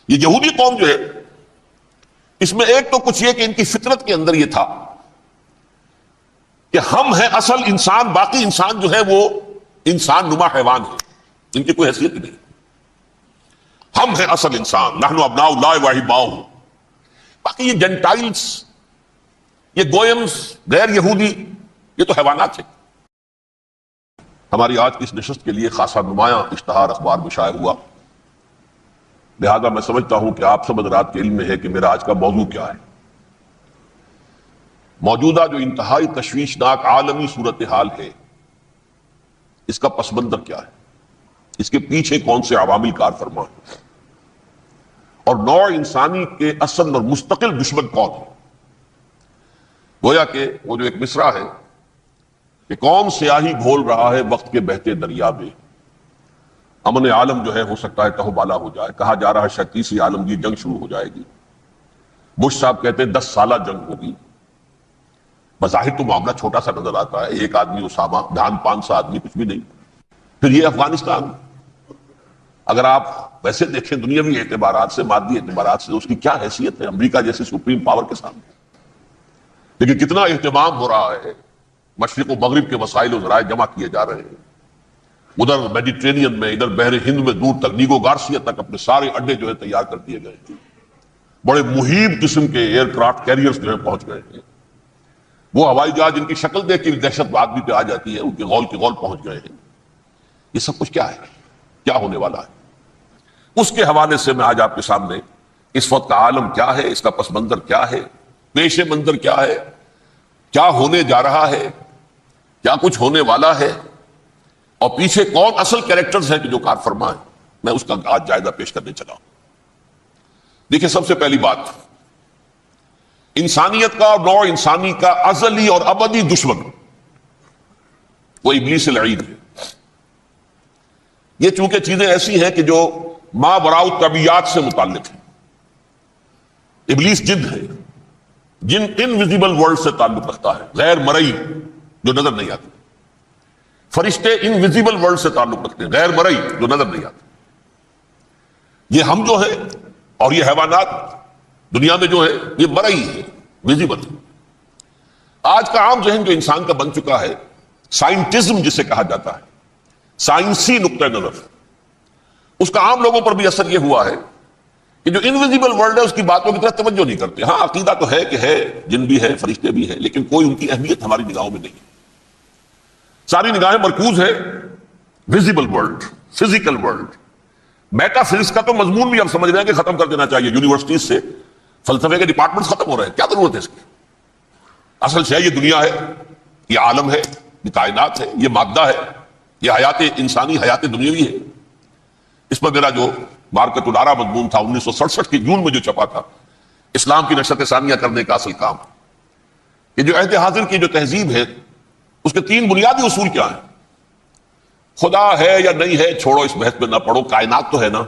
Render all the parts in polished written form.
یہ یہودی قوم جو ہے اس میں ایک تو کچھ یہ کہ ان کی فطرت کے اندر یہ تھا کہ ہم ہیں اصل انسان، باقی انسان جو ہے وہ انسان نما حیوان ہے، ان کی کوئی حیثیت ہی نہیں. ہم ہیں اصل انسان، نحن ابناء اللہ واحباؤہ. باقی یہ جنٹائلز، یہ گوئمز، غیر یہودی، یہ تو حیوانات ہیں. ہماری آج کی اس نشست کے لیے خاصا نمایاں اشتہار اخبار میں شائع ہوا، لہذا میں سمجھتا ہوں کہ آپ سب حضرات کے علم میں ہے کہ میرا آج کا موضوع کیا ہے. موجودہ جو انتہائی تشویشناک عالمی صورتحال ہے، اس کا پس منظر کیا ہے، اس کے پیچھے کون سے عوامل کار فرما ہیں، اور نوع انسانی کے اصل اور مستقل دشمن کون ہے. گویا کہ وہ جو ایک مصرع ہے کہ کون سیاہی گھول رہا ہے وقت کے بہتے دریا میں، امن عالم جو ہے ہو سکتا ہے تہو بالا ہو جائے. کہا جا رہا ہے شاید تیسری عالمگیر جنگ شروع ہو جائے گی. بش صاحب کہتے ہیں 10 سالہ جنگ ہوگی. بظاہر تو معاملہ چھوٹا سا نظر آتا ہے، ایک آدمی اسامہ، دھان 500 آدمی، کچھ بھی نہیں. پھر یہ افغانستان، اگر آپ ویسے دیکھیں دنیاوی اعتبارات سے، مادی اعتبارات سے، اس کی کیا حیثیت ہے امریکہ جیسے سپریم پاور کے سامنے. لیکن کتنا اہتمام ہو رہا ہے، مشرق و مغرب کے وسائل و ذرائع جمع کیے جا رہے ہیں. ادھر میڈیٹرینین میں، ادھر بحر ہند میں، دور تک نیگو گارسیا تک اپنے سارے اڈے جو ہے تیار کر دیے گئے ہیں. بڑے مہیب قسم کے ایئر کرافٹ کیریئرز جو ہے پہنچ گئے ہیں. وہ ہوائی جہاز جن کی شکل دیکھ کے دہشت آدمی پہ آ جاتی ہے، ان کے غول کی غول پہنچ گئے ہیں. یہ سب کچھ کیا ہے، کیا ہونے والا ہے؟ اس کے حوالے سے میں آج آپ کے سامنے اس وقت کا عالم کیا ہے، اس کا پس منظر کیا ہے، پیش منظر کیا ہے، کیا ہونے جا رہا ہے، کیا کچھ ہونے والا ہے، اور پیچھے کون اصل کیریکٹرز ہیں کہ جو کار فرما ہے، میں اس کا آج جائزہ پیش کرنے چلا ہوں. دیکھیں، سب سے پہلی بات، انسانیت کا اور نوع انسانی کا ازلی اور ابدی دشمن وہ ابلیس لعین ہے. یہ چونکہ چیزیں ایسی ہیں کہ جو ما وراء الطبیعات سے متعلق ہیں. ابلیس جن ہے، جن انویزیبل ورلڈ سے تعلق رکھتا ہے، غیر مرئی جو نظر نہیں آتی. فرشتے انویزیبل ورلڈ سے تعلق رکھتے ہیں، غیر مرئی جو نظر نہیں آتے. یہ ہم جو ہے اور یہ حیوانات دنیا میں جو ہے یہ مرئی ہے، ویزیبل. آج کا عام ذہن جو انسان کا بن چکا ہے، سائنٹزم جسے کہا جاتا ہے، سائنسی نقطہ نظر، اس کا عام لوگوں پر بھی اثر یہ ہوا ہے کہ جو انویزیبل ورلڈ ہے اس کی باتوں کی طرف توجہ نہیں کرتے. ہاں، عقیدہ تو ہے کہ ہے، جن بھی ہے، فرشتے بھی ہیں، لیکن کوئی ان کی اہمیت ہماری نگاہوں میں نہیں. ساری نگاہیں مرکوز ہے visible world, physical world. Meta physics کا تو مضمون بھی ہم سمجھ رہے ہیں کہ ختم کر دینا چاہیے. یونیورسٹیز سے فلسفے کے ڈپارٹمنٹس ختم ہو رہے ہیں. کیا ضرورت ہے اس کی؟ اصل شے یہ دنیا ہے، یہ عالم ہے، یہ کائنات ہے، یہ مادہ ہے، یہ حیات انسانی، حیات دنیاوی ہے. اس پر میرا جو مارکت الارا مضمون تھا 1967 کی جون میں جو چھپا تھا، اسلام کی نشرت ثانیہ کرنے کا اصل کام، کہ جو عہد حاضر کی جو تہذیب ہے اس کے 3 بنیادی اصول کیا ہیں. خدا ہے یا نہیں ہے چھوڑو، اس بحث میں نہ پڑھو. کائنات تو ہے نا،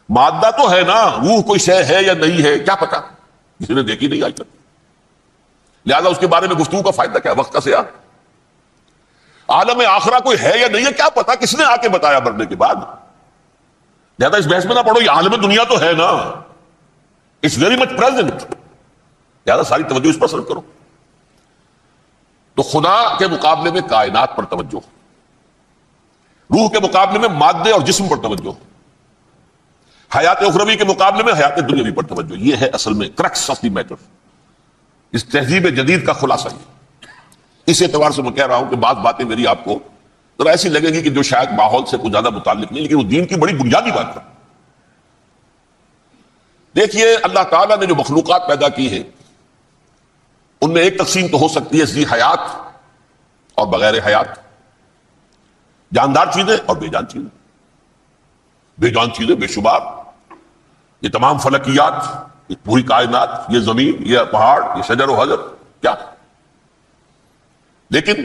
مادہ تو ہے نا، روح کوئی شے ہے یا نہیں ہے کیا پتا، کسی نے دیکھی نہیں آج تک. لہذا اس کے بارے میں گفتگو کا فائدہ کیا، وقت کا سیاح. عالم آخرہ کوئی ہے یا نہیں ہے کیا پتا، کس نے آ کے بتایا مرنے کے بعد. لہذا اس بحث میں نہ پڑھو. یہ عالم دنیا تو ہے نا، اٹس ویری مچ پریزنٹ. لہذا ساری توجہ اس پر صرف کرو. تو خدا کے مقابلے میں کائنات پر توجہ، روح کے مقابلے میں مادے اور جسم پر توجہ، حیات اخروی کے مقابلے میں حیات دنیاوی پر توجہ. یہ ہے اصل میں کرکس آف دی میٹر، اس تہذیب جدید کا خلاصہ. اس اعتبار سے میں کہہ رہا ہوں کہ بعض باتیں میری آپ کو ذرا ایسی لگیں گی کہ جو شاید ماحول سے کچھ زیادہ متعلق نہیں، لیکن وہ دین کی بڑی بنیادی بات ہے. دیکھیے، اللہ تعالیٰ نے جو مخلوقات پیدا کی ہیں ان میں ایک تقسیم تو ہو سکتی ہے ذی حیات اور بغیر حیات، جاندار چیزیں اور بے جان چیزیں. بے جان چیزیں بے شمار، یہ تمام فلکیات، یہ پوری کائنات، یہ زمین، یہ پہاڑ، یہ شجر و حجر، کیا. لیکن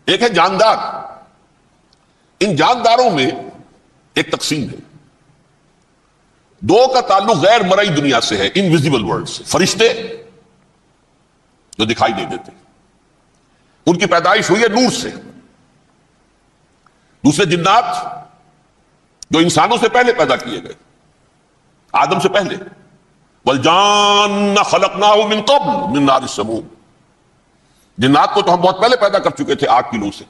ایک ہے جاندار. ان جانداروں میں ایک تقسیم ہے، 2 کا تعلق غیر مرئی دنیا سے ہے، انویزیبل ورلڈ سے. فرشتے جو دکھائی نہیں دیتے، ان کی پیدائش ہوئی ہے نور سے. دوسرے جنات جو انسانوں سے پہلے پیدا کیے گئے، آدم سے پہلے. والجان خلقناہ من قبل من نار السموم، جنات کو تو ہم بہت پہلے پیدا کر چکے تھے آگ کی لو سے،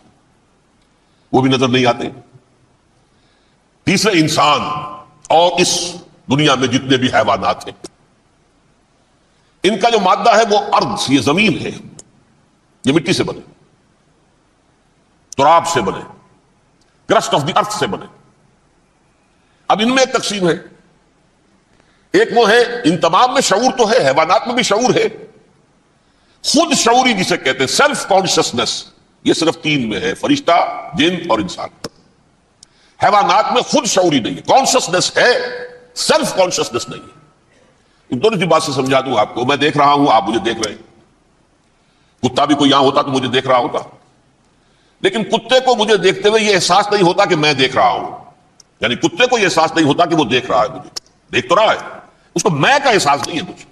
وہ بھی نظر نہیں آتے. تیسرے انسان اور اس دنیا میں جتنے بھی حیوانات ہیں، ان کا جو مادہ ہے وہ ارض، یہ زمین ہے، یہ مٹی سے بنے، تراب سے بنے، کرسٹ آف دی ارتھ سے بنے. اب ان میں ایک تقسیم ہے، ایک وہ ہے، ان تمام میں شعور تو ہے، حیوانات میں بھی شعور ہے، خود شعوری جسے کہتے ہیں سیلف کانشسنس، یہ صرف تین میں ہے، فرشتہ، جن اور انسان. حیوانات میں خود شعوری نہیں ہے، کانشسنس ہے، سیلف کانشسنس نہیں ہے. دونوں سی بات سے سمجھا دوں آپ کو، میں دیکھ رہا ہوں، آپ مجھے دیکھ رہے ہیں. کتا بھی کوئی یہاں ہوتا تو مجھے دیکھ رہا ہوتا، لیکن کتے کو مجھے دیکھتے ہوئے یہ احساس نہیں ہوتا کہ میں دیکھ رہا ہوں. یعنی کتے کو یہ احساس نہیں ہوتا کہ وہ دیکھ رہا ہے، مجھے دیکھ تو رہا ہے، اس کو میں کا احساس نہیں ہے کچھ.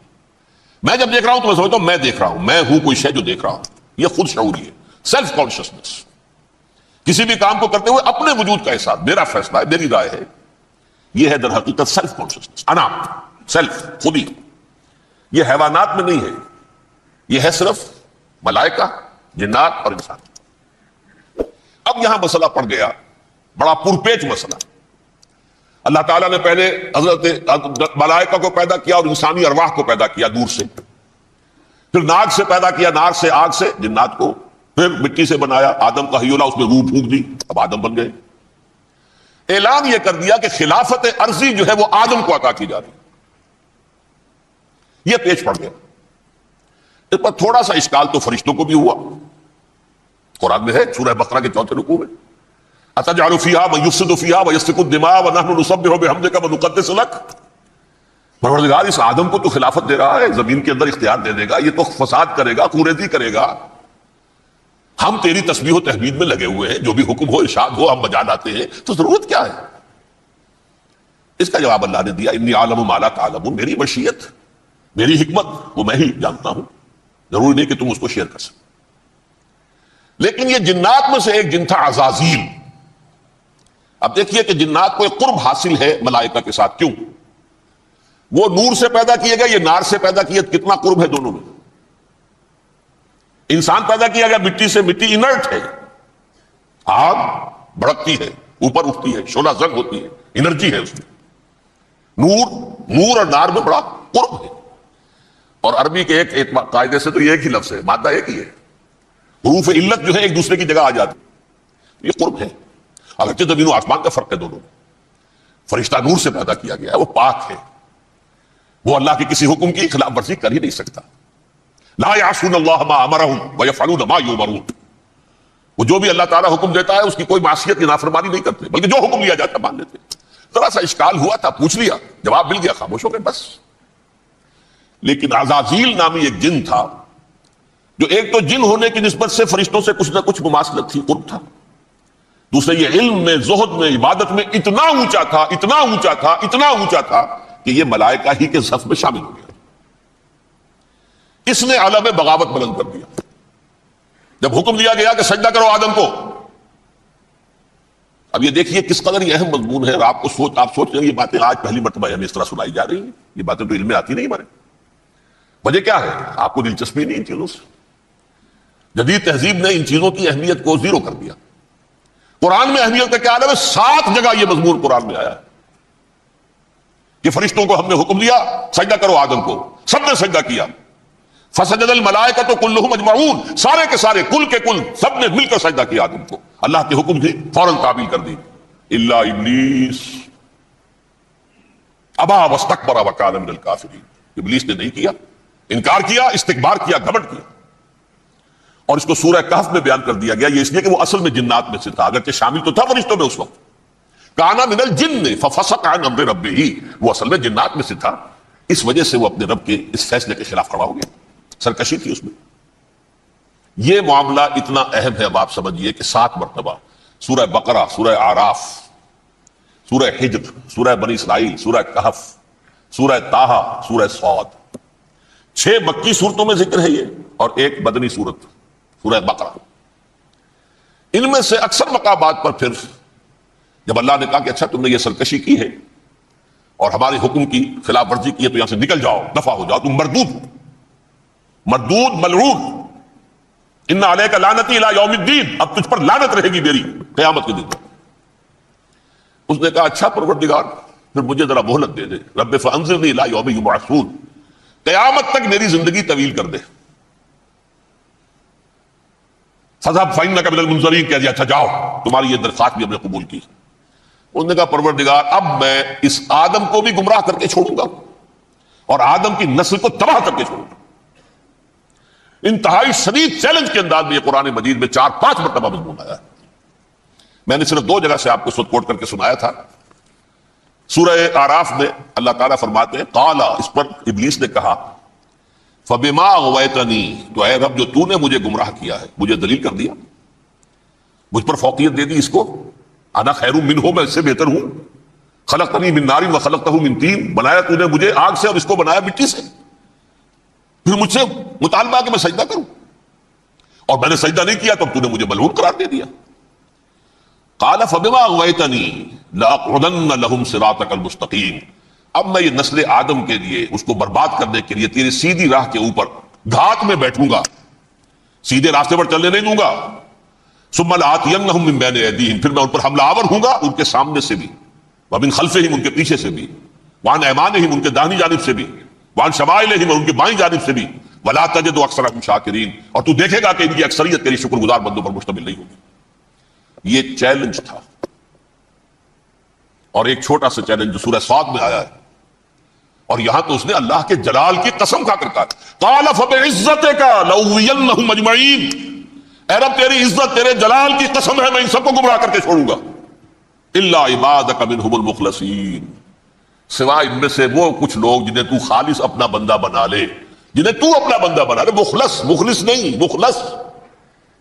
میں جب دیکھ رہا ہوں تو میں سمجھتا ہوں میں دیکھ رہا ہوں، میں ہوں کوئی شے جو دیکھ رہا ہوں. یہ خود شعوری ہے، سیلف کانشسنس. کسی بھی کام کو کرتے ہوئے اپنے وجود کا احساس، میرا فیصلہ ہے، میری رائے ہے، یہ ہے در حقیقت سیلف کانشسنس، انا، سیلف، خودی. یہ حیوانات میں نہیں ہے، یہ ہے صرف ملائکہ، جنات اور انسان. اب یہاں مسئلہ پڑ گیا، بڑا پرپیچ مسئلہ. اللہ تعالیٰ نے پہلے حضرت ملائکہ کو پیدا کیا اور انسانی ارواح کو پیدا کیا دور سے، پھر ناگ سے پیدا کیا، نار سے، آگ سے جنات کو، پھر مٹی سے بنایا، آدم کا حیولہ، اس میں روح پھونک دی، اب آدم بن گئے. اعلان یہ کر دیا کہ خلافت ارضی جو ہے وہ آدم کو عطا کی جا رہی. یہ پیچ پڑ گیا. اس پر تھوڑا سا اشکال تو فرشتوں کو بھی ہوا، قرآن میں ہے سورہ بقرہ کے 4 رکوع میں، أَتَجْعَلُ فِيهَا مَن يُفْسِدُ فِيهَا وَيَسْفِكُ الدِّمَاءَ وَنَحْنُ نُسَبِّحُ بِحَمْدِكَ وَنُقَدِّسُ لَكَ. پروردگار اس آدم کو تو خلافت دے رہا ہے، زمین کے اندر اختیار دے دے گا، یہ تو فساد کرے گا، کوریزی کرے گا، ہم تیری تسبیح و تحمید میں لگے ہوئے ہیں، جو بھی حکم ہو ارشاد ہو ہم بجا لاتے ہیں، تو ضرورت کیا ہے؟ اس کا جواب اللہ نے دیا، انی اعلم ما لا تعلمون، میری مشیت، میری حکمت وہ میں ہی جانتا ہوں، ضروری نہیں کہ تم اس کو شیئر کر سکو. لیکن یہ جنات میں سے ایک جن تھا عزازیل. اب دیکھیے کہ جنات کو ایک قرب حاصل ہے ملائکہ کے ساتھ. کیوں؟ وہ نور سے پیدا کیے گئے، یہ نار سے پیدا کیے، کتنا قرب ہے دونوں میں. انسان پیدا کیا گیا مٹی سے، مٹی انرٹ ہے، آگ بھڑکتی ہے، اوپر اٹھتی ہے، شعلہ زنگ ہوتی ہے، انرجی ہے اس میں. نور اور نار میں بڑا قرب ہے. اور عربی کے ایک قاعدے سے تو یہ ایک ہی لفظ ہے، مادہ ایک ہی ہے، حروف علت جو ہے ایک دوسرے کی جگہ آ جاتی. یہ قرب ہے، اگرچہ زمین و آسمان کا فرق ہے دونوں میں. فرشتہ نور سے پیدا کیا گیا ہے، وہ پاک ہے، وہ اللہ کے کسی حکم کی خلاف ورزی کر ہی نہیں سکتا. لا یعصون اللہ ما امرهم ویفعلون ما یؤمرون. وہ جو بھی اللہ تعالیٰ حکم دیتا ہے اس کی کوئی معصیت کی نافرمانی نہیں کرتے، بلکہ جو حکم لیا جاتا مان لیتے. ذرا سا اشکال ہوا تھا، پوچھ لیا، جواب مل گیا، خاموش ہو گئے بس. لیکن عزازیل نامی ایک جن تھا، جو ایک تو جن ہونے کی نسبت سے فرشتوں سے کچھ نہ کچھ مماثلت تھی، قرب تھا. دوسرے یہ علم میں، زہد میں، عبادت میں اتنا اونچا تھا، اتنا اونچا تھا، اتنا اونچا تھا کہ یہ ملائکہ ہی کے صف میں شامل ہو گیا. اس نے عالم بغاوت بلند کر دیا. جب حکم دیا گیا کہ سجدہ کرو آدم کو، اب یہ دیکھیے کس قدر یہ اہم مضمون ہے. آپ سوچ رہے ہیں یہ باتیں آج پہلی مرتبہ ہمیں اس طرح سنائی جا رہی ہیں، یہ باتیں تو علم میں آتی نہیں ہمارے. وجہ کیا ہے؟ آپ کو دلچسپی نہیں ان چیزوں سے. جدید تہذیب نے ان چیزوں کی اہمیت کو زیرو کر دیا. قرآن میں اہمیت کا کیا عالم ہے؟ 7 جگہ یہ مضمون قرآن میں آیا ہے کہ فرشتوں کو ہم نے حکم دیا سجدہ کرو آدم کو، سب نے سجدہ کیا. فسجد الملائکۃ کلھم اجمعون، سارے کے سارے، کل کے کل، سب نے مل کر سجدہ کیا آدم کو. اللہ کے حکم تھی، فوراً تعمیل کر دی. الا ابلیس ابا واستکبر وکان من الکافرین. ابلیس نے نہیں کیا، انکار کیا، استکبار کیا، گھمنڈ کیا. اور اس کو سورہ کہف میں بیان کر دیا گیا، یہ اس لیے کہ وہ اصل میں جنات میں سے تھا، اگرچہ شامل تو تھا فرشتوں میں اس وقت. کانا من الجن ففسق عن امر ربہ، وہ اصل میں جنات میں سے تھا، اس وجہ سے وہ اپنے رب کے اس فیصلے کے خلاف کھڑا ہو گیا، سرکشی تھی اس میں. یہ معاملہ اتنا اہم ہے، اب آپ سمجھیے کہ 7 مرتبہ سورہ بقرہ، سورہ اعراف، سورہ حجر، سورہ بنی اسرائیل، سورہ کہف، سورہ طٰہٰ، سورہ صاد، 6 مکی صورتوں میں ذکر ہے یہ، اور ایک مدنی صورت سورہ بقرہ. ان میں سے اکثر مقامات پر پھر جب اللہ نے کہا کہ اچھا تم نے یہ سرکشی کی ہے اور ہمارے حکم کی خلاف ورزی کی ہے تو یہاں سے نکل جاؤ، دفع ہو جاؤ، تم مردود ہو، مردود ملعون، ان علیک لعنتی الی یوم الدین، اب تجھ پر لعنت رہے گی میری قیامت کے دن تک۔ اس نے کہا اچھا پروردگار پھر مجھے ذرا مہلت دے دے، رب فانظرنی الی یوم یبعثون، قیامت تک میری زندگی طویل کر دے۔ فذهب فإنك من المنظرین، کہہ دیا اچھا جاؤ، تمہاری یہ درخواست بھی ہم نے قبول کی۔ انہوں نے کہا پروردگار اب میں اس آدم کو بھی گمراہ کر کے چھوڑوں گا اور آدم کی نسل کو تباہ کر کے چھوڑوں گا۔ انتہائی شدید چیلنج کے انداز میں یہ قرآن مجید میں 4-5 مرتبہ مضمون آیا ہے۔ میں نے صرف 2 جگہ سے آپ کو سود کوٹ کر کے سنایا تھا۔ سورہ اعراف میں اللہ تعالیٰ فرماتے ہیں قالا، اس پر ابلیس نے کہا فبما اغویتنی، تو اے رب جو تو نے مجھے گمراہ کیا ہے، مجھے دلیل کر دیا، مجھ پر فوقیت دے دی اس کو، انا خیر منہ، میں اس سے بہتر ہوں، خلقتنی من نار وخلقتہ من طین، بنایا تو نے مجھے آگ سے اور اس کو بنایا مٹی سے، پھر مجھ سے مطالبہ کہ میں سجدہ کروں اور میں نے سجدہ نہیں کیا تو اب تو نے مجھے ملعون قرار دے دیا۔ قال فبما اغویتنی لاقعدن لهم صراطک المستقیم، اب میں یہ نسل آدم کے لیے، اس کو برباد کرنے کے لیے تیری سیدھی راہ کے اوپر گھات میں بیٹھوں گا، سیدھے راستے پر چلنے نہیں دوں گا۔ ثم لآتینہم من بین ایدیہم، پھر میں ان پر حملہ آور ہوں گا ان کے سامنے سے بھی، ومن خلفہم، ان کے پیچھے سے بھی، وعن ایمانہم، ان کے داہنی جانب سے بھی، وعن شمائلہم، اور ان کے بائیں جانب سے بھی، ولا تجد اکثرہم شاکرین، اور تو دیکھے گا کہ ان کی اکثریت تیری شکر گزار بندوں پر مشتمل نہیں ہوگی۔ یہ چیلنج تھا۔ اور ایک چھوٹا سا چیلنج جو سورہ صاد میں آیا ہے، اور یہاں تو اس نے اللہ کے جلال کی قسم کھا کر کہا قال فبعزتک لأغوینہم اجمعین، اے رب تیری عزت، تیرے جلال کی قسم ہے میں ان سب کو گمراہ کر کے چھوڑوں گا، الا عبادک منہم المخلصین، سوائے ان میں سے وہ کچھ لوگ جنہیں تو خالص اپنا بندہ بنا لے، جنہیں تو اپنا بندہ بنا لے۔ مخلص، مخلص نہیں، مخلص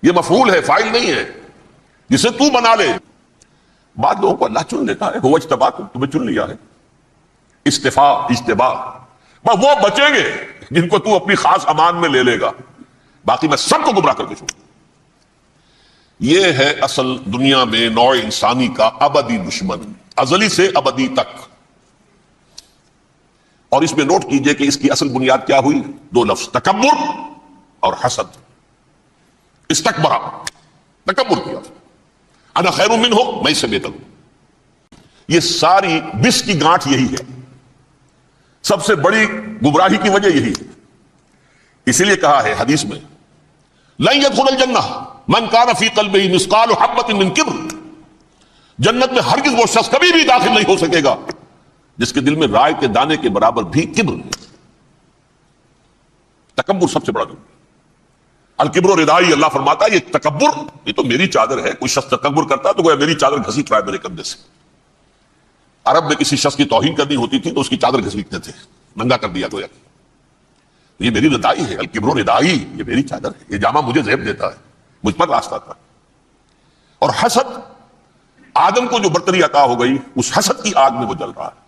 یہ مفعول ہے، فاعل نہیں ہے، جسے تو بنا لے۔ بعض لوگوں کو اللہ چن لیتا ہے، هو اجتباکم، تمہیں چن لیا ہے، استفاء، اجتباء، بس وہ بچیں گے جن کو تو اپنی خاص امان میں لے لے گا، باقی میں سب کو گمراہ کر کے چھوڑوں۔ یہ ہے اصل دنیا میں نوع انسانی کا ابدی دشمن، ازلی سے ابدی تک۔ اور اس میں نوٹ کیجئے کہ اس کی اصل بنیاد کیا ہوئی؟ 2 لفظ، تکبر اور حسد۔ استکبرا، تکبر کیا، انا خیر منہ، میں اس سے بہتر ہوں۔ یہ ساری بس کی گانٹھ یہی ہے، سب سے بڑی گمراہی کی وجہ یہی ہے۔ اسی لیے کہا ہے حدیث میں لن يدخل الجنہ من کان فی قلبہ مثقال حبۃ من کبر، جنت میں ہرگز وہ شخص کبھی بھی داخل نہیں ہو سکے گا جس کے دل میں رائے کے دانے کے برابر بھی کبر ہے۔ تکبر سب سے بڑا جرم۔ الکبر ردائی، اللہ فرماتا ہے یہ تکبر، یہ تو میری چادر ہے۔ کوئی شخص تکبر کرتا ہے تو گویا میری چادر گھسیٹ رہا ہے میرے کندھے سے۔ عرب میں کسی شخص کی توہین کرنی ہوتی تھی تو اس کی چادر گھسیٹتے تھے، ننگا کر دیا گویا۔ یہ میری ردائی ہے، الکبر ردائی، یہ میری چادر ہے، یہ جامہ مجھے زیب دیتا ہے، مجھ پر راستہ تھا۔ اور حسد، آدم کو جو برتری عطا ہو گئی اس حسد کی آگ میں وہ جل رہا ہے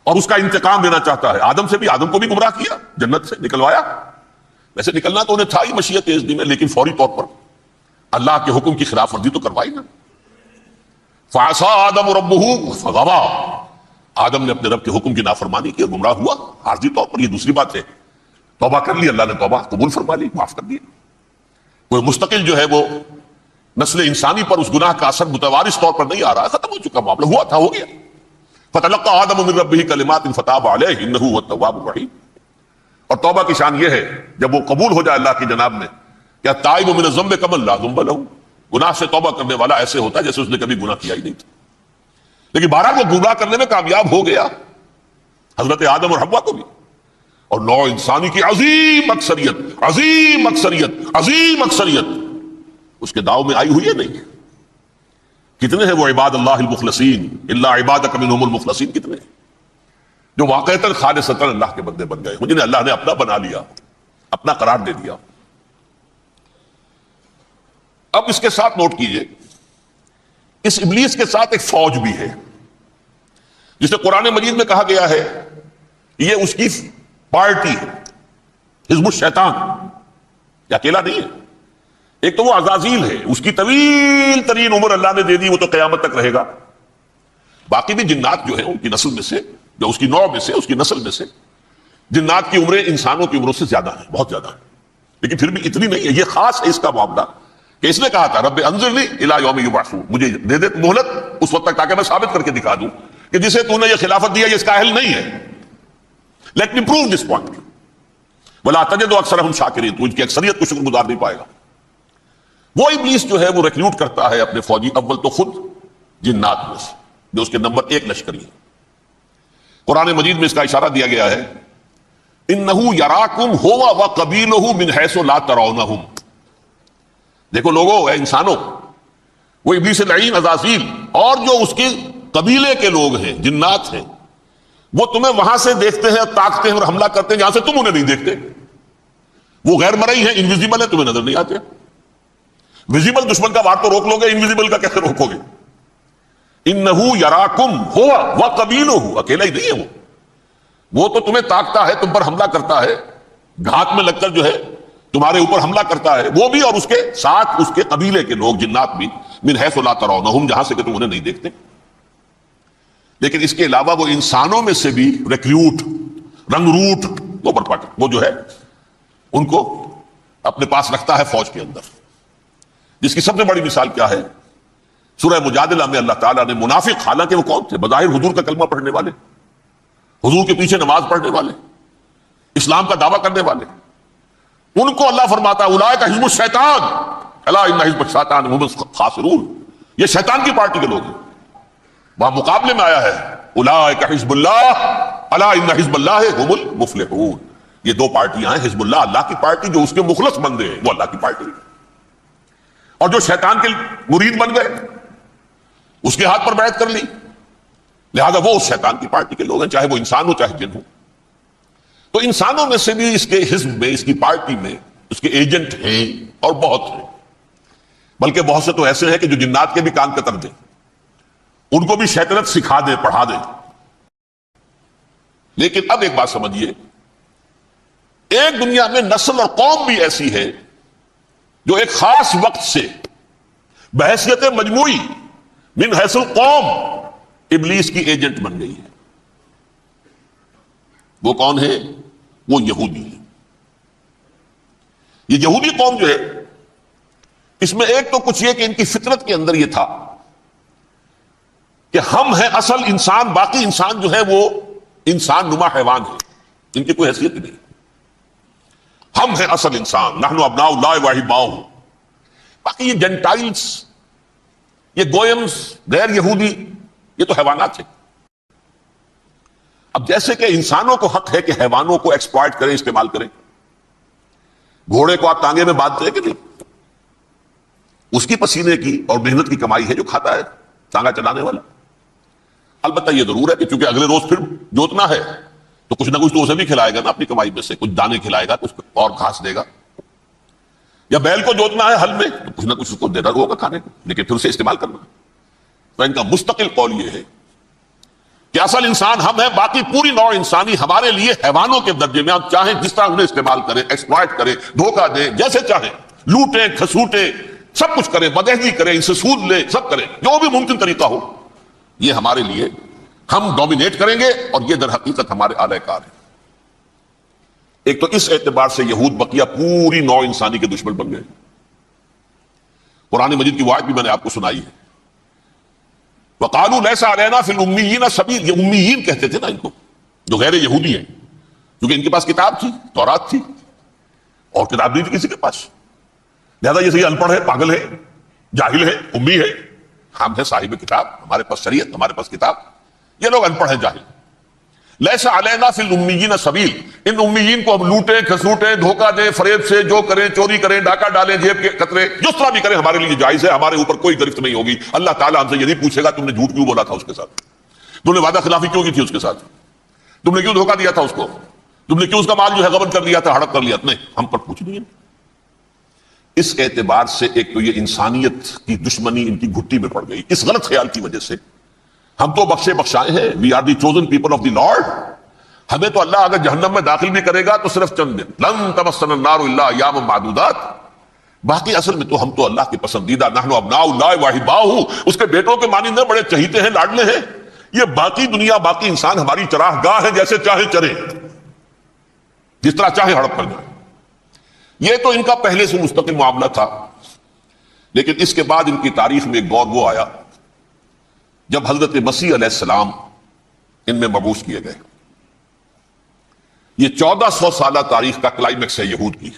اور اس کا انتقام لینا چاہتا ہے۔ آدم سے بھی، آدم کو بھی گمراہ کیا، جنت سے نکلوایا، ویسے نکلنا تو انہیں تھا ہی مشیت اذن میں، لیکن فوری طور پر اللہ کے حکم کی خلاف ورزی تو کروائی نا۔ فعصى آدم ربہ فغوى، آدم نے اپنے رب کے حکم کی نافرمانی کی اور گمراہ ہوا عارضی طور پر۔ یہ دوسری بات ہے، توبہ کر لی، اللہ نے توبہ قبول فرما لی، معاف کر دیا۔ کوئی مستقل جو ہے وہ نسل انسانی پر اس گناہ کا اثر متوارث طور پر نہیں آ رہا ہے، ختم ہو چکا معاملہ، ہوا تھا ہو گیا۔ فتلقى آدم من ربہ کلمات فتاب علیہ انہ هو التواب الرحیم۔ اور توبہ کی شان یہ ہے جب وہ قبول ہو جائے اللہ کی جناب میں، کیا تائب من الذنب کمن لا ذنب له، گناہ سے توبہ کرنے والا ایسے ہوتا ہے جیسے اس نے کبھی گناہ کیا ہی نہیں تھا۔ لیکن بہرحال وہ گمراہ کرنے میں کامیاب ہو گیا، حضرت آدم اور حوا کو بھی۔ اور نوع انسانی کی عظیم اکثریت، عظیم اکثریت، عظیم اکثریت اس کے داؤ میں آئی ہوئی ہے نہیں۔ کتنے ہیں وہ عباد اللہ المخلصین، الا عبادک منہم المخلصین، کتنے جو واقعتاً خالصتاً اللہ کے بندے بن گئے، جنہیں اللہ نے اپنا بنا لیا، اپنا قرار دے دیا۔ اب اس کے ساتھ نوٹ کیجئے، اس ابلیس کے ساتھ ایک فوج بھی ہے جسے قرآن مجید میں کہا گیا ہے یہ اس کی پارٹی ہے، حزب الشیطان، یہ اکیلا نہیں ہے۔ ایک تو وہ عزازیل ہے، اس کی طویل ترین عمر اللہ نے دے دی، وہ تو قیامت تک رہے گا۔ باقی بھی جنات جو ہیں ان کی نسل میں سے، جو اس کی نوع میں سے، اس کی نسل میں سے، جنات کی عمریں انسانوں کی عمروں سے زیادہ ہیں، بہت زیادہ ہیں، لیکن پھر بھی اتنی نہیں ہے۔ یہ خاص ہے اس کا معاملہ کہ اس نے کہا تھا رب انظرنی الی یوم یبعثون، مجھے دے دے مہلت اس وقت تک تاکہ میں ثابت کر کے دکھا دوں کہ جسے تو نے یہ خلافت دیا یہ اس کا اہل نہیں ہے۔ Let me prove this point ولا تجد اکثرهم شاکرین، تو ان کی اکثریت کو شکر گزار نہیں پائے گا۔ وہ ابلیس جو ہے وہ ریکروٹ کرتا ہے اپنے فوجی، اول تو خود جنات میں سے جو اس کے نمبر 1 لشکری ہے۔ قرآن مجید میں اس کا اشارہ دیا گیا ہے انہو یراکم ہوا وقبیلہ من حیث لا ترونہم۔ دیکھو لوگوں، اے انسانوں، وہ ابلیس لعین عزازیل اور جو اس کے قبیلے کے لوگ ہیں، جنات ہیں، وہ تمہیں وہاں سے دیکھتے ہیں، تاکتے ہیں اور حملہ کرتے ہیں جہاں سے تم انہیں نہیں دیکھتے۔ وہ غیر مرئی ہیں، انویزیبل ہیں، تمہیں نظر نہیں آتے۔ ویزیبل دشمن کا وار تو روک لو گے، انویزیبل کا کیسے روکو گے؟ انہو یراکم ہوا وقبیلہ، اکیلا ہی نہیں ہے وہ تو تمہیں تاکتا ہے، تم پر حملہ کرتا ہے، گھات میں لگ کر جو ہے تمہارے اوپر حملہ کرتا ہے، وہ بھی اور اس کے ساتھ اس کے قبیلے کے لوگ جنات بھی، من حیث لا ترونہم، جہاں سے کہ تم انہیں نہیں دیکھتے۔ لیکن اس کے علاوہ وہ انسانوں میں سے بھی ریکریوٹ، رنگروٹ، وہ جو ہے ان کو اپنے پاس رکھتا ہے فوج کے اندر، جس کی سب سے بڑی مثال کیا ہے؟ سورہ مجادلہ میں اللہ تعالیٰ نے منافق، حالانکہ وہ کون تھے؟ بظاہر حضور کا کلمہ پڑھنے والے، حضور کے پیچھے نماز پڑھنے والے، اسلام کا دعویٰ کرنے والے، ان کو اللہ فرماتا ہے اولئک حزب الشیطان الا ان حزب الشیطان هم الخاسرون، یہ شیطان کی پارٹی کے لوگ ہیں۔ وہاں مقابلے میں آیا ہے اولئک حزب اللہ الا ان حزب اللہ هم المفلحون، یہ دو پارٹیاں ہیں، حزب اللہ اللہ کی پارٹی جو اس کے مخلص بندے ہیں وہ اللہ کی پارٹی، اور جو شیطان کے مرید بن گئے اس کے ہاتھ پر بیعت کر لی، لہذا وہ اس شیطان کی پارٹی کے لوگ ہیں، چاہے وہ انسان ہو چاہے جن ہو۔ تو انسانوں میں سے بھی اس کے حزب میں، اس کی پارٹی میں اس کے ایجنٹ ہیں اور بہت ہیں، بلکہ بہت سے تو ایسے ہیں کہ جو جنات کے بھی کان کتر دیں، ان کو بھی شیطنت سکھا دیں، پڑھا دیں۔ لیکن اب ایک بات سمجھیے، ایک دنیا میں نسل اور قوم بھی ایسی ہے جو ایک خاص وقت سے بحیثیت مجموعی من حیث القوم ابلیس کی ایجنٹ بن گئی ہے۔ وہ کون ہے؟ وہ یہودی ہے۔ یہ یہودی قوم جو ہے، اس میں ایک تو کچھ یہ کہ ان کی فطرت کے اندر یہ تھا کہ ہم ہیں اصل انسان، باقی انسان جو ہے وہ انسان نما حیوان ہے، ان کی کوئی حیثیت ہی نہیں، ہم ہیں اصل انسان، نحن ابناء اللہ واحباؤہ۔ باقی یہ جنٹائلز، یہ گوئمز، غیر یہودی، یہ تو حیوانات ہیں۔ اب جیسے کہ انسانوں کو حق ہے کہ حیوانوں کو ایکسپلائٹ کریں، استعمال کریں، گھوڑے کو آپ ٹانگے میں باندھتے ہیں کہ نہیں؟ اس کی پسینے کی اور محنت کی کمائی ہے جو کھاتا ہے ٹانگا چلانے والا۔ البتہ یہ ضرور ہے کہ چونکہ اگلے روز پھر جوتنا ہے تو کچھ نہ کچھ تو اسے بھی کھلائے گا نا، اپنی کمائی میں سے کچھ دانے کھلائے گا، کچھ اور گھاس دے گا، یا بیل کو جوتنا ہے ہل میں تو کچھ نہ کچھ اس کو دینا ہوگا کھانے کو، لیکن پھر اسے استعمال کرنا۔ تو ان کا مستقل قول یہ ہے کہ اصل انسان ہم ہیں، باقی پوری نوع انسانی ہمارے لیے حیوانوں کے درجے میں، ہم چاہیں جس طرح انہیں استعمال کریں، ایکسپلائٹ کریں، دھوکہ دیں، جیسے چاہیں، لوٹیں کھسوٹیں، سب کچھ کریں، بدہضی کریں، ان سے سود لیں، سب کریں، جو بھی ممکن طریقہ ہو، یہ ہمارے لیے، ہم ڈومینیٹ کریں گے، اور یہ در حقیقت ہمارے اعلی کار ہے۔ ایک تو اس اعتبار سے یہود بقیہ پوری نوع انسانی کے دشمن بن گئے۔ قرآن مجید کی وہ آیت بھی میں نے آپ کو سنائی ہے، وَقَالُوا لَيْسَ عَلَيْنَا فِي الْأُمِّيِّينَ سَبِيلٌ، یہ امیین کہتے تھے نا ان کو، جو غیر یہودی ہیں، کیونکہ ان کے پاس کتاب تھی، تورات تھی، اور کتاب نہیں تھی کسی کے پاس، لہذا یہ صحیح ان پڑھ ہے، پاگل ہے، جاہل ہے، امی ہے، ہم ہیں صاحب کتاب، ہمارے پاس شریعت، ہمارے پاس کتاب، یہ لوگ ان پڑھ ہیں، جاہل۔ لیس علینا فی الامیین سبیل، ان امیین کو ہم لوٹیں کھسوٹیں، دھوکہ دیں، فریب سے جو کریں، چوری کریں، ڈاکہ ڈالیں، جیب کے قطرے، جس طرح بھی کریں ہمارے لیے جائز ہے، ہمارے اوپر کوئی گرفت نہیں ہوگی۔ اللہ تعالیٰ ہم سے یہ نہیں پوچھے گا تم نے جھوٹ کیوں بولا تھا اس کے ساتھ، تم نے وعدہ خلافی کیوں کی تھی اس کے ساتھ، تم نے کیوں دھوکہ دیا تھا اس کو، تم نے کیوں اس کا مال جو ہے غبن کر لیا تھا، ہڑپ کر لیا، نہیں، ہم پر کچھ نہیں ہے۔ اس اعتبار سے ایک تو یہ انسانیت کی دشمنی ان کی گھٹی میں پڑ گئی، اس غلط خیال کی وجہ سے ہم تو بخشے بخشائے ہیں، we are the chosen people of the Lord, ہمیں تو اللہ اگر جہنم میں داخل بھی کرے گا تو صرف چند دن، لن تمسنا النار الا ایاما معدودات، باقی اصل میں تو ہم تو اللہ کے پسندیدہ، نحن ابناء اللہ واحباؤہ، اس کے بیٹوں کے مانند بڑے چہیتے ہیں، لاڈلے ہیں، یہ باقی دنیا باقی انسان ہماری چراہ گاہ ہے، جیسے چاہے چرے، جس طرح چاہے ہڑپ کر جائے. یہ تو ان کا پہلے سے مستقل معاملہ تھا. لیکن اس کے بعد ان کی تاریخ میں ایک دور وہ آیا جب حضرت مسیح علیہ السلام ان میں مبعوث کیے گئے. یہ 1400 سالہ تاریخ کا کلائمیکس ہے یہود کی.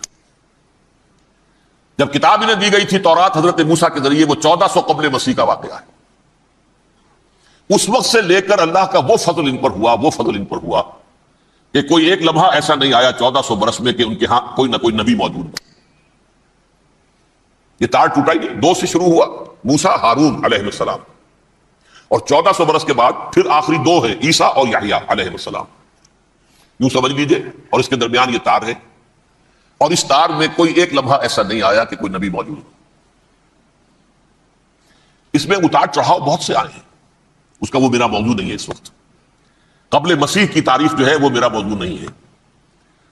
جب کتاب انہیں دی گئی تھی تورات حضرت موسیٰ کے ذریعے، وہ 1400 قبل مسیح کا واقعہ ہے. اس وقت سے لے کر اللہ کا وہ فضل ان پر ہوا کہ کوئی ایک لمحہ ایسا نہیں آیا 1400 برس میں کہ ان کے ہاں کوئی نہ کوئی نبی موجود ہو. یہ تار ٹوٹا ہی نہیں. 2 سے شروع ہوا، موسیٰ ہارون علیہ السلام، اور 1400 برس کے بعد پھر آخری 2 ہے، عیسیٰ اور یحییٰ علیہ السلام. یوں سمجھ لیجئے. اور اس کے درمیان یہ تار ہے، اور اس تار میں کوئی ایک لمحہ ایسا نہیں آیا کہ کوئی نبی موجود ہو. اس میں اتار چڑھاؤ بہت سے آئے ہیں، اس کا وہ میرا موضوع نہیں ہے. اس وقت قبل مسیح کی تعریف جو ہے وہ میرا موضوع نہیں ہے.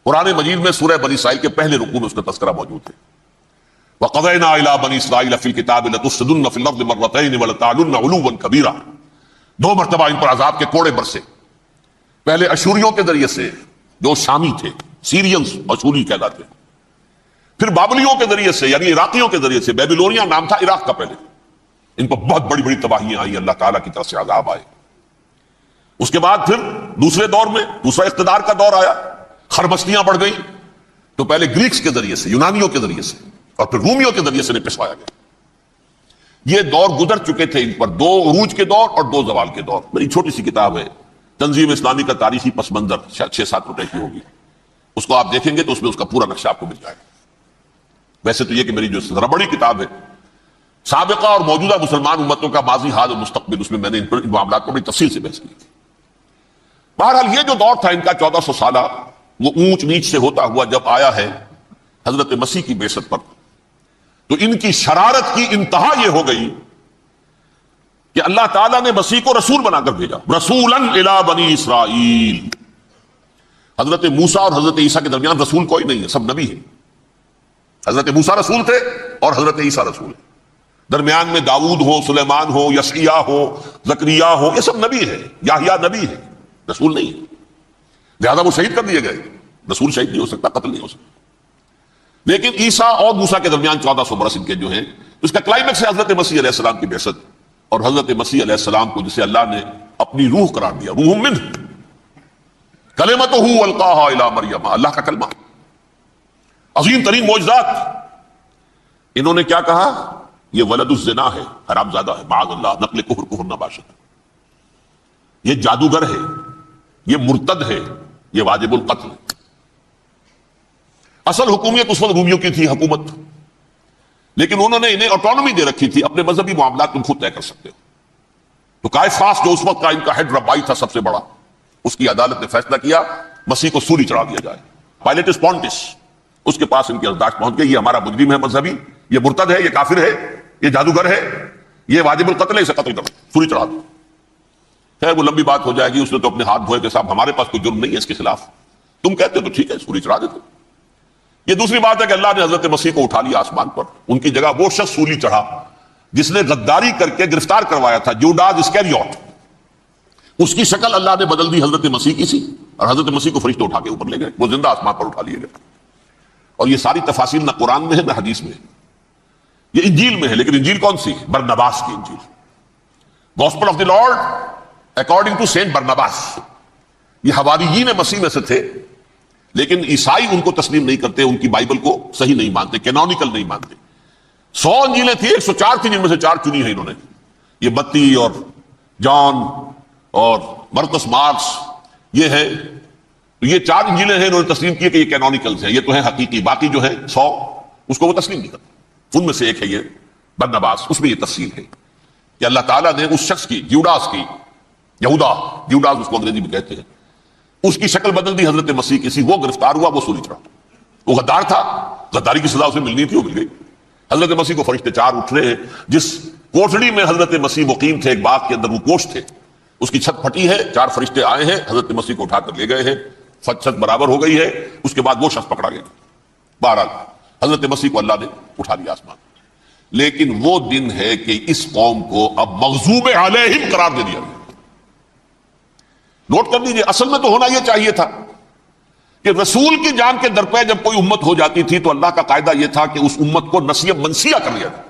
قرآن مجید میں سورہ بنی اسرائیل کے پہلے رکوع میں اس کا تذکرہ موجود ہے. وَقَضَيْنَا إِلَىٰ بَنِي إِسْرَائِيلَ فِي الْكِتَابِ لَتُفْسِدُنَّ فِي الْأَرْضِ مَرَّتَيْنِ وَلَتَعْلُنَّ عُلُوًّا كَبِيرًا. 2 مرتبہ ان پر عذاب کے کوڑے برسے. پہلے اشوریوں کے ذریعے سے جو شامی تھے، سیرینز اشوری کہلاتے، پھر بابلیوں کے ذریعے سے یعنی عراقیوں کے ذریعے سے، بیبیلونیا نام تھا عراق کا پہلے. ان پر بہت بڑی بڑی تباہیاں آئی، اللہ تعالیٰ کی طرف سے عذاب آئے. اس کے بعد پھر دوسرے دور میں دوسرا اقتدار کا دور آیا، خربستیاں بڑھ گئیں. تو پہلے گریکس کے ذریعے سے، یونانیوں کے ذریعے سے، اور پھر رومیوں کے ذریعے سے پسوایا گیا. یہ دور گزر چکے تھے ان پر، 2 عروج کے دور اور 2 زوال کے دور. میری چھوٹی سی کتاب ہے تنظیم اسلامی کا تاریخی پس منظر، شاید 6-7 روپے کی ہوگی. اس کو آپ دیکھیں گے تو اس میں اس کا پورا نقشہ آپ کو مل جائے گا. ویسے تو یہ کہ میری جو ذرا بڑی کتاب ہے سابقہ اور موجودہ مسلمان امتوں کا ماضی، حال اور مستقبل، اس میں میں نے ان معاملات کو بڑی تفصیل سے بحث کی تھی. بہرحال یہ جو دور تھا ان کا 1400 سالہ، وہ اونچ نیچ سے ہوتا ہوا جب آیا ہے حضرت مسیح کی بعثت پر، تو ان کی شرارت کی انتہا یہ ہو گئی کہ اللہ تعالیٰ نے مسیح کو رسول بنا کر بھیجا. رسولاً الی بنی اسرائیل. حضرت موسیٰ اور حضرت عیسیٰ کے درمیان رسول کوئی نہیں ہے، سب نبی ہیں. حضرت موسیٰ رسول تھے اور حضرت عیسیٰ رسول ہیں. درمیان میں داؤد ہو، سلیمان ہو، یشعیاء ہو، زکریا ہو، یہ سب نبی ہے. یحییٰ نبی ہے، رسول نہیں ہے. لہذا وہ شہید کر دیے گئے. رسول شہید نہیں ہو سکتا، قتل نہیں ہو سکتا. لیکن عیسیٰ اور موسیٰ کے درمیان 1400 برس ان کے جو ہیں، اس کا کلائمیکس ہے حضرت مسیح علیہ السلام کی بعثت. اور حضرت مسیح علیہ السلام کو جسے اللہ نے اپنی روح قرار دیا، روح منہ، کلمتہ القاہا الی مریم، اللہ کا کلمہ. عظیم ترین معجزات. انہوں نے کیا کہا؟ یہ ولد الزنا ہے، حرام زادہ ہے، معاذ اللہ، نقل کفر نباشت. یہ جادوگر ہے، یہ مرتد ہے، یہ واجب القتل. اصل حکومت اس وقت رومیوں کی تھی حکومت، لیکن انہوں نے انہیں آٹونومی دے رکھی تھی، اپنے مذہبی معاملات تم خود طے کر سکتے ہو. تو قائفاس جو اس وقت کا ان کا ہیڈ ربائی تھا سب سے بڑا، اس کی عدالت نے فیصلہ کیا مسیح کو سولی چڑھا دیا جائے. پائلیٹس پونٹس اس کے پاس ان کی یادداشت پہنچ گئی، یہ ہمارا مجرم ہے مذہبی، یہ مرتد ہے، یہ کافر ہے، یہ جادوگر ہے، یہ واجب القتل ہے، اسے قتل کرو، سولی چڑھا دو. خیر وہ لمبی بات ہو جائے گی. اس نے تو اپنے ہاتھ دھوئے کہ صاحب ہمارے پاس کوئی جرم نہیں ہے اس کے خلاف، تم کہتے تو ٹھیک ہے سولی چڑھا دیتے. یہ دوسری بات ہے کہ اللہ نے حضرت مسیح کو اٹھا لیا آسمان پر. ان کی جگہ وہ شخص سولی چڑھا جس نے غداری کر کے گرفتار کروایا تھا، جوڈاس اسکیریوٹ. اس کی شکل اللہ نے بدل دی حضرت مسیح کی سی، اور حضرت مسیح کو فرشتے اٹھا کے اوپر لے گئے، وہ زندہ آسمان پر اٹھا لیے گئے. اور یہ ساری تفاصیل نہ قرآن میں ہے نہ حدیث میں ہے، یہ انجیل میں ہے. لیکن انجیل کون سی؟ برنباس کی انجیل. Gospel of the Lord according to Saint Barnabas. یہ حواریین مسیح میں سے تھے، لیکن عیسائی ان کو تسلیم نہیں کرتے، ان کی بائبل کو صحیح نہیں مانتے، کینونیکل نہیں مانتے. 100 انجیلیں تھیں، 104 تھیں، جن میں سے 4 چنی ہیں انہوں نے. یہ متی اور جان اور مرکس مارکس یہ ہے. یہ 4 انجیلیں ہیں، انہوں نے تسلیم کی کہ یہ کینونیکلز ہیں، یہ تو ہیں حقیقی. باقی جو ہے 100 اس کو وہ تسلیم نہیں کرتے. ان میں سے ایک ہے یہ برنباس. اس میں یہ تفصیل ہے کہ اللہ تعالیٰ نے اس شخص کی، جیوڈاس کی، یہودا جیوڈاس اس کو انگریزی میں کہتے ہیں، اس کی شکل بدل دی حضرت مسیح کی سی. وہ گرفتار ہوا، وہ سولی چڑھا. وہ غدار تھا، غداری کی سزا اسے ملنی تھی، وہ مل گئی. حضرت مسیح کو فرشتے 4 اٹھ رہے ہیں. جس کوٹڑی میں حضرت مسیح مقیم تھے، ایک باغ کے اندر وہ کوٹھ تھے، اس کی چھت پھٹی ہے، 4 فرشتے آئے ہیں، حضرت مسیح کو اٹھا کر لے گئے ہیں. چھت برابر ہو گئی ہے. اس کے بعد وہ شخص پکڑا گیا. بہرحال حضرت مسیح کو اللہ نے اٹھا لیا آسمان. لیکن وہ دن ہے کہ اس قوم کو اب مغضوب علیہم قرار دے دیا گیا. نوٹ کر لیجیے، اصل میں تو ہونا یہ چاہیے تھا کہ رسول کی جان کے درپے جب کوئی امت ہو جاتی تھی تو اللہ کا قاعدہ یہ تھا کہ اس امت کو نسیہ منسیہ کر لیا جائے۔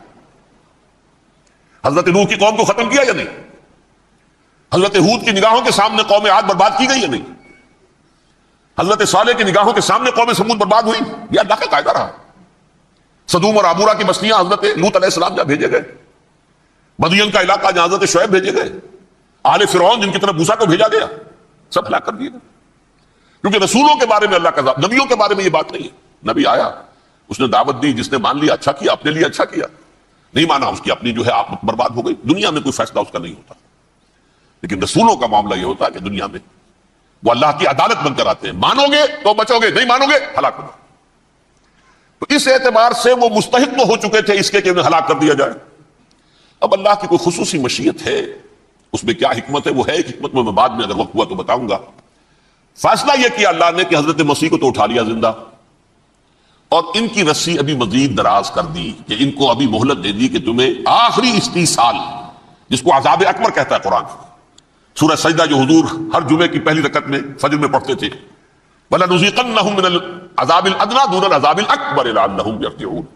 حضرت نوح کی قوم کو ختم کیا یا نہیں؟ حضرت ہود کی نگاہوں کے سامنے قوم عاد برباد کی گئی یا نہیں؟ حضرت صالح کی نگاہوں کے سامنے قوم سمود برباد ہوئی؟ یہ اللہ کا قاعدہ رہا۔ صدوم اور عمورہ کی بستیاں حضرت لوط علیہ السلام جہاں بھیجے گئے، مدین کا علاقہ جہاں حضرت شعیب بھیجے گئے، آل فرعون جن کی طرف موسیٰ کو بھیجا گیا، سب ہلاک کر دیے گئے۔ کیونکہ رسولوں کے بارے میں اللہ کا ذات، نبیوں کے بارے میں یہ بات نہیں ہے۔ نبی آیا، اس نے دعوت دی، جس نے مان لیا اچھا کیا، اپنے لیے اچھا کیا، نہیں مانا اس کی اپنی جو ہے آپ برباد ہو گئی۔ دنیا میں کوئی فیصلہ اس کا نہیں ہوتا، لیکن رسولوں کا معاملہ یہ ہوتا ہے کہ دنیا میں وہ اللہ کی عدالت بن کر آتے ہیں، مانو گے تو بچو گے، نہیں مانو گے ہلاک ہو۔ تو اس اعتبار سے وہ مستحق تو ہو چکے تھے اس کے کہ انہیں ہلاک کر دیا جائے۔ اب اللہ کی کوئی خصوصی مشیت ہے، اس میں کیا حکمت ہے وہ ہے ایک حکمت، میں بعد میں اگر وقت ہوا تو بتاؤں گا۔ فیصلہ یہ کیا اللہ نے کہ حضرت مسیح کو تو اٹھا لیا زندہ، اور ان کی رسی ابھی مزید دراز کر دی، کہ ان کو ابھی مہلت دے دی کہ تمہیں آخری 30 سال، جس کو عذاب اکبر کہتا ہے قرآن، سورہ سجدہ جو حضور ہر جمعے کی پہلی رکعت میں فجر میں پڑھتے تھے، وَلَنُذِيقَنَّهُم مِّنَ الْعَذَابِ الْأَدْنَىٰ دُونَ الْعَذَابِ الْأَكْبَرِ لَعَلَّهُمْ يَرْجِعُونَ۔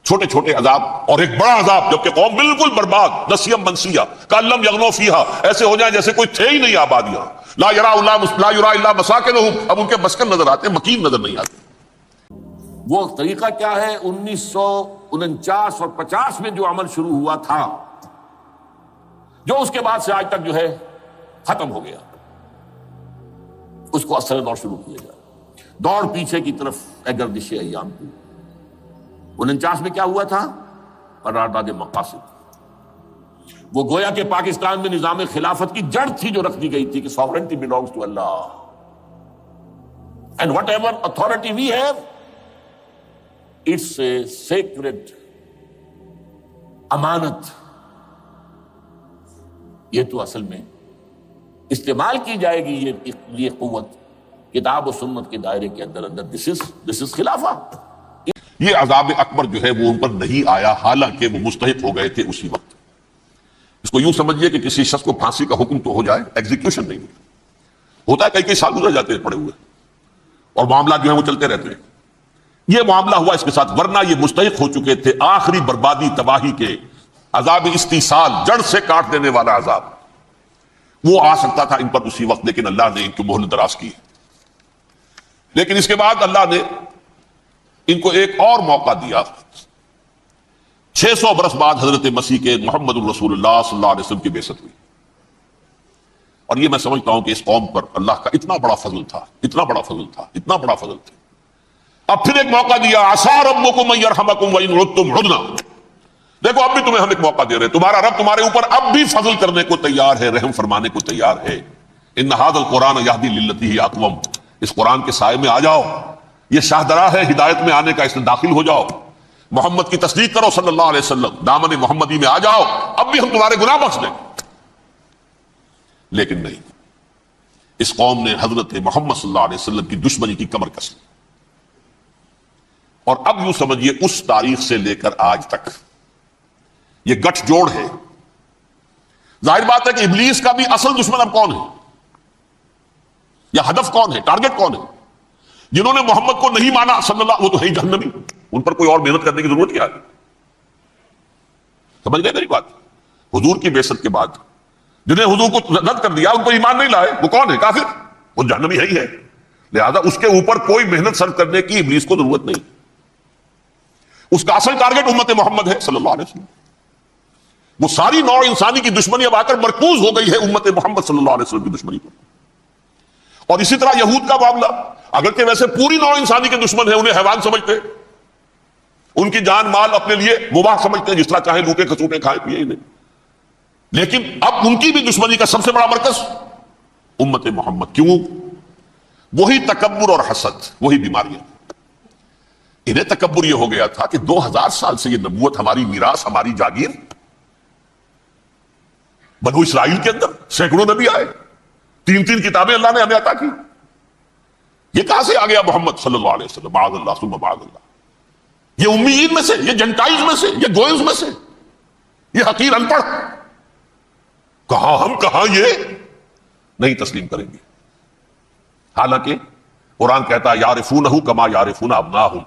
چھوٹے چھوٹے عذاب اور ایک بڑا عذاب، جبکہ قوم بالکل برباد، نسیم منسیہ، کأن لم یغنوا فیہا، ایسے ہو جائیں جیسے کوئی تھے ہی نہیں آبادیاں، لا یرا الا مساکنہم، اب ان کے مسکن نظر آتے ہیں، مکین نظر نہیں آتے۔ وہ طریقہ کیا ہے؟ 1949 اور 50 میں جو عمل شروع ہوا تھا، جو اس کے بعد سے آج تک جو ہے ختم ہو گیا، اس کو اثر دور شروع کیا جائے، دوڑ پیچھے کی طرف اے گردش ایام کی۔ 49 میں کیا ہوا تھا؟ قرارداد مقاصد، وہ گویا کہ پاکستان میں نظام خلافت کی جڑ تھی جو رکھ دی گئی تھی کہ sovereignty belongs to Allah and whatever authority we have it's a sacred امانت، یہ تو اصل میں استعمال کی جائے گی یہ قوت کتاب و سنت کے دائرے کے اندر اندر۔ this is خلافہ۔ یہ عذاب اکبر جو ہے وہ ان پر نہیں آیا، حالانکہ وہ مستحق ہو گئے تھے اسی وقت۔ اس کو یوں سمجھیے کہ کسی شخص کو پھانسی کا حکم تو ہو جائے، ایگزیکیوشن نہیں ہوتا ہے، کئی سال گزر جاتے ہیں پڑے ہوئے، اور معاملات جو ہیں وہ چلتے رہتے ہیں۔ یہ معاملہ ہوا اس کے ساتھ، ورنہ یہ مستحق ہو چکے تھے آخری بربادی تباہی کے، عذاب استیصال، جڑ سے کاٹ دینے والا عذاب، وہ آ سکتا تھا ان پر اسی وقت، لیکن اللہ نے ان کو مہلت دراز کی۔ لیکن اس کے بعد اللہ نے ان کو ایک اور موقع دیا۔ 600 برس بعد حضرت مسیح کے محمد الرسول اللہ صلی اللہ علیہ وسلم کی بعثت ہوئی، اور یہ میں سمجھتا ہوں کہ اس قوم پر اللہ کا اتنا بڑا فضل تھا، اتنا بڑا فضل تھا، اتنا بڑا فضل تھا۔ اب پھر ایک موقع دیا، عسیٰ ربکم ان یرحمکم وان عدتم عدنا، دیکھو اب بھی تمہیں ہم ایک موقع دے رہے ہیں، تمہارا رب تمہارے اوپر اب بھی فضل کرنے کو تیار ہے، رحم فرمانے کو تیار ہے۔ ان ھذا القرآن یہدی للتی ہی اقوم، اس قرآن کے سائے میں آ جاؤ، یہ شاہدرا ہے ہدایت میں آنے کا، اس میں داخل ہو جاؤ، محمد کی تصدیق کرو صلی اللہ علیہ وسلم، دامن محمدی میں آ جاؤ، اب بھی ہم تمہارے گناہ بخش دیں۔ لیکن نہیں، اس قوم نے حضرت محمد صلی اللہ علیہ وسلم کی دشمنی کی کمر کس لی، اور اب یوں سمجھیے اس تاریخ سے لے کر آج تک یہ گٹھ جوڑ ہے۔ ظاہر بات ہے کہ ابلیس کا بھی اصل دشمن اب کون ہے، یا ہدف کون ہے، ٹارگٹ کون ہے؟ جنہوں نے محمد کو نہیں مانا صلی اللہ، وہ تو ہے ہی جہنمی، ان پر کوئی اور محنت کرنے کی ضرورت کیا ہے؟ سمجھ گئے میری بات؟ حضور کی بعثت کے بعد جنہیں حضور کو رد کر دیا، ان کو ایمان نہیں لائے، وہ کون ہے؟ کافر، وہ جہنمی ہے ہی ہے۔ لہذا اس کے اوپر کوئی محنت صرف کرنے کی ابلیس کو ضرورت نہیں، اس کا اصل ٹارگٹ امت محمد ہے صلی اللہ علیہ وسلم۔ وہ ساری نوع انسانی کی دشمنی اب آ کر مرکوز ہو گئی ہے امت محمد صلی اللہ علیہ وسلم کی دشمنی پر۔ اور اسی طرح یہود کا معاملہ، اگرچہ ویسے پوری نوع انسانی کے دشمن ہیں، انہیں حیوان سمجھتے، ان کی جان مال اپنے لیے مباح سمجھتے ہیں، جس طرح چاہیں لوٹے کھسوٹے کھائے پیے ہی نہیں، لیکن اب ان کی بھی دشمنی کا سب سے بڑا مرکز امت محمد۔ کیوں؟ وہی تکبر اور حسد، وہی بیماریاں۔ انہیں تکبر یہ ہو گیا تھا کہ 2000 سال سے یہ نبوت ہماری میراث، ہماری جاگیر، بنو اسرائیل کے اندر سینکڑوں نبی آئے، 3 کتابیں اللہ نے ہمیں عطا کی، یہ کہاں سے آ گیا محمد صلی اللہ علیہ وسلم؟ معاذ اللہ ثم معاذ اللہ، یہ امیین میں سے، یہ جنٹائز میں سے، یہ گوئنز میں سے، یہ حقیر ان پڑھ، کہاں ہم کہاں یہ نہیں تسلیم کریں گے۔ حالانکہ قرآن کہتا ہے یعرفونہ کما یعرفون ابناہم،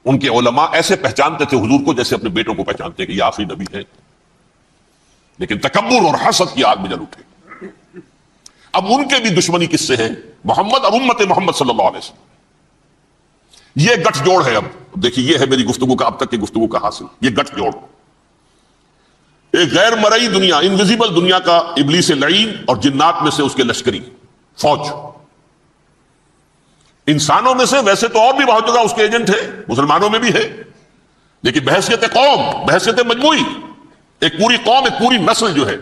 ان کے علماء ایسے پہچانتے تھے حضور کو جیسے اپنے بیٹوں کو پہچانتے کہ یہ آخری نبی ہے، لیکن تکبر اور حسد کی آگ میں جل اٹھے۔ اب ان کے بھی دشمنی کس سے ہے؟ محمد اور امت محمد صلی اللہ علیہ وسلم۔ یہ گٹھ جوڑ ہے۔ اب دیکھیے یہ ہے میری گفتگو کا اب تک کی گفتگو کا حاصل، یہ گٹھ جوڑ۔ ایک غیر مرئی دنیا، انویزیبل دنیا کا ابلیس لعین اور جنات میں سے اس کے لشکری فوج، انسانوں میں سے ویسے تو اور بھی بہت جگہ اس کے ایجنٹ ہے، مسلمانوں میں بھی ہے، لیکن بحیثیت قوم، بحیثیت مجموعی، ایک پوری قوم، ایک پوری نسل جو ہے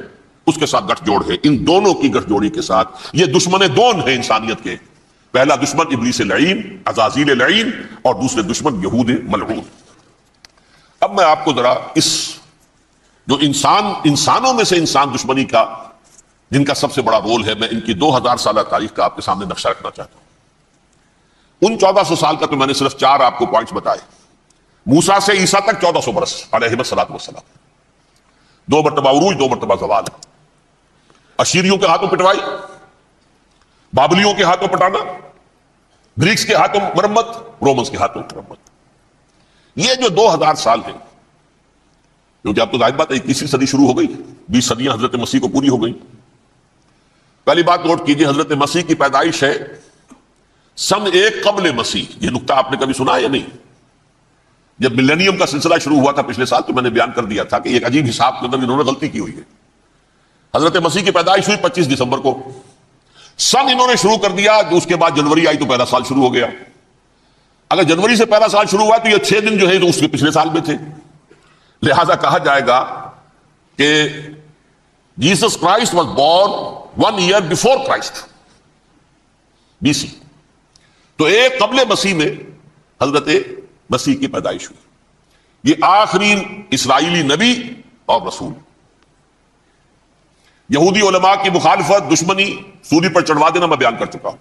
اس کے ساتھ گٹھ جوڑ ہے۔ ان دونوں کی گٹھ جوڑی کے ساتھ یہ دشمن دون ہیں انسانیت کے، پہلا دشمن ابلیس لعین عزازیل لعین، اور دوسرے دشمن یہود ملعون۔ اب میں آپ کو ذرا اس جو انسانوں میں سے انسان دشمنی کا جن کا سب سے بڑا رول ہے، میں ان کی 2000 سالہ تاریخ کا آپ کے سامنے نقشہ رکھنا چاہتا ہوں۔ ان 1400 سال کا تو میں نے صرف 4 آپ کو پوائنٹس بتائے۔ موسیٰ سے عیسیٰ تک 1400 برس علیہ الصلوۃ والسلام، 2 مرتبہ عروج، 2 مرتبہ زوال، اشیریوں کے ہاتھوں پٹوائی، بابلیوں کے ہاتھوں پٹانا، گریکس کے ہاتھوں مرمت، رومنس کے ہاتھوں مرمت۔ یہ جو 2000 سال ہیں، کیونکہ اب تو ظاہر بات ہے 21ویں صدی شروع ہو گئی، 20 صدیاں حضرت مسیح کو پوری ہو گئی۔ پہلی بات نوٹ کیجئے، حضرت مسیح کی پیدائش ہے سن 1 قبل مسیح۔ یہ نقطہ آپ نے کبھی سنا ہے یا نہیں؟ جب ملینیم کا سلسلہ شروع ہوا تھا پچھلے سال، تو میں نے بیان کر دیا تھا کہ ایک عجیب حساب کے اندر انہوں نے غلطی کی ہوئی ہے۔ حضرت مسیح کی پیدائش ہوئی 25 دسمبر کو، سن انہوں نے شروع کر دیا، جو اس کے بعد جنوری آئی تو پہلا سال شروع ہو گیا۔ اگر جنوری سے پہلا سال شروع ہوا تو یہ 6 دن جو ہے تو اس کے پچھلے سال میں تھے، لہذا کہا جائے گا کہ Jesus Christ was born 1 year before Christ, BC۔ تو 1 قبل مسیح میں حضرت مسیح کی پیدائش ہوئی۔ یہ آخری اسرائیلی نبی اور رسول۔ یہودی علماء کی مخالفت، دشمنی، سولی پر چڑھوا دینا میں بیان کر چکا ہوں۔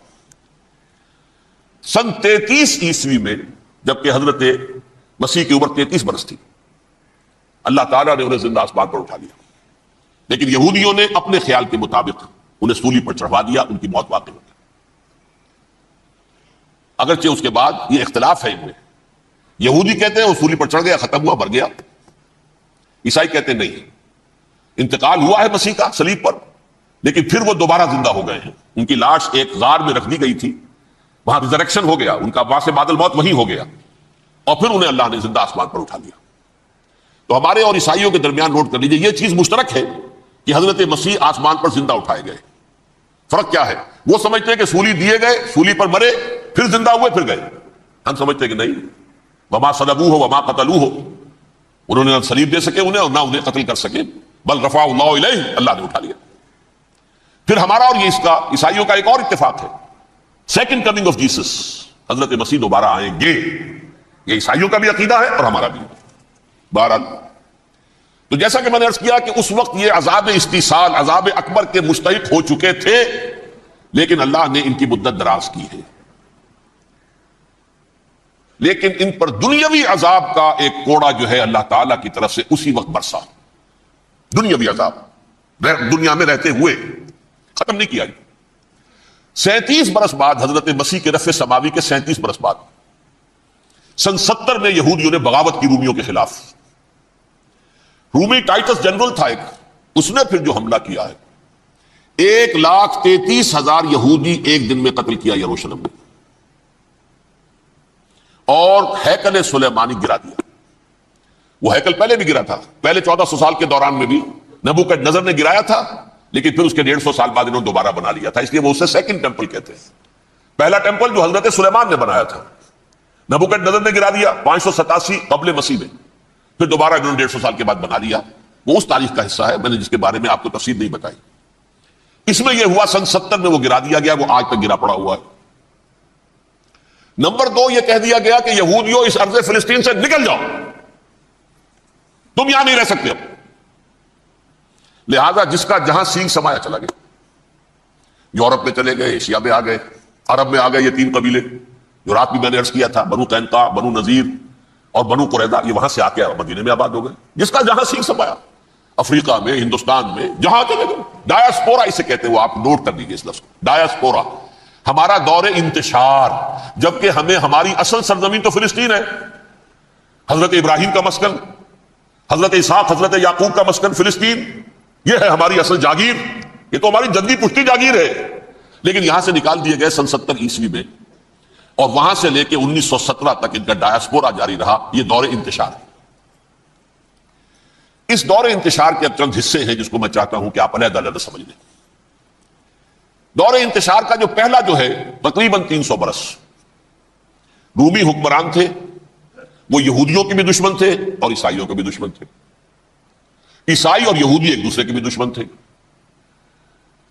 سن 33 عیسوی میں جبکہ حضرت مسیح کی عمر 33 برس تھی، اللہ تعالیٰ نے انہیں زندہ آسمان پر اٹھا لیا، لیکن یہودیوں نے اپنے خیال کے مطابق انہیں سولی پر چڑھوا دیا، ان کی موت واقع ہو گئی۔ اگرچہ اس کے بعد یہ اختلاف ہے ان میں، یہودی کہتے ہیں وہ سولی پر چڑھ گیا، ختم ہوا، مر گیا، عیسائی کہتے ہیں نہیں، انتقال ہوا ہے مسیح کا صلیب پر، لیکن پھر وہ دوبارہ زندہ ہو گئے ہیں۔ ان کی لاش ایک غار میں رکھ دی گئی تھی، وہاں ریزریکشن ہو گیا، ان کا وہاں سے بعد الموت وہی ہو گیا، اور پھر انہیں اللہ نے زندہ آسمان پر اٹھا لیا۔ تو ہمارے اور عیسائیوں کے درمیان نوٹ کر لیجئے، یہ چیز مشترک ہے کہ حضرت مسیح آسمان پر زندہ اٹھائے گئے۔ فرق کیا ہے؟ وہ سمجھتے ہیں کہ سولی دیے گئے، سولی پر مرے، پھر زندہ ہوئے، پھر گئے۔ ہم سمجھتے ہیں کہ نہیں، وما صلبوہ وما قتلوہ، انہوں نے نہ صلیب دے سکے انہیں اور نہ انہیں قتل کر سکے، بل رفع اللہ الیہ، اللہ نے اٹھا لیا۔ پھر ہمارا اور یہ اس کا عیسائیوں کا ایک اور اتفاق ہے، سیکنڈ کمنگ آف جیسس، حضرت مسیح دوبارہ آئیں گے۔ یہ عیسائیوں کا بھی عقیدہ ہے اور ہمارا بھی۔ بہرحال تو جیسا کہ میں نے عرض کیا کہ اس وقت یہ عذاب استیصال، عذاب اکبر کے مستحق ہو چکے تھے، لیکن اللہ نے ان کی مدت دراز کی ہے۔ لیکن ان پر دنیاوی عذاب کا ایک کوڑا جو ہے اللہ تعالیٰ کی طرف سے اسی وقت برسا، دنیاوی عذاب دنیا میں رہتے ہوئے ختم نہیں کیا۔ 37 برس بعد حضرت مسیح کے رفع سماوی کے 37 برس بعد سن 70 میں یہودیوں نے بغاوت کی رومیوں کے خلاف، رومی ٹائٹس جنرل تھا ایک، اس نے پھر جو حملہ کیا ہے 1,33,000 یہودی ایک دن میں قتل کیا یروشلم میں، اور ہیکل سلیمانی گرا دیا۔ وہ ہیکل پہلے بھی گرا تھا، پہلے 1400 سال کے دوران میں بھی نبوکدنضر نے گرایا تھا، لیکن پھر اس کے 150 سال بعد انہوں نے دوبارہ بنا لیا تھا، اس لیے وہ اسے سیکنڈ ٹیمپل کہتے ہیں۔ پہلا ٹیمپل جو حضرت سلیمان نے بنایا تھا، نبوکدنضر نے گرا دیا 587 قبل مسیح میں، پھر دوبارہ انہوں نے 150 سال کے بعد بنا لیا۔ وہ اس تاریخ کا حصہ ہے، میں نے جس کے بارے میں آپ کو تفصیل نہیں بتائی۔ اس میں یہ ہوا سن 70 میں وہ گرا دیا گیا، وہ آج تک گرا پڑا ہوا ہے۔ نمبر 2 یہ کہہ دیا گیا کہ یہودیوں اس ارض فلسطین سے نکل جاؤ، تم یہاں نہیں رہ سکتے اب۔ لہذا جس کا جہاں سینگ سمایا چلا گیا، یورپ میں چلے گئے، ایشیا میں آ گئے، عرب میں آ گئے، یہ 3 قبیلے جو رات بھی میں نے عرض کیا تھا، بنو قینقاع، بنو نذیر اور بنو قریظہ، یہ وہاں سے آ کے مدینے میں آباد ہو گئے، جس کا جہاں سینگ سمایا، افریقہ میں، ہندوستان میں، جہاں چلے گئے۔ ڈایاسپورا اسے کہتے ہیں، وہ آپ نوٹ کر دیجیے اس لفظ کو، ڈایاسپورا۔ ہمارا دور انتشار، جبکہ ہمیں ہماری اصل سرزمین تو فلسطین ہے، حضرت ابراہیم کا مسکن، حضرت اسحاق حضرت یعقوب کا مسکن فلسطین، یہ ہے ہماری اصل جاگیر، یہ تو ہماری جدی پشتی جاگیر ہے، لیکن یہاں سے نکال دیے گئے سن 70 میں، اور وہاں سے لے کے 1917 تک ان کا ڈایاسپورا جاری رہا۔ یہ دور انتشار ہے۔ اس دور انتشار کے اب چند حصے ہیں جس کو میں چاہتا ہوں کہ آپ علیحدہ علیحدہ سمجھ لیں۔ دور انتشار کا جو پہلا جو ہے تقریباً 300 برس، رومی حکمران تھے، وہ یہودیوں کے بھی دشمن تھے اور عیسائیوں کے بھی دشمن تھے، عیسائی اور یہودی ایک دوسرے کے بھی دشمن تھے،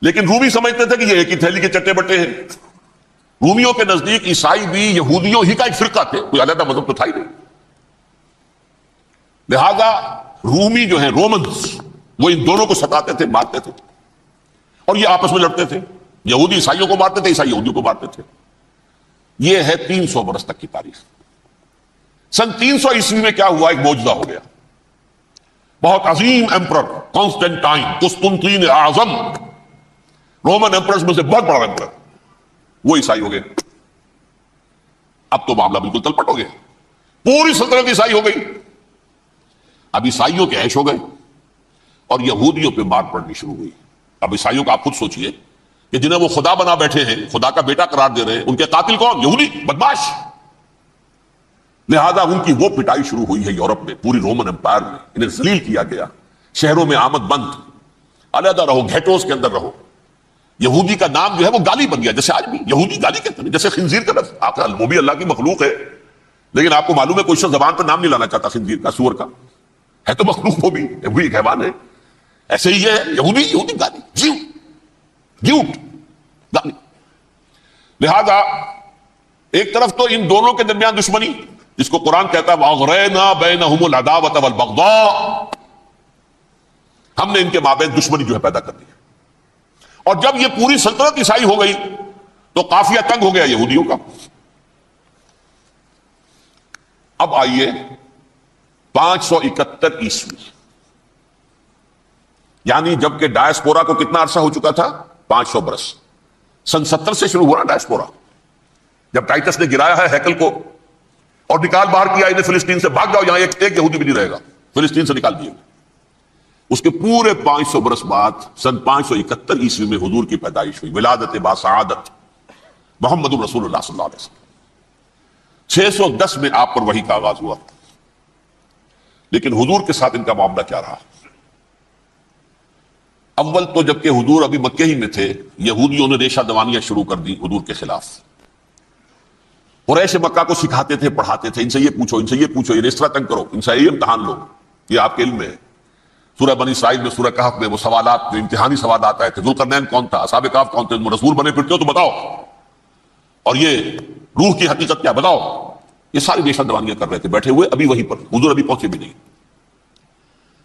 لیکن رومی سمجھتے تھے کہ یہ ایک ہی تھیلی کے چٹے بٹے ہیں۔ رومیوں کے نزدیک عیسائی بھی یہودیوں ہی کا ایک فرقہ تھے، کوئی علیحدہ مذہب تو تھا ہی نہیں، لہذا رومی جو ہیں رومنز وہ ان دونوں کو ستاتے تھے، مارتے تھے، اور یہ آپس میں لڑتے تھے، یہودی عیسائیوں کو مارتے تھے، عیسائی یہودیوں کو مارتے تھے۔ یہ ہے 300 برس تک کی تاریخ۔ سن 300 عیسوی میں کیا ہوا؟ ایک معجزہ ہو گیا۔ بہت عظیم ایمپرر کانسٹینٹائن، قسطنطین اعظم، رومن ایمپررز میں سے بہت بڑا ایمپرر، وہ عیسائی ہو گئے۔ اب تو معاملہ بالکل تلپٹ ہو گیا، پوری سلطنت عیسائی ہو گئی۔ اب عیسائیوں کے عیش ہو گئے اور یہودیوں پہ مار پڑنی شروع ہوئی۔ اب عیسائیوں کا آپ خود سوچئے کہ جنہیں وہ خدا بنا بیٹھے ہیں، خدا کا بیٹا قرار دے رہے ہیں، ان کے قاتل کون؟ یہودی بدماش۔ لہذا ان کی وہ پٹائی شروع ہوئی ہے یورپ میں، پوری رومن امپائر میں انہیں ذلیل کیا گیا، شہروں میں آمد بند، علیحدہ رہو، گھیٹوز کے اندر رہو۔ یہودی کا نام جو ہے وہ گالی بن گیا، جیسے آج بھی یہودی گالی کہتے ہیں، جیسے خنزیر کا لفظ، آخر وہ بھی اللہ کی مخلوق ہے، لیکن آپ کو معلوم ہے کوئی شخص زبان پر نام نہیں لانا چاہتا خنزیر کا، سور کا، ہے تو مخلوق، وہ بھی ایک حیوان ہے۔ ایسے ہی ہے یہودی، یہودی گالی، جیوٹ گالی۔ لہذا ایک طرف تو ان دونوں کے درمیان دشمنی، جس کو قرآن کہتا ہے وَأَغْرَيْنَا بَيْنَهُمُ الْعَدَاوَةَ وَالْبَغْضَاءَ، ہم نے ان کے مابین دشمنی جو ہے پیدا کر دی۔ اور جب یہ پوری سلطنت عیسائی ہو گئی تو قافیہ تنگ ہو گیا یہودیوں کا۔ اب آئیے 571 عیسوی، یعنی جبکہ ڈایاسپورا کو کتنا عرصہ ہو چکا تھا؟ 500 برس۔ سن 70 سے شروع ہوا نا ڈایاسپورا، جب ٹائٹس نے گرایا ہے ہیکل کو اور نکال باہر کیا انہیں فلسطین سے، بھاگ جاؤ یہاں ایک یہودی بھی نہیں رہے گا، فلسطین سے نکال دیے۔ اس کے پورے 500 برس بعد سن 571 عیسوی میں حضور کی پیدائش ہوئی، ولادت باسعادت محمد رسول اللہ صلی اللہ علیہ وسلم۔ 610 میں آپ پر وحی کا آغاز ہوا، لیکن حضور کے ساتھ ان کا معاملہ کیا رہا؟ اول تو جبکہ حضور ابھی مکے ہی میں تھے، یہودیوں نے ریشہ دوانیاں شروع کر دی حضور کے خلاف۔ قریش مکہ کو سکھاتے تھے، پڑھاتے تھے، ان سے یہ پوچھو، ان سے یہ پوچھو، یہ اس طرح تنگ کرو، ان سے یہ امتحان لو، یہ آپ کے علم میں ہے۔ سورہ بنی اسرائیل میں، سورہ کہف میں وہ سوالات، جو امتحانی سوالات آئے تھے، ذوالقرنین کون تھا، اصحاب کہف کون تھے، تم رسول بنے پھرتے ہو تو بتاؤ، اور یہ روح کی حقیقت کیا بتاؤ، یہ ساری ریشہ دوانیاں کر رہے تھے بیٹھے ہوئے ابھی وہیں پر، حضور ابھی پہنچے بھی نہیں۔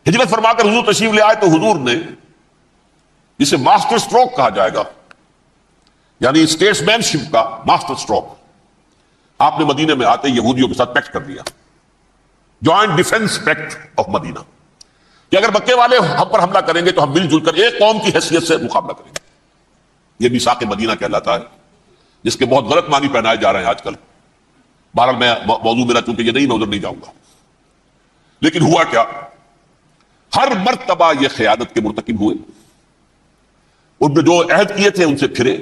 ہجرت فرما کر حضور تشریف لے آئے تو حضور نے، جسے ماسٹر سٹروک کہا جائے گا، یعنی اسٹیٹس مین شپ کا ماسٹر سٹروک، آپ نے مدینے میں آتے یہودیوں کے ساتھ پیکٹ کر دیا، جوائنٹ ڈیفنس پیکٹ آف مدینہ، کہ اگر مکے والے ہم پر حملہ کریں گے تو ہم مل جل کر ایک قوم کی حیثیت سے مقابلہ کریں گے۔ یہ میثاق مدینہ کہلاتا ہے، جس کے بہت غلط معنی پہنائے جا رہے ہیں آج کل۔ بہرحال میں موضوع میرا چونکہ یہ نہیں، میں ادھر نہیں جاؤں گا، لیکن ہوا کیا؟ ہر مرتبہ یہ خیانت کے مرتکب ہوئے، ان نے جو عہد کیے تھے ان سے پھرے،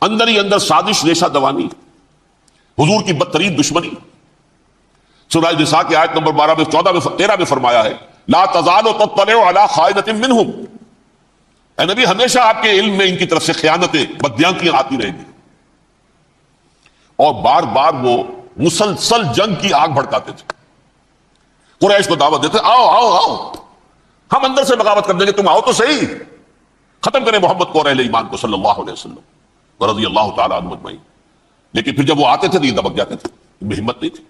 اندر ہی اندر سازش، ریشہ دوانی، حضور کی بدترین دشمنی۔ سورہ نساء کی آیت نمبر 12 میں، 14 میں، 13 میں فرمایا ہے لا تزال تطلع علی خائنۃ منہم، اے نبی ہمیشہ آپ کے علم میں ان کی طرف سے خیانتیں، بدیانتیاں آتی رہیں گی، اور بار بار وہ مسلسل جنگ کی آگ بھڑکاتے تھے، قریش کو دعوت دیتے، آؤ آؤ آؤ ہم اندر سے بغاوت کر دیں گے، تم آؤ تو صحیح، ختم کریں محمد کو اور اہل ایمان کو صلی اللہ علیہ وسلم رضی اللہ تعالیٰ عنہ اجمعین۔ لیکن پھر جب وہ آتے تھے تو یہ دبک جاتے تھے، ان میں ہمت نہیں تھی،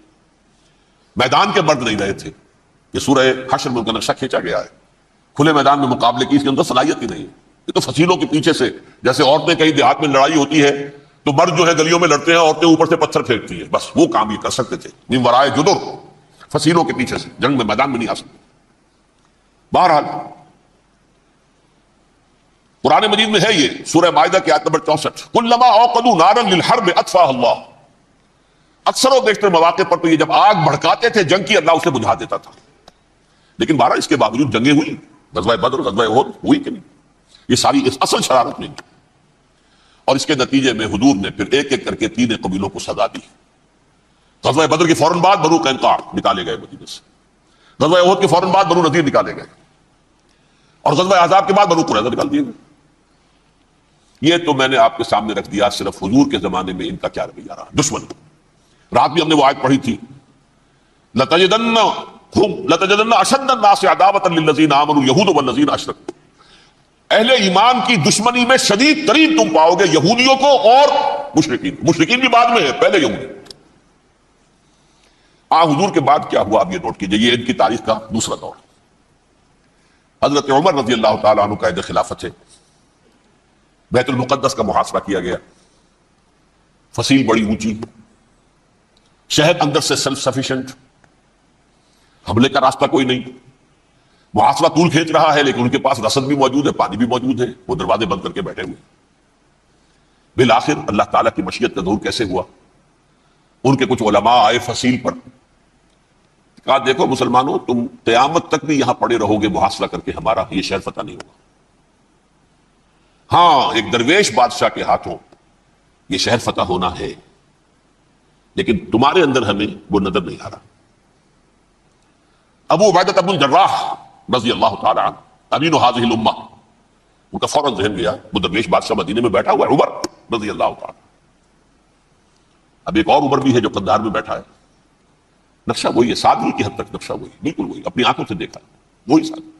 میدان کے مرد نہیں رہے تھے۔ یہ سورہ حشر میں ان کا نقشہ کھینچا گیا ہے، کھلے میدان میں مقابلے کی اس کے اندر صلاحیت ہی نہیں ہے، یہ تو فصیلوں کے پیچھے سے، جیسے عورتیں کہیں دیہات میں لڑائی ہوتی ہے تو مرد جو ہے گلیوں میں لڑتے ہیں، عورتیں اوپر سے پتھر پھینکتی ہیں، بس وہ کام یہ کر سکتے تھے، من ورائے جدر، فصیلوں کے پیچھے سے، جنگ میں میدان میں نہیں آ سکتے۔ بہرحال قرآن مجید میں ہے یہ سورہ مائدہ کی آیت نمبر 64، کلما اوقدوا نارا للحرب اطفاها اللہ. اکثر و بیشتر مواقع پر تو یہ جب آگ بھڑکاتے تھے جنگ کی، اللہ اسے بجھا دیتا تھا. لیکن بہرحال اس کے باوجود جنگیں ہوئی، غزوہ بدر، غزوہ احد ہوئی کہ نہیں؟ یہ ساری اس اصل شرارت نہیں. اور اس کے نتیجے میں حضور نے پھر ایک ایک کر کے 3 قبیلوں کو سزا دی. غزوہ بدر کے فوراً بعد بنو قینقاع نکالے گئے مدینے سے، غزوہ احد کے فوراً بعد بنو نذیر نکالے گئے، اور غزوہ احزاب کے بعد بنو قریظہ نکال دیے گئے. یہ تو میں نے آپ کے سامنے رکھ دیا صرف حضور کے زمانے میں ان کا کیا رویہ رہا. دشمن، رات بھی ہم نے وہ آیت پڑھی تھی، لَتَجِدَنَّ أَشَدَّ النَّاسِ عَدَاوَةً لِلَّذِينَ آمَنُوا الْيَهُودُ وَالَّذِينَ أَشْرَكُوا. اہل ایمان کی دشمنی میں شدید ترین تم پاؤ گے یہودیوں کو اور مشرکین. مشرکین بھی بعد میں ہے، پہلے یہودی. حضور کے بعد کیا ہوا اب یہ نوٹ کیجئے، یہ ان کی تاریخ کا دوسرا دور. حضرت عمر رضی اللہ تعالیٰ عنہ قائد خلافت ہے، بیت المقدس کا محاصرہ کیا گیا، فصیل بڑی اونچی، شہر اندر سے سیلف سفیشینٹ، حملے کا راستہ کوئی نہیں، محاصرہ طول کھینچ رہا ہے، لیکن ان کے پاس رسد بھی موجود ہے، پانی بھی موجود ہے، وہ دروازے بند کر کے بیٹھے ہوئے. بالآخر اللہ تعالیٰ کی مشیت کا ظہور کیسے ہوا؟ ان کے کچھ علماء آئے فصیل پر، کہا دیکھو مسلمانوں، تم قیامت تک بھی یہاں پڑے رہو گے محاصرہ کر کے، ہمارا یہ شہر فتح نہیں ہوگا. ہاں ایک درویش بادشاہ کے ہاتھوں یہ شہر فتح ہونا ہے، لیکن تمہارے اندر ہمیں وہ نظر نہیں آ رہا. ابو عبیدہ بن الجراح رضی اللہ تعالی عنہ، امین هذه الامہ، ان کا فوراً ذہن گیا وہ درویش بادشاہ مدینے میں بیٹھا ہوا ہے عمر رضی اللہ تعالی. اب ایک اور عمر بھی ہے جو قندھار میں بیٹھا ہے. نقشہ وہی ہے، سادگی کی حد تک نقشہ وہی، بالکل وہی، اپنی آنکھوں سے دیکھا وہی سادگی.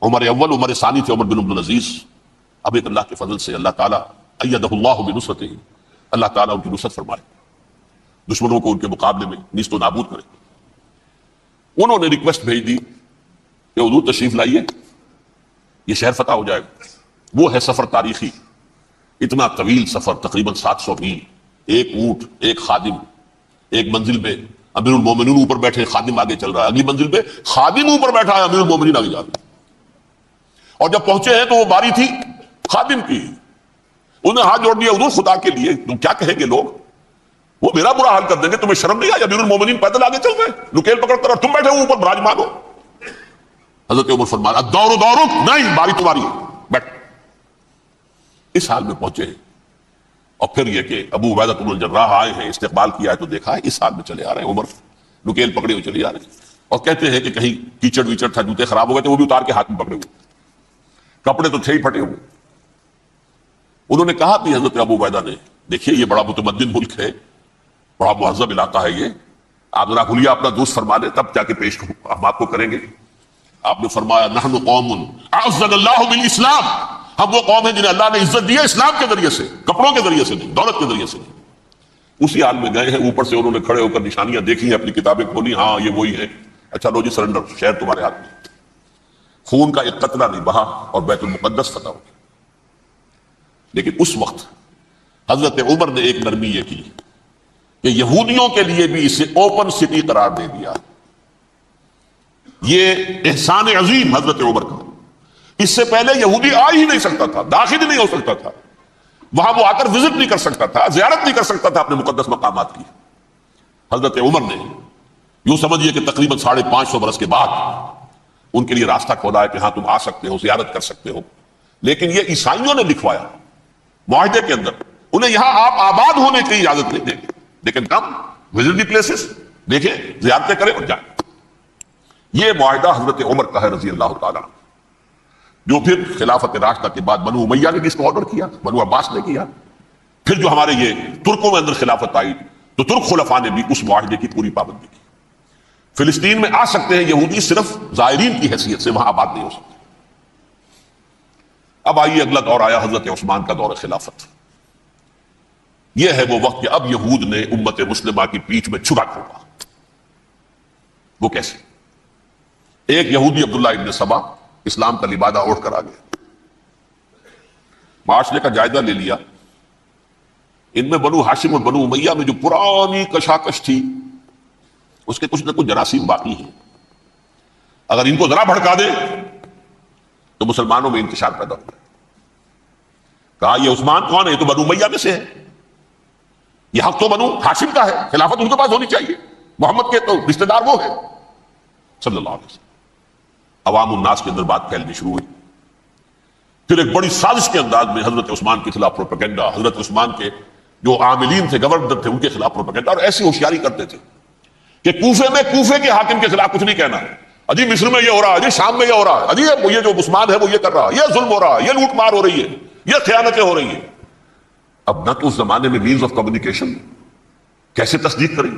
عمر اول، عمر ثانی تھے عمر بن عبد العزیز. اب ایک اللہ کے فضل سے اللہ تعالیٰ ایدہ اللہ بنصرتہ، اللہ تعالیٰ ان کی نصرت فرمائے، دشمنوں کو ان کے مقابلے میں نیست و نابود کرے. انہوں نے ریکویسٹ بھیج دی کہ حضور تشریف لائیے، یہ شہر فتح ہو جائے گا. وہ ہے سفر تاریخی، اتنا طویل سفر، تقریباً 700 میل، ایک اونٹ، ایک خادم، ایک منزل پہ امیر المومنین اوپر بیٹھے، خادم آگے چل رہا ہے، اگلی منزل پہ خادم اوپر بیٹھا ہے، امیر المومنین آگے جا رہے ہیں. اور جب پہنچے ہیں تو وہ باری تھی خادم کی. انہوں نے ہاتھ جوڑ دیا، حضور خدا کے لیے تم کیا کہیں گے لوگ، وہ میرا برا حال کر دیں گے، تمہیں شرم نہیں آئی؟ امیر المومنین پیدل آگے چل رہے ہیں نکیل پکڑ کر، اور تم بیٹھے ہو اوپر براجمان ہو. حضرت عمر فرمایا دورو دورو، نہیں باری تمہاری ہے، بیٹھ. اس حال میں پہنچے ہیں. اور پھر یہ کہ ابو عبیدہ بن الجراح آئے ہیں، استقبال کیا ہے تو دیکھا ہے اس حال میں چلے آ رہے ہیں. عمر نکیل پکڑے ہوئے چلے آ رہے ہیں، اور کہتے ہیں کہ کہیں کیچڑ ویچڑ تھا، جوتے خراب ہو گئے تھے، وہ بھی اتار کے ہاتھ میں پکڑے ہوئے، کپڑے تو تھے ہی پھٹے ہوئے. انہوں نے کہا بھی حضرت ابو عبیدہ نے، دیکھیے یہ بڑا متمدن ملک ہے، بڑا مہذب علاقہ ہے یہ، آپ ذرا حلیہ اپنا دوست فرما لیں تب جا کے پیش ہم آپ کو کریں گے. آپ نے فرمایا نحن قوم اعزنا اللہ بالاسلام، ہم وہ قوم ہیں جنہیں اللہ نے عزت دی ہے اسلام کے ذریعے سے، کپڑوں کے ذریعے سے نہیں، دولت کے ذریعے سے نہیں. اسی حال میں گئے ہیں، اوپر سے انہوں نے کھڑے ہو کر نشانیاں دیکھی ہیں، اپنی کتابیں کھولی، ہاں یہ وہی ہے، اچھا لو جی سرنڈر، شہر تمہارے ہاتھ میں. خون کا ایک قطرہ نہیں بہا اور بیت المقدس فتح ہو گیا. لیکن اس وقت حضرت عمر نے ایک نرمی یہ کی کہ یہودیوں کے لیے بھی اسے اوپن سٹی قرار دے دیا. یہ احسان عظیم حضرت عمر کا. اس سے پہلے یہودی آ ہی نہیں سکتا تھا، داخل ہی نہیں ہو سکتا تھا، وہاں وہ آ کر وزٹ نہیں کر سکتا تھا، زیارت نہیں کر سکتا تھا اپنے مقدس مقامات کی. حضرت عمر نے یوں سمجھیے کہ تقریباً 550 برس کے بعد ان کے لیے راستہ کھولا ہے کہ ہاں تم آ سکتے ہو، زیارت کر سکتے ہو. لیکن یہ عیسائیوں نے لکھوایا معاہدے کے اندر، انہیں یہاں آپ آباد ہونے کی اجازت نہیں دیں گے، لیکن کم وزٹ دی پلیسز، دیکھیں زیارتیں کریں اور جائیں. یہ معاہدہ حضرت عمر کا ہے رضی اللہ تعالیٰ، جو پھر خلافت راشدہ کے بعد بنو امیہ نے بھی اس کو آرڈر کیا، بنو عباس نے کیا. پھر جو ہمارے یہ ترکوں میں اندر خلافت آئی تو ترک خلفاء نے بھی اس معاہدے کی پوری پابندی کی. فلسطین میں آ سکتے ہیں یہودی صرف زائرین کی حیثیت سے، وہاں آباد نہیں ہو سکتے. اب آئیے اگلا دور آیا حضرت عثمان کا دور خلافت. یہ ہے وہ وقت کہ اب یہود نے امت مسلمہ کی پیٹھ میں چھرا کھولا. وہ کیسے؟ ایک یہودی عبداللہ ابن سبا اسلام کا لبادہ اوڑھ کر آ گیا، معاشرے کا جائزہ لے لیا. ان میں بنو ہاشم اور بنو امیہ میں جو پرانی کشاکش تھی اس کے کچھ نہ کچھ جراثیم باقی ہیں. اگر ان کو ذرا بھڑکا دے تو مسلمانوں میں انتشار پیدا ہوتا ہے. کہا یہ عثمان کون ہے؟ یہ تو بنو امیہ میں سے ہے، یہ حق تو بنو ہاشم کا ہے، خلافت ان کے پاس ہونی چاہیے، محمد کے تو رشتہ دار وہ ہے صلی اللہ علیہ وسلم۔ عوام الناس کے اندر بات پھیلنی شروع ہوئی۔ پھر ایک بڑی سازش کے انداز میں حضرت عثمان کے خلاف پروپیگنڈا، حضرت عثمان کے جو عاملین تھے، گورنر تھے، ان کے خلاف پروپیگنڈا، اور ایسی ہوشیاری کرتے تھے کہ کوفے میں کوفے کے حاکم کے خلاف کچھ نہیں کہنا، اجی مصر میں یہ ہو رہا ہے، اجی شام میں یہ ہو رہا ہے، اجی یہ جو عثمان ہے وہ یہ کر رہا ہے، یہ ظلم ہو رہا ہے، یہ لوٹ مار ہو رہی ہے، یہ خیانتیں ہو رہی ہیں۔ اب نہ تو اس زمانے میں مینز آف کمیونیکیشن، کیسے تصدیق کریں؟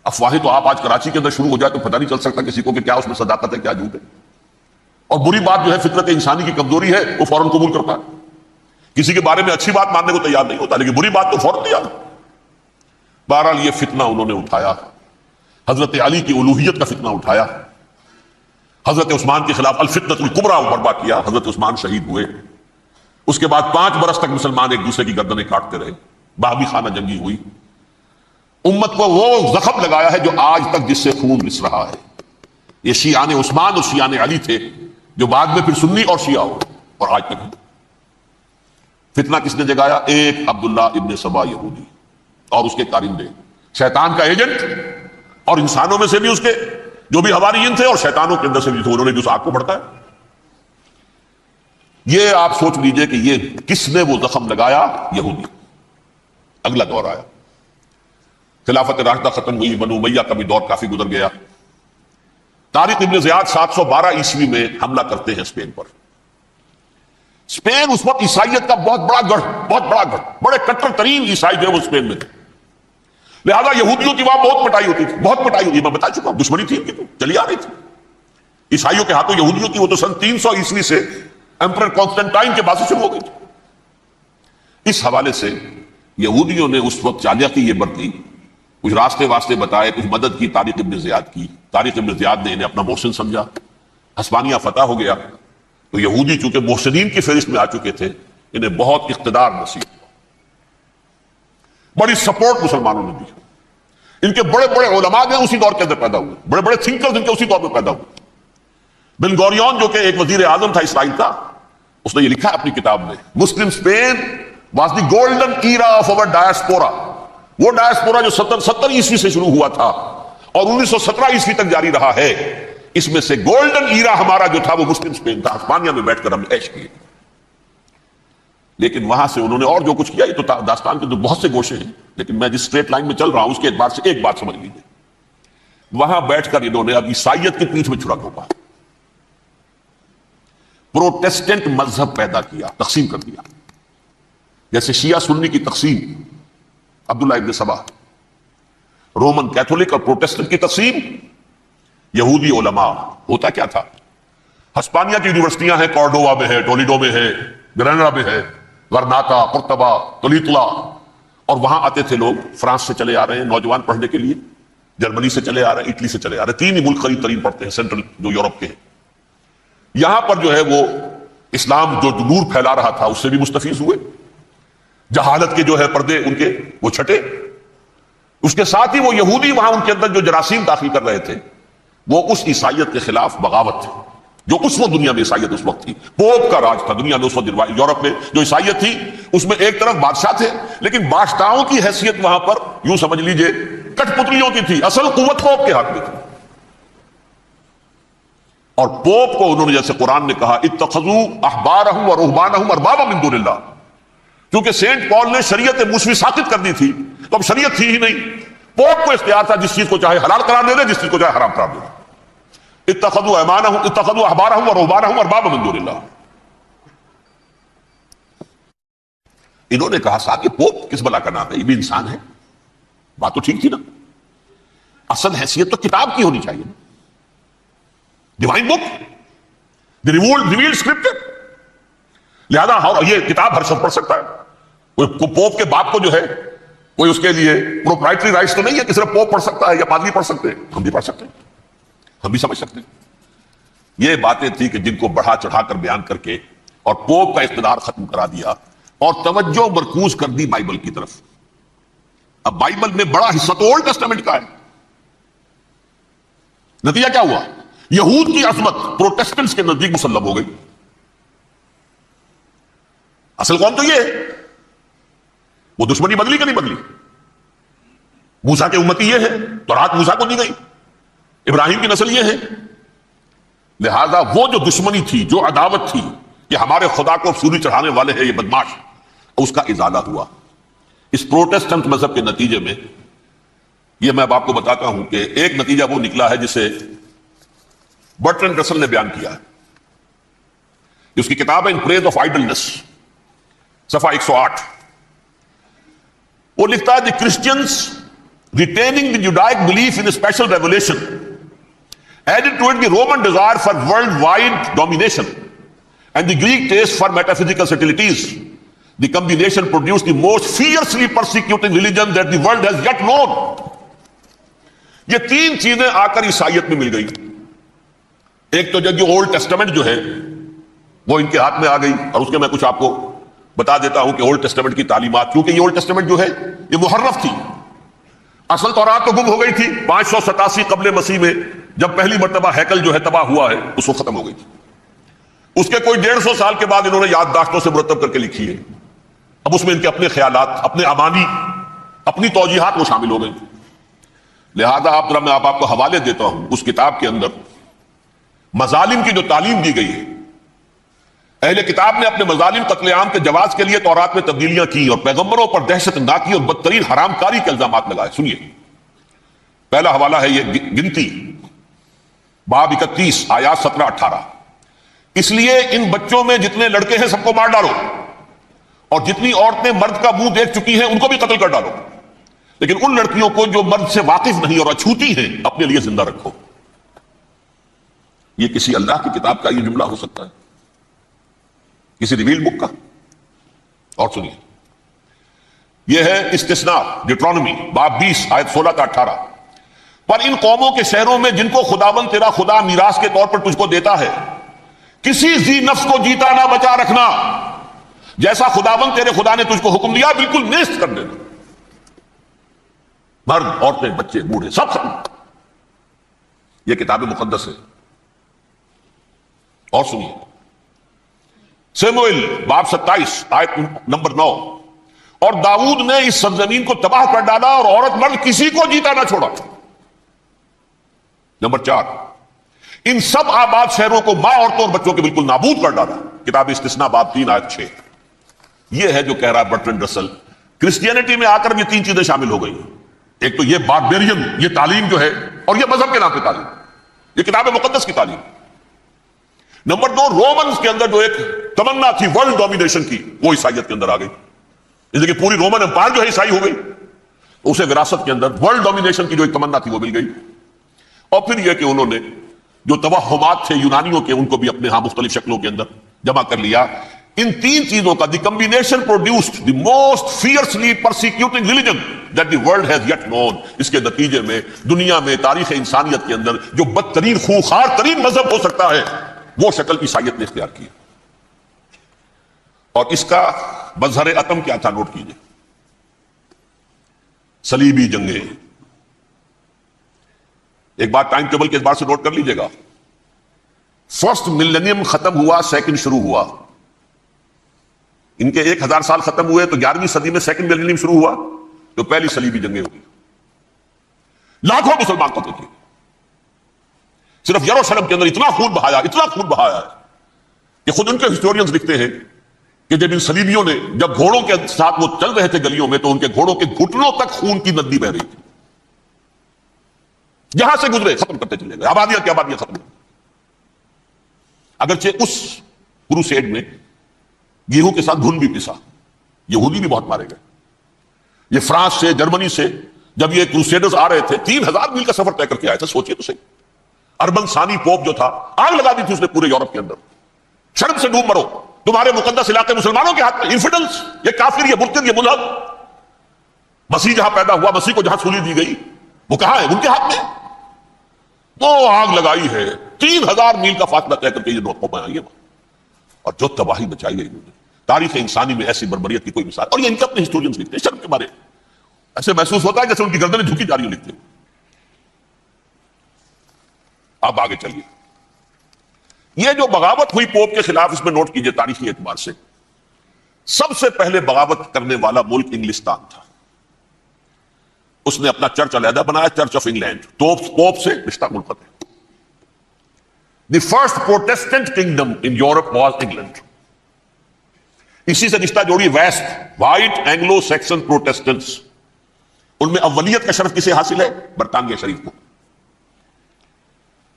افواہیں تو آپ آج کراچی کے اندر شروع ہو جائے تو پتہ نہیں چل سکتا کسی کو کہ کیا اس میں صداقت ہے کیا جھوٹ ہے، اور بری بات جو ہے فطرت انسانی کی کمزوری ہے وہ فوراً قبول کرتا ہے، کسی کے بارے میں اچھی بات ماننے کو تیار نہیں ہوتا لیکن بری بات تو فوراً تیار۔ بہرحال یہ فتنہ انہوں نے اٹھایا، حضرت علی کی الوہیت کا فتنہ اٹھایا، حضرت عثمان کے خلاف الفتنۃ الکبریٰ برپا کیا، حضرت عثمان شہید ہوئے۔ اس کے بعد 5 برس تک مسلمان ایک دوسرے کی گردنیں کاٹتے رہے، باہمی خانہ جنگی ہوئی، امت کو وہ زخم لگایا ہے جو آج تک جس سے خون رس رہا ہے۔ یہ شیعان عثمان اور شیعان علی تھے جو بعد میں پھر سنی اور شیعہ ہو، اور آج تک فتنہ کس نے جگایا؟ ایک عبداللہ ابن سبا یہودی اور اس کے کارندے، شیطان کا ایجنٹ، اور انسانوں میں سے بھی اس کے جو بھی حواریین تھے اور شیطانوں کے اندر سے بھی تھے، انہوں نے جو آگ کو بھڑکایا۔ یہ آپ سوچ لیجئے کہ یہ کس نے وہ زخم لگایا؟ یہودی۔ اگلا دور آیا، خلافت راشدہ ختم ہوئی، بنو امیہ کا بھی دور کافی گزر گیا۔ طارق ابن زیاد 712 عیسوی میں حملہ کرتے ہیں اسپین پر۔ اسپین اس وقت عیسائیت کا بہت بڑا گڑھ، بڑے کٹر ترین عیسائی جو ہے وہ اسپین میں تھے، لہذا یہودیوں کی وہاں بہت پٹائی ہوتی تھی، بہت پٹائی ہوتی، میں بتا چکا ہوں، دشمنی تھی ان کی تو چلی آ رہی تھی عیسائیوں کے ہاتھوں یہودیوں کی، وہ تو سن 300 عیسوی سے ایمپرر کانسٹنٹائن کے بعد سے شروع ہو گئی تھی۔ اس حوالے سے یہودیوں نے اس وقت چالاکی یہ برتی، کچھ راستے واسطے بتائے، کچھ مدد کی طارق ابن زیاد کی۔ طارق ابن زیاد نے انہیں اپنا محسن سمجھا، ہسپانیہ فتح ہو گیا تو یہودی چونکہ محسنین کی فہرست میں آ چکے تھے، انہیں بہت اقتدار نصیب ہوا، بڑی سپورٹ مسلمانوں نے دی۔ ان کے بڑے بڑے علماء جو اسی دور کے اندر پیدا ہوئے، بڑے بڑے تھنکرز ان کے اسی دور میں پیدا ہوئے۔ بن گوریون جو کہ ایک وزیر اعظم تھا اسرائیل کا، اس نے یہ لکھا اپنی کتاب میں، مسلم Spain was the golden era of our diaspora, وہ ڈائسپورا جو 70 عیسوی سے شروع ہوا تھا اور 1917 عیسوی تک جاری رہا ہے، اس میں سے گولڈن ایرا ہمارا جو تھا وہ مسلم اسپین تھا، ہسپانیہ میں بیٹھ کر ہم نے عیش کیے۔ لیکن وہاں سے انہوں نے اور جو کچھ کیا، یہ تو داستان کے تو بہت سے گوشے ہیں، لیکن میں جس اسٹریٹ لائن میں چل رہا ہوں اس کے اعتبار سے ایک بات سمجھ لیجیے، وہاں بیٹھ کر انہوں نے اب عیسائیت کی پیٹھ میں چھڑا گھونپا، پروٹیسٹنٹ مذہب پیدا کیا، تقسیم کر دیا، جیسے شیعہ سنی کی تقسیم، عبداللہ ابن سبا، رومن کیتھولک اور پروٹیسٹنٹ کی تقسیم، یہودی علماء۔ ہوتا کیا تھا، ہسپانیہ کی یونیورسٹیاں ہیں، کارڈووا میں ہے، ٹولیڈو میں ہے، گریناڈا میں ہے، غرناطہ، قرطبہ، تولیتلا، اور وہاں آتے تھے لوگ، فرانس سے چلے آ رہے ہیں نوجوان پڑھنے کے لیے، جرمنی سے چلے آ رہے ہیں، اٹلی سے چلے آ رہے ہیں، 3 ہی ملک قریب ترین پڑھتے ہیں سینٹرل جو یورپ کے ہیں۔ یہاں پر جو ہے وہ اسلام جو نور پھیلا رہا تھا اس سے بھی مستفیض ہوئے، جہالت کے جو ہے پردے ان کے وہ چھٹے، اس کے ساتھ ہی وہ یہودی وہاں ان کے اندر جو جراثیم داخل کر رہے تھے وہ اس عیسائیت کے خلاف بغاوت تھی جو اس وقت دنیا میں عیسائیت اس وقت تھی، پوپ کا راج تھا دنیا میں اس وقت، یورپ میں جو عیسائیت تھی اس میں ایک طرف بادشاہ تھے لیکن بادشاہوں کی حیثیت وہاں پر یوں سمجھ لیجئے کٹ پتلیوں کی تھی، اصل قوت پوپ کے ہاتھ میں تھی۔ اور پوپ کو انہوں نے جیسے قرآن نے کہا اتخذوا احبارهم ورهبانهم اربابا من دون اللہ، کیونکہ سینٹ پال نے شریعت موسوی ساقط کر دی تھی تو اب شریعت تھی ہی نہیں، پوپ کو اختیار تھا جس چیز کو چاہے حلال قرار دے دے، جس چیز کو چاہے حرام قرار دے دے۔ اتخذوا احبارهم ورهبانهم اربابا من دون اللہ۔ انہوں نے کہا صاحب یہ پوپ کس بلا کا نام ہے، یہ بھی انسان ہے، بات تو ٹھیک تھی نا، اصل حیثیت تو کتاب کی ہونی چاہیے، ڈیوائن بک، دی ریویلڈ اسکرپچر، لہذا یہ کتاب ہر شخص پڑھ سکتا ہے، کوئی پوپ کے باپ کو جو ہے کوئی اس کے لیے پروپرائٹری رائٹس تو نہیں ہے کہ صرف پوپ پڑھ سکتا ہے یا پادری پڑھ سکتے ہیں، ہم بھی پڑھ سکتے ہیں، ہم بھی سمجھ سکتے ہیں۔ یہ باتیں تھی کہ جن کو بڑھا چڑھا کر بیان کر کے اور پوپ کا اقتدار ختم کرا دیا اور توجہ مرکوز کر دی بائبل کی طرف۔ اب بائبل میں بڑا حصہ تو اولڈ ٹیسٹامنٹ کا ہے، نتیجہ کیا ہوا، یہود کی عظمت پروٹیسٹنٹس کے نزدیک مسلم ہو گئی۔ اصل قوم تو یہ ہے. وہ دشمنی بدلی کہ نہیں بدلی؟ موسیٰ کے امتی یہ ہے، تورات موسیٰ کو دی گئی، ابراہیم کی نسل یہ ہے. لہذا وہ جو دشمنی تھی، جو عداوت تھی کہ ہمارے خدا کو سوری چڑھانے والے ہیں یہ بدماش، اس کا ازالہ ہوا. اس پروٹسٹنٹ مذہب کے نتیجے میں یہ میں اب آپ کو بتاتا ہوں کہ ایک نتیجہ وہ نکلا ہے جسے برٹرنڈ رسل نے بیان کیا ہے. اس کی کتاب ہے ان پریز آف آئیڈلنس، صفحہ 108. وہ لکھتا ہے the Christians retaining the Judaic belief in special revelation added to it the Roman desire for worldwide domination and the Greek taste for metaphysical subtleties. The combination produced the most fiercely persecuting religion that the world has yet known. یہ تین چیزیں آ کر عیسائیت میں مل گئی. ایک تو جو اولڈ ٹیسٹمنٹ جو ہے وہ ان کے ہاتھ میں آ گئی، اور اس کے میں کچھ آپ کو بتا دیتا ہوں کہ اولڈ ٹیسٹمنٹ کی تعلیمات، کیونکہ یہ اولڈ ٹیسٹمنٹ جو ہے یہ محرف تھی. اصل تورات تو گم ہو گئی تھی 587 قبل مسیح میں، جب پہلی مرتبہ ہیکل جو ہے تباہ ہوا ہے، اس وقت ختم ہو گئی تھی. اس کے کوئی 150 سال کے بعد انہوں نے یادداشتوں سے مرتب کر کے لکھی ہے. اب اس میں ان کے اپنے خیالات، اپنے امانی، اپنی توجیحات وہ شامل ہو گئی. لہذا میں آپ کو حوالے دیتا ہوں اس کتاب کے اندر مظالم کی جو تعلیم دی گئی ہے. اہل کتاب نے اپنے مظالم قتل عام کے جواز کے لیے تورات میں تبدیلیاں کی اور پیغمبروں پر دہشت ناکی اور بدترین حرام کاری کے الزامات لگائے. سنیے، پہلا حوالہ ہے یہ گنتی باب 31 آیات 17-18. اس لیے ان بچوں میں جتنے لڑکے ہیں سب کو مار ڈالو، اور جتنی عورتیں مرد کا منہ دیکھ چکی ہیں ان کو بھی قتل کر ڈالو، لیکن ان لڑکیوں کو جو مرد سے واقف نہیں اور اچھوتی ہیں اپنے لیے زندہ رکھو. یہ کسی اللہ کی کتاب کا یہ جملہ ہو سکتا ہے؟ کسی ریویل بک کا؟ اور سنیے، یہ ہے استثناء ڈیٹرانومی باب 20 آیت 16-18. پر ان قوموں کے شہروں میں جن کو خداوند تیرا خدا میراث کے طور پر تجھ کو دیتا ہے، کسی ذی نفس کو جیتا نہ بچا رکھنا، جیسا خداوند تیرے خدا نے تجھ کو حکم دیا بالکل نیست کر دینا. مرد، عورتیں، بچے، بوڑھے سب ختم. یہ کتاب مقدس ہے. اور سنیے، سیموئیل باب 27 آیت نمبر 9. اور داؤد نے اس سرزمین کو تباہ کر ڈالا اور عورت مرد کسی کو جیتا نہ چھوڑا. نمبر 4، ان سب آباد شہروں کو ماں، عورتوں اور بچوں کے بالکل نابود کر ڈالا. کتاب استثناء باب 3 آیت 6. یہ ہے جو کہہ رہا ہے برٹرنڈ رسل. کرسچینٹی میں آ کر یہ تین چیزیں شامل ہو گئی. ایک تو یہ باربیرین، یہ تعلیم جو ہے، اور یہ مذہب کے نام پہ تعلیم، یہ کتاب مقدس کی تعلیم. نمبر 2، رومنز کے اندر جو ایک تمنا تھی ورلڈ ڈومینیشن کی، وہ عیسائیت کے اندر آ گئی. اس لیے پوری رومن امپائر جو ہے عیسائی ہو گئی. اسے وراثت کے اندر ورلڈ ڈومینیشن کی جو ایک تمنا تھی وہ مل گئی. اور پھر یہ کہ انہوں نے جو توہمات تھے یونانیوں کے، ان کو بھی اپنے ہاں مختلف شکلوں کے اندر جمع کر لیا. ان تین چیزوں کا the combination produced the most fiercely persecuting religion that the world has yet known. اس کے نتیجے میں دنیا میں تاریخ انسانیت کے اندر جو بدترین خوخار ترین مذہب ہو سکتا ہے وہ شکل عیسائیت نے اختیار کی. اور اس کا مظہر عتم کیا تھا؟ نوٹ کیجئے، صلیبی جنگیں. ایک بات ٹائم ٹیبل کے اعتبار سے نوٹ کر لیجئے گا. فرسٹ ملینیم ختم ہوا، سیکنڈ شروع ہوا. ان کے 1000 سال ختم ہوئے تو 11ویں صدی میں سیکنڈ ملینیم شروع ہوا، تو پہلی صلیبی جنگیں ہوئی. لاکھوں مسلمان قتل کیے. صرف یروشلم کے اندر اتنا خون بہایا ہے کہ خود ان کے ہسٹورینز لکھتے ہیں کہ جب ان صلیبیوں نے، جب گھوڑوں کے ساتھ وہ چل رہے تھے گلیوں میں، تو ان کے گھوڑوں کے گھٹنوں تک خون کی ندی بہ رہی تھی. جہاں سے گزرے ختم کرتے چلے گئے، آبادیاں کی آبادیاں ختم. اگرچہ اس کروسیڈ میں گیہوں کے ساتھ گھن بھی پسا، یہودی بھی بہت مارے گئے. یہ فرانس سے، جرمنی سے جب یہ کروسیڈرز آ رہے تھے، 3000 میل کا سفر طے کر کے آئے تھے. سوچئے تو صحیح. اربن ثانی پوپ جو تھا، آگ لگا دی تھی اس نے پورے یورپ کے اندر. شرم سے ڈوب مرو، تمہارے مقدس علاقے مسلمانوں کے ہاتھ میں. انفیڈلز، یہ کافر، یہ مرتد، یہ ملحد. مسیح جہاں پیدا ہوا، مسیح کو جہاں سولی دی گئی، وہ کہاں ہے؟ ان کے ہاتھ میں. وہ آگ لگائی ہے، 3000 میل کا فاصلہ طے کر کے یہ قومیں آئی ہیں، اور جو تباہی بچائی ہے انہوں نے. تاریخ انسانی میں ایسی بربریت کی کوئی مثال. اور یہ ان کے اپنے ہسٹورینز لکھتے ہیں. شرم کے بارے ایسے محسوس ہوتا ہے جیسے ان کی گردنیں جھکی جا رہی ہوں لکھتے ہیں. اب آگے چلیے. یہ جو بغاوت ہوئی پوپ کے خلاف، اس میں نوٹ کیجئے تاریخی اعتبار سے سب سے پہلے بغاوت کرنے والا ملک انگلستان تھا. اس نے اپنا چرچ علیحدہ بنایا, چرچ آف انگلینڈ, پوپ سے رشتہ منقطع. The first Protestant kingdom in Europe was England. اسی سے رشتہ جوڑی west, white Anglo Saxon Protestants. ان میں اولیت کا شرف کسے حاصل ہے؟ برطانیہ شریف کو.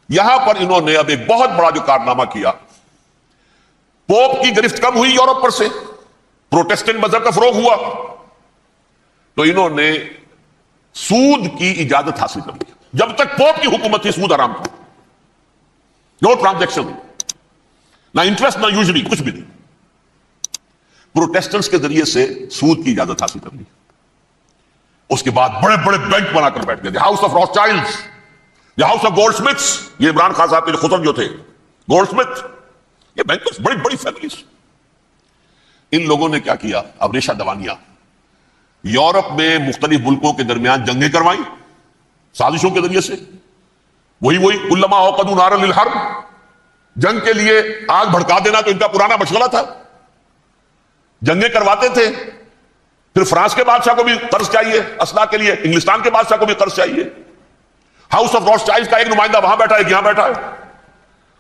یہاں پر انہوں نے اب ایک بہت بڑا جو کارنامہ کیا, پوپ کی گرفت کم ہوئی یورپ پر سے, پروٹیسٹنٹ مذہب کا فروغ ہوا, تو انہوں نے سود کی اجازت حاصل کر لی. جب تک پوپ کی حکومت تھی سود حرام تھا, نو ٹرانزیکشن, نہ انٹرسٹ نہ یوزلی, کچھ بھی نہیں. پروٹیسٹنٹس کے ذریعے سے سود کی اجازت حاصل کر لی. اس کے بعد بڑے بڑے بینک بنا کر بیٹھ گئے, house of Rothschilds, house of گولڈ سمتھس. یہ عمران خان صاحب کے خسر جو تھے, گولڈ سمتھ, یہ بینکرز, بڑی بڑی فیملیز. ان لوگوں نے کیا کیا؟ اب ریشہ دوانیاں. یورپ میں مختلف ملکوں کے درمیان جنگیں کروائیں سازشوں کے ذریعے سے. وہی کلما اوقدوا نارا للحرب, جنگ کے لیے آگ بھڑکا دینا تو ان کا پرانا مشغلہ تھا. جنگیں کرواتے تھے. پھر فرانس کے بادشاہ کو بھی قرض چاہیے اسلحہ کے لیے, انگلستان کے بادشاہ کو بھی قرض چاہیے. ہاؤس آف روتھشائلڈز کا ایک نمائندہ وہاں بیٹھا ہے, یہاں بیٹھا ہے,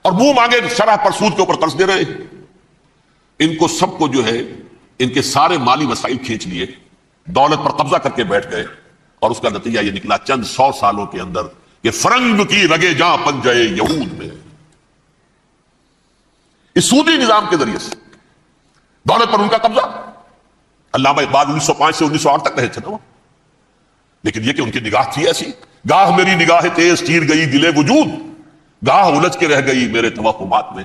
اور منہ مانگے شرح پر سود کے اوپر قرض دے رہے ہیں. ان کو سب کو جو ہے ان کے سارے مالی وسائل کھینچ لیے, دولت پر قبضہ کر کے بیٹھ گئے, اور اس کا نتیجہ یہ نکلا چند 100 سالوں کے اندر کہ فرنگ کی رگے جاں پنجے یہود میں. اس سودی نظام کے ذریعے سے دولت پر ان کا قبضہ. علامہ اقبال 1905 سے 1908 تک رہے تھے نا وہ, لیکن یہ کہ ان کی نگاہ تھی ایسی, گاہ میری نگاہ تیز چیر گئی دلے وجود, گاہ الجھ کے رہ گئی میرے توہمات میں.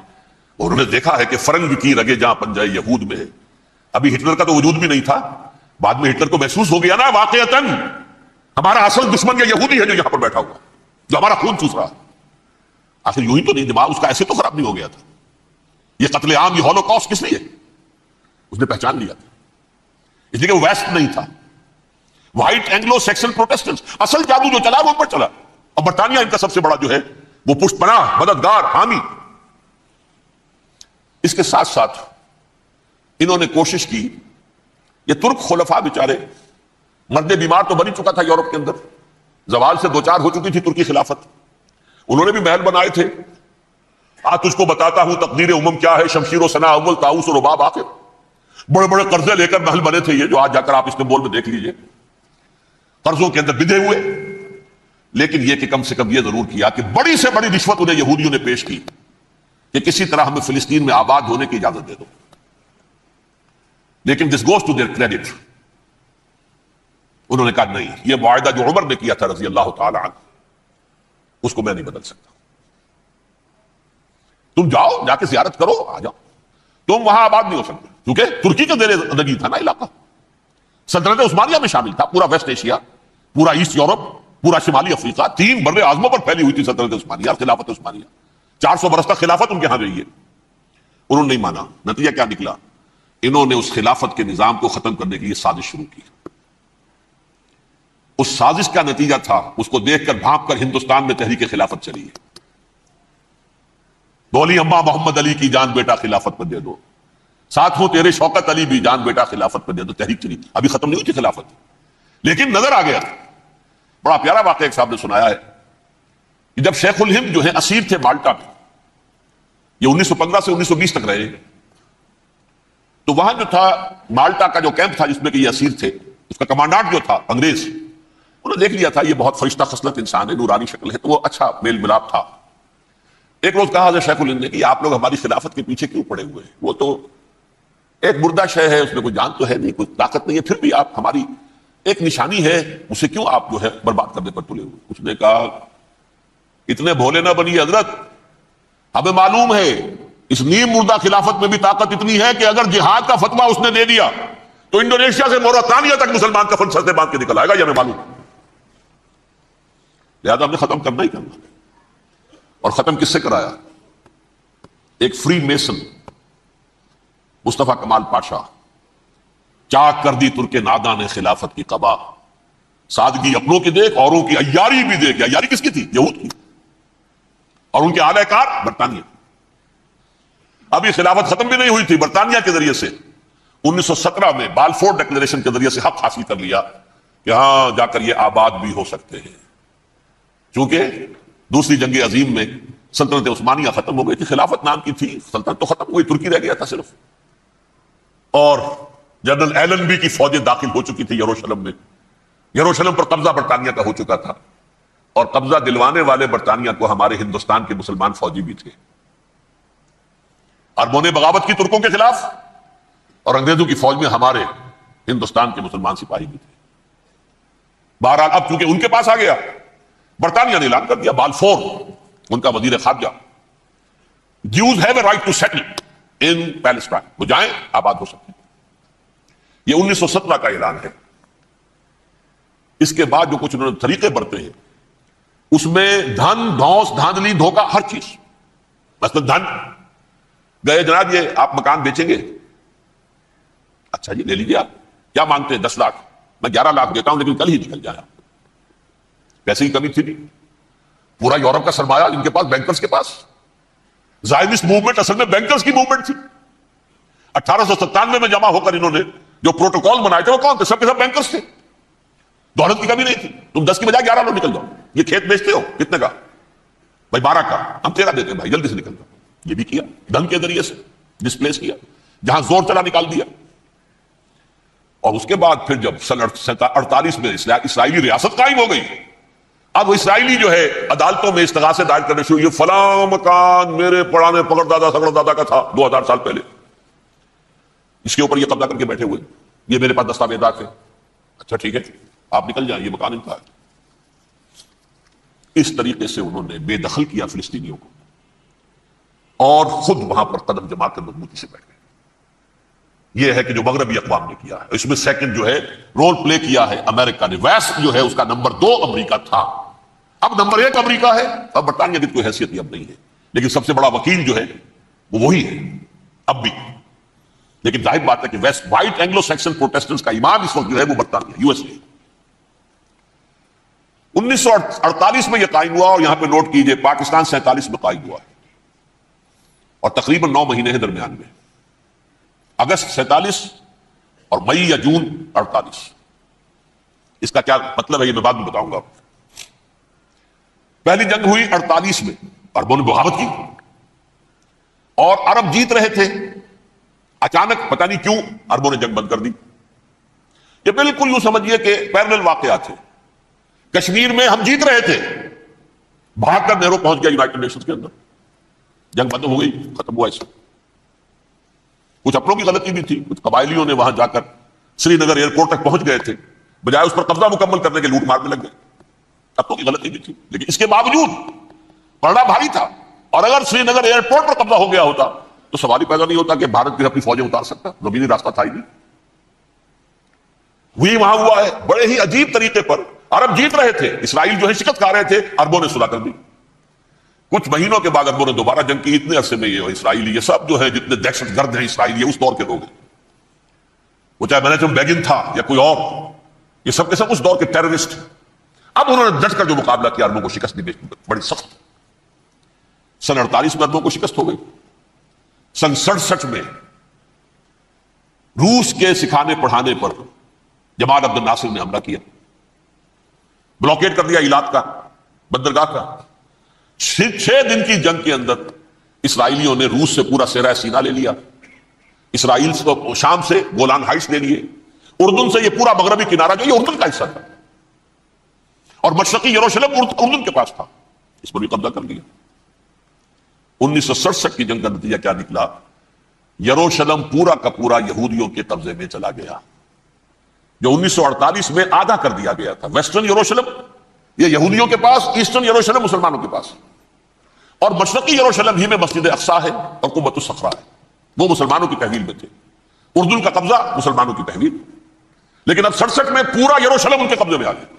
اور انہوں نے دیکھا ہے کہ فرنگ کی رگے جہاں پنجے یہود میں ہے. ابھی ہٹلر کا تو وجود بھی نہیں تھا, بعد میں ہٹلر کو محسوس ہو گیا نا واقعتاً ہمارا اصل دشمن یہ یہودی ہے جو یہاں پر بیٹھا ہوا, جو ہمارا خون چوس رہا ہے. آخر یوں ہی تو نہیں, دماغ اس کا ایسے تو خراب نہیں ہو گیا تھا. یہ قتل عام, یہ ہولوکاسٹ کس لیے؟ اس نے پہچان لیا تھا, اس لیے کہ وہ ویسٹ نہیں تھا, وائٹ اینگلو سیکسن پروٹیسٹنٹس. اصل جادو جو چلا وہ پر چلا, اور برطانیہ ان کا سب سے بڑا جو ہے وہ پشت پناہ, مددگار, حامی. اس کے ساتھ ساتھ انہوں نے کوشش کی, یہ ترک خلفاء بیچارے, مرد بیمار تو بن چکا تھا یورپ کے اندر, زوال سے دوچار ہو چکی تھی ترکی خلافت. انہوں نے بھی محل بنائے تھے. تجھ کو بتاتا ہوں تقدیر امم کیا ہے, شمشیر و ثنا اول طاؤس و رباب آخر. بڑے بڑے قرضے لے کر محل بنے تھے یہ, جو آج جا کر آپ استنبول میں دیکھ لیجئے. قرضوں کے اندر بندھے ہوئے, لیکن یہ کہ کم سے کم یہ ضرور کیا کہ بڑی سے بڑی رشوت انہیں یہودیوں نے پیش کی کہ کسی طرح ہمیں فلسطین میں آباد ہونے کی اجازت دے دو. لیکن this goes to their credit, انہوں نے کہا نہیں, یہ معاہدہ جو عمر نے کیا تھا رضی اللہ تعالی عنہ, اس کو میں نہیں بدل سکتا. تم جاؤ, جا کے زیارت کرو, آ جاؤ, تم وہاں آباد نہیں ہو سکتے, کیونکہ ترکی کے زیر زندگی تھا نا علاقہ. سلطنت عثمانیہ میں شامل تھا پورا ویسٹ ایشیا, پورا ایسٹ یورپ, پورا شمالی افریقہ, 3 بر اعظموں پر پھیلی ہوئی تھی سلطنت عثمانیہ اور خلافت عثمانیہ. 400 برس تک خلافت ان کے ہاں رہی ہے. انہوں نے نہیں مانا. نتیجہ کیا نکلا؟ انہوں نے اس خلافت کے نظام کو ختم کرنے کی یہ سازش شروع کی. اس سازش کا نتیجہ تھا, اس کو دیکھ کر بھانپ کر ہندوستان میں تحریک خلافت چلی ہے. بولی اماں محمد علی کی جان بیٹا خلافت پر دے دو, ساتھ ہوں تیرے شوکت علی بھی جان بیٹا خلافت پر دے دو. تحریک چلی, ابھی ختم نہیں ہوئی تھی خلافت, لیکن نظر آ گیا. بڑا پیارا واقعہ ایک صاحب نے سنایا ہے کہ جب شیخ الہند جو ہے اسیر تھے مالٹا میں, یہ 1915 سے 1920 تک رہے, تو وہاں جو تھا مالٹا کا جو کیمپ تھا جس میں کہ یہ اسیر تھے, اس کا کمانڈانٹ جو تھا انگریز, انہوں نے دیکھ لیا تھا یہ بہت فرشتہ خصلت انسان ہے, نورانی شکل ہے, تو وہ اچھا میل ملاپ تھا. ایک روز کہا حضرت شیخ الہند نے کہ آپ لوگ ہماری خلافت کے پیچھے کیوں پڑے ہوئے ہیں, وہ تو ایک مردہ شے ہے, اس میں کوئی جان تو ہے نہیں, کوئی طاقت نہیں ہے, پھر بھی آپ ہماری ایک نشانی ہے, اسے کیوں آپ جو ہے برباد کرنے پر تلے ہوئے. اس نے کہا اتنے بھولے نہ بنیے حضرت, ہمیں معلوم ہے اس نیم مردہ خلافت میں بھی طاقت اتنی ہے کہ اگر جہاد کا فتویٰ اس نے دے دیا تو انڈونیشیا سے موریتانیہ تک مسلمان کفن سر سے باندھ کے نکل آئے گا, یہ ہمیں معلوم. لہذا ہم نے ختم کرنا ہی کرنا. اور ختم کس سے کرایا؟ ایک فری میسن مصطفیٰ کمال پاشا, چاک کر دی ترک نادا نے خلافت کی قبا, سادگی اپنوں کی دیکھ اوروں کی عیاری بھی دیکھ. عیاری کس کی تھی؟ یہود کی, اور ان کے اعلی کار برطانیہ. اب یہ خلافت ختم بھی نہیں ہوئی تھی, برطانیہ کے ذریعے سے 1917 میں بالفور ڈکلیریشن کے ذریعے سے حق حاصل کر لیا کہ ہاں جا کر یہ آباد بھی ہو سکتے ہیں، چونکہ دوسری جنگ عظیم میں سلطنت عثمانیہ ختم ہو گئی تھی، خلافت نام کی تھی، سلطنت تو ختم ہو گئی، ترکی رہ گیا تھا صرف، اور جنرل ایلن بی کی فوجیں داخل ہو چکی تھی یروشلم میں، یروشلم پر قبضہ برطانیہ کا ہو چکا تھا، اور قبضہ دلوانے والے برطانیہ کو ہمارے ہندوستان کے مسلمان فوجی بھی تھے۔ اربوں نے بغاوت کی ترکوں کے خلاف، اور انگریزوں کی فوج میں ہمارے ہندوستان کے مسلمان سپاہی بھی تھے۔ بہرحال اب چونکہ ان کے پاس آ گیا، برطانیہ نے اعلان کر دیا، بالفور ان کا وزیر خارجہ، Jews have a right to settle in Palestine, وہ جائیں آباد ہو سکتے ہیں۔ یہ 1917 کا اعلان ہے۔ اس کے بعد جو کچھ انہوں نے طریقے برتے ہیں، اس میں دھن، دھوس، دھاندلی، دھوکہ، ہر چیز۔ مثلا دھن، گئے جناب یہ آپ مکان بیچیں گے، اچھا جی لے لیجیے، آپ کیا مانگتے ہیں؟ 10 لاکھ، میں 11 لاکھ دیتا ہوں لیکن کل ہی نکل جائے۔ پیسے کی کمی تھی نہیں، پورا یورپ کا سرمایہ ان کے پاس، بینکرز کے پاس۔ زائنسٹ موومنٹ اصل میں بینکرز کی موومنٹ تھی۔ 1897 میں جمع ہو کر انہوں نے جو پروٹوکول بنائے تھے وہ کون تھے؟ سب کے سب بینکرز تھے۔ دولت کی کمی نہیں تھی، تم 10 کی بجائے 11 لو، نکل جاؤ۔ یہ کھیت بیچتے ہو کتنے کا؟ بھائی 12 کا، ہم 13 دیتے ہیں بھائی، جلدی سے نکل جاؤ۔ یہ بھی کیا، دھن کے ذریعے سے ڈسپلیس کیا، جہاں زور چلا نکال دیا۔ اور اس کے بعد پھر جب سن 48 میں اسرائیلی ریاست قائم ہو گئی، اب وہ اسرائیلی جو ہے عدالتوں میں استغاثے دائر کرنے شروع، یہ فلاں مکان میرے پڑانے پکڑ دادا سگڑ دادا کا تھا 2000 سال پہلے، اس کے اوپر یہ قبضہ کر کے بیٹھے ہوئے، یہ میرے پاس دستاویزات ہیں۔ اچھا ٹھیک ہے، آپ نکل جائیں، یہ مکان ان کا ہے۔ اس طریقے سے انہوں نے بے دخل کیا فلسطینیوں کو، اور خود وہاں پر قدم جما کر مضبوطی سے بیٹھ گئے۔ یہ ہے کہ جو مغربی اقوام نے کیا ہے، اس میں سیکنڈ جو ہے رول پلے کیا ہے امریکہ نے۔ ویسٹ جو ہے اس کا نمبر 2 امریکہ تھا، اب نمبر 1 امریکہ ہے، اب برطانیہ کی کوئی حیثیت اب نہیں ہے، لیکن سب سے بڑا وکیل جو ہے وہ وہی ہے اب بھی۔ لیکن ظاہر بات ہے کہ ویسٹ وائٹ اینگلو سیکسن پروٹیسٹنٹس کا امام اس وقت جو ہے وہ برطانیہ، یو ایس اے۔ 1948 میں یہ قائم ہوا، اور یہاں پہ نوٹ کیجئے پاکستان 47 میں قائم ہوا ہے، اور تقریباً 9 مہینے ہیں درمیان میں، اگست 47 اور مئی یا جون 48۔ اس کا کیا مطلب ہے یہ میں بعد میں بتاؤں گا۔ پہلی جنگ ہوئی 48 میں، عربوں نے بغاوت کی، اور عرب جیت رہے تھے، اچانک پتہ نہیں کیوں عربوں نے جنگ بند کر دی۔ یہ بالکل یوں سمجھیے کہ پیرلل واقعات تھے۔ کشمیر میں ہم جیت رہے تھے، بھاگ کر نہرو پہنچ گیا یونائٹڈ نیشنز کے اندر، جنگ بند ہو گئی، ختم ہوا۔ اس کچھ اپنوں کی غلطی بھی تھی، کچھ قبائلیوں نے وہاں جا کر سری نگر ایئرپورٹ تک پہنچ گئے تھے، بجائے اس پر قبضہ مکمل کرنے کے لوٹ مار میں لگ گئے، اپنوں کی غلطی بھی تھی، لیکن اس کے باوجود پڑنا بھاری تھا۔ اور اگر سری نگر ایئرپورٹ پر قبضہ ہو گیا ہوتا تو سوال ہی پیدا نہیں ہوتا کہ بھارت بھی اپنی فوجیں اتار سکتا، زمینی راستہ تھا ہی نہیں۔ وہی وہاں ہوا ہے، بڑے ہی عجیب طریقے پر عرب جیت رہے تھے، اسرائیل جو ہے شکست کھا رہے تھے، عربوں نے صلح کر دی۔ کچھ مہینوں کے بعد عربوں نے دوبارہ جنگ کی۔ اتنے عرصے میں یہ اسرائیلی، یہ سب جو ہے جتنے دہشت گرد ہیں اسرائیلی، اس دور کے لوگ ہیں، وہ چاہے مینیجم بیگن تھا یا کوئی اور، یہ سب کے سب اس دور کے ٹیررسٹ۔ اب انہوں نے ڈٹ کر جو مقابلہ کیا، عربوں کو شکست دی بڑی سخت۔ سن 48 میں عربوں کو شکست ہو گئی۔ سن 67 میں روس کے سکھانے پڑھانے پر جمال عبد الناصر نے حملہ کیا، بلاکیٹ کر دیا ایلات کا، بندرگاہ کا۔ 6 دن کی جنگ کے اندر اسرائیلیوں نے روس سے پورا سیرہ سینہ لے لیا، اسرائیل سے شام سے گولان ہائٹس لے لیے، اردن سے یہ پورا مغربی کنارہ جو یہ اردن کا حصہ تھا، اور مشرقی یروشلم اردن کے پاس تھا، اس پر بھی قبضہ کر لیا۔ 1967 کی جنگ کا نتیجہ کیا نکلا؟ یروشلم پورا کا پورا یہودیوں کے قبضے میں چلا گیا، جو 1948 میں آدھا کر دیا گیا تھا۔ ویسٹرن یروشلم یہ یہودیوں کے پاس، ایسٹرن یروشلم مسلمانوں کے پاس، اور مشرقی یروشلم ہی میں مسجد اقصی ہے اور قبۃ الصخرہ ہے، وہ مسلمانوں کی تحویل میں تھے۔ اردن کا قبضہ مسلمانوں کی تحویل، لیکن اب 67 میں پورا یروشلم ان کے قبضے میں آ گیا۔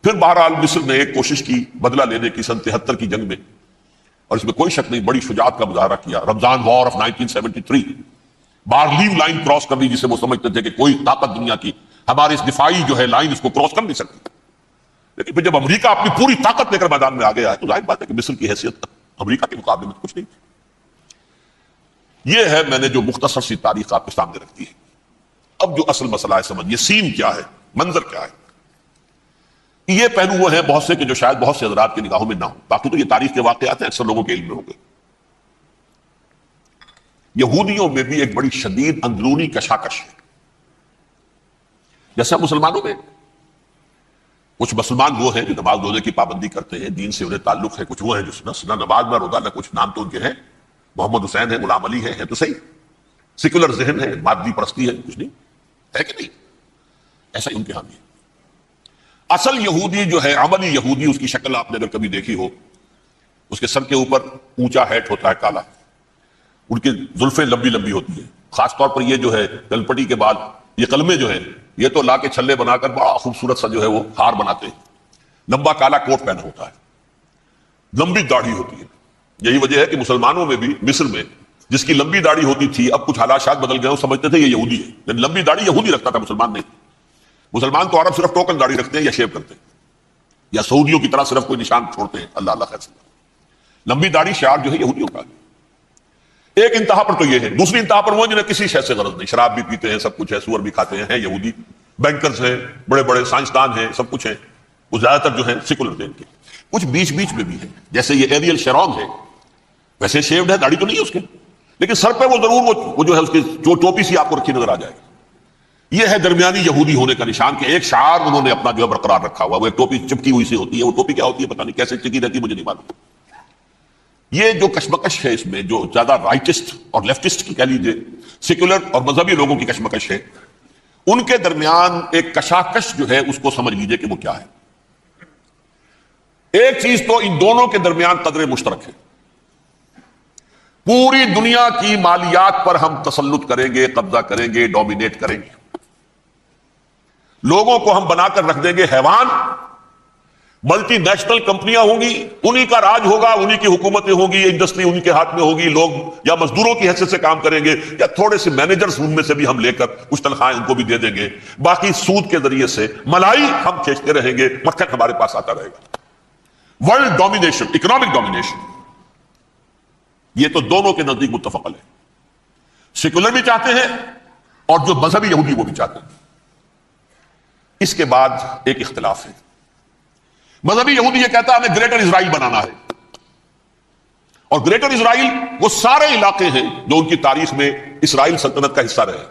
پھر بہرحال مصر نے ایک کوشش کی بدلہ لینے کی سن 73 کی جنگ میں، اور اس میں کوئی شک نہیں بڑی شجاعت کا مظاہرہ کیا۔ رمضان وار آف 1973، بارلیو لائن کراس کر لی، جسے وہ سمجھتے تھے کہ کوئی طاقت دنیا کی ہمارے اس دفاعی جو ہے لائن اس کو کراس کر نہیں سکتی۔ لیکن پھر جب امریکہ اپنی پوری طاقت لے کر میدان میں آ گیا ہے تو ظاہر بات ہے کہ مصر کی حیثیت امریکہ کے مقابلے میں کچھ نہیں تھی۔ یہ ہے میں نے جو مختصر سی تاریخ آپ کے سامنے رکھ دی ہے. اب جو اصل مسئلہ ہے سمجھیے، سین کیا ہے، منظر کیا ہے. یہ پہلو وہ ہیں بہت سے کہ جو شاید بہت سے حضرات کی نگاہوں میں نہ ہو، باقی تو یہ تاریخ کے واقعات ہیں، اکثر لوگوں کے علم میں ہوں گے. یہودیوں میں بھی ایک بڑی شدید اندرونی کشاکش ہے. جیسے مسلمانوں میں کچھ مسلمان وہ ہیں جو نماز روزے کی پابندی کرتے ہیں، دین سے انہیں تعلق ہے. کچھ وہ ہیں جو نہ نماز نہ روزہ، نہ کچھ نام تو ان کے ہیں، محمد حسین ہے، غلام علی ہے تو صحیح، سیکولر ذہن ہے، مادی پرستی ہے، کچھ نہیں ہے کہ نہیں. ایسا ہی ان کے ہاں بھی ہے. اصل یہودی جو ہے، عملی یہودی، اس کی شکل آپ نے اگر کبھی دیکھی ہو، اس کے سر کے اوپر اونچا ہیٹ ہوتا ہے کالا، ان کی زلفیں لمبی لمبی ہوتی ہیں. خاص طور پر یہ جو ہے گلپٹی کے بعد یہ قلمے جو ہیں، یہ تو لا کے چھلے بنا کر بڑا خوبصورت سا جو ہے وہ ہار بناتے ہیں. لمبا کالا کوٹ پہنا ہوتا ہے، لمبی داڑھی ہوتی ہے. یہی وجہ ہے کہ مسلمانوں میں بھی، مصر میں جس کی لمبی داڑھی ہوتی تھی، اب کچھ حالات بدل گئے، وہ سمجھتے تھے یہ یہودی ہے، لیکن لمبی داڑھی یہودی رکھتا تھا، مسلمان نہیں. مسلمان تو عرب صرف ٹوکن داڑھی رکھتے ہیں یا شیو کرتے ہیں، یا سعودیوں کی طرح صرف کوئی نشان چھوڑتے ہیں. اللہ اللہ خیر سے. لمبی داڑھی شعار جو ہے یہودیوں کا. ایک انتہا پر تو یہ ہے. دوسری انتہا پر وہ جنہیں کسی شے سے غرض نہیں، شراب بھی پیتے ہیں، سب کچھ ہے، سور بھی کھاتے ہیں یہودی. بینکرز ہیں، بڑے بڑے سائنسدان ہیں، سب کچھ ہیں. وہ زیادہ تر جو ہیں سیکولر دین کے. کچھ بیچ بیچ میں بھی ہے، جیسے یہ ایریل شیرون ہے، ویسے شیوڈ ہے، داڑھی تو نہیں ہے اس کے، لیکن سر پہ وہ ضرور وہ جو ہے اس کی جو ٹوپی سی آپ کو رکھی نظر آ جائے گی. یہ ہے درمیانی یہودی ہونے کا نشان کہ ایک شعار انہوں نے اپنا جو ہے برقرار رکھا ہوا. وہ ایک ٹوپی چپکی ہوئی سی ہوتی ہے، وہ ٹوپی کیا ہوتی ہے پتہ نہیں، کیسے چکی رہتی ہے مجھے نہیں معلوم. یہ جو کشمکش ہے اس میں، جو زیادہ رائٹسٹ اور لیفٹسٹ کی کہہ لیجیے، سیکولر اور مذہبی لوگوں کی کشمکش ہے، ان کے درمیان ایک کشاکش جو ہے اس کو سمجھ لیجیے کہ وہ کیا ہے. ایک چیز تو ان دونوں کے درمیان قدر مشترک ہے. پوری دنیا کی مالیات پر ہم تسلط کریں گے، قبضہ کریں گے، ڈومینیٹ کریں گے. لوگوں کو ہم بنا کر رکھ دیں گے حیوان. ملٹی نیشنل کمپنیاں ہوں گی، انہی کا راج ہوگا، انہی کی حکومتیں ہوں گی، انڈسٹری انہی کے ہاتھ میں ہوگی. لوگ یا مزدوروں کی حیثیت سے کام کریں گے، یا تھوڑے سے مینیجرز ان میں سے بھی ہم لے کر کچھ تنخواہیں ان کو بھی دے دیں گے. باقی سود کے ذریعے سے ملائی ہم کھینچتے رہیں گے، مکھن ہمارے پاس آتا رہے گا. ورلڈ ڈومینیشن، اکنامک ڈومینیشن، یہ تو دونوں کے نزدیک متفق ہے. سیکولر بھی چاہتے ہیں اور جو مذہبی یہودی وہ بھی چاہتے ہیں. اس کے بعد ایک اختلاف ہے. مذہبی یہودی یہ کہتا ہے ہمیں گریٹر اسرائیل بنانا ہے، اور گریٹر اسرائیل وہ سارے علاقے ہیں جو ان کی تاریخ میں اسرائیل سلطنت کا حصہ رہے.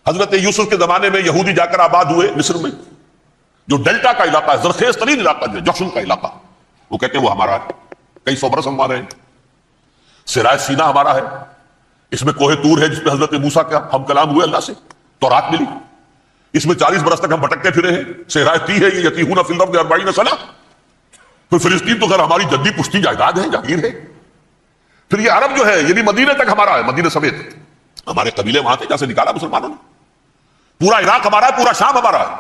حضرت یوسف کے زمانے میں یہودی جا کر آباد ہوئے مصر میں. جو ڈیلٹا کا علاقہ ہے، زرخیز ترین علاقہ جو ہے، جوشن کا علاقہ، وہ کہتے ہیں وہ ہمارا ہے، کئی سو برس ہمارے ہیں. سرائے سینا ہمارا ہے، اس میں کوہ طور ہے جس پہ حضرت موسیٰ کا ہم کلام ہوئے اللہ سے، تورات ملی. اس میں 40 برس تک ہم بھٹکتے پھرے ہیں. صحرائے تی ہے، یہ یتیہون فی الارض 40 سنہ. پھر فلسطین تو خیر ہماری جدی پشتی جائیداد ہے، جاگیر ہے. پھر یہ عرب جو ہے یہ بھی مدینے تک ہمارا ہے، مدینے سمیت. ہمارے قبیلے وہاں تھے جہاں سے نکالا مسلمانوں نے. پورا عراق ہمارا ہے، پورا شام ہمارا ہے،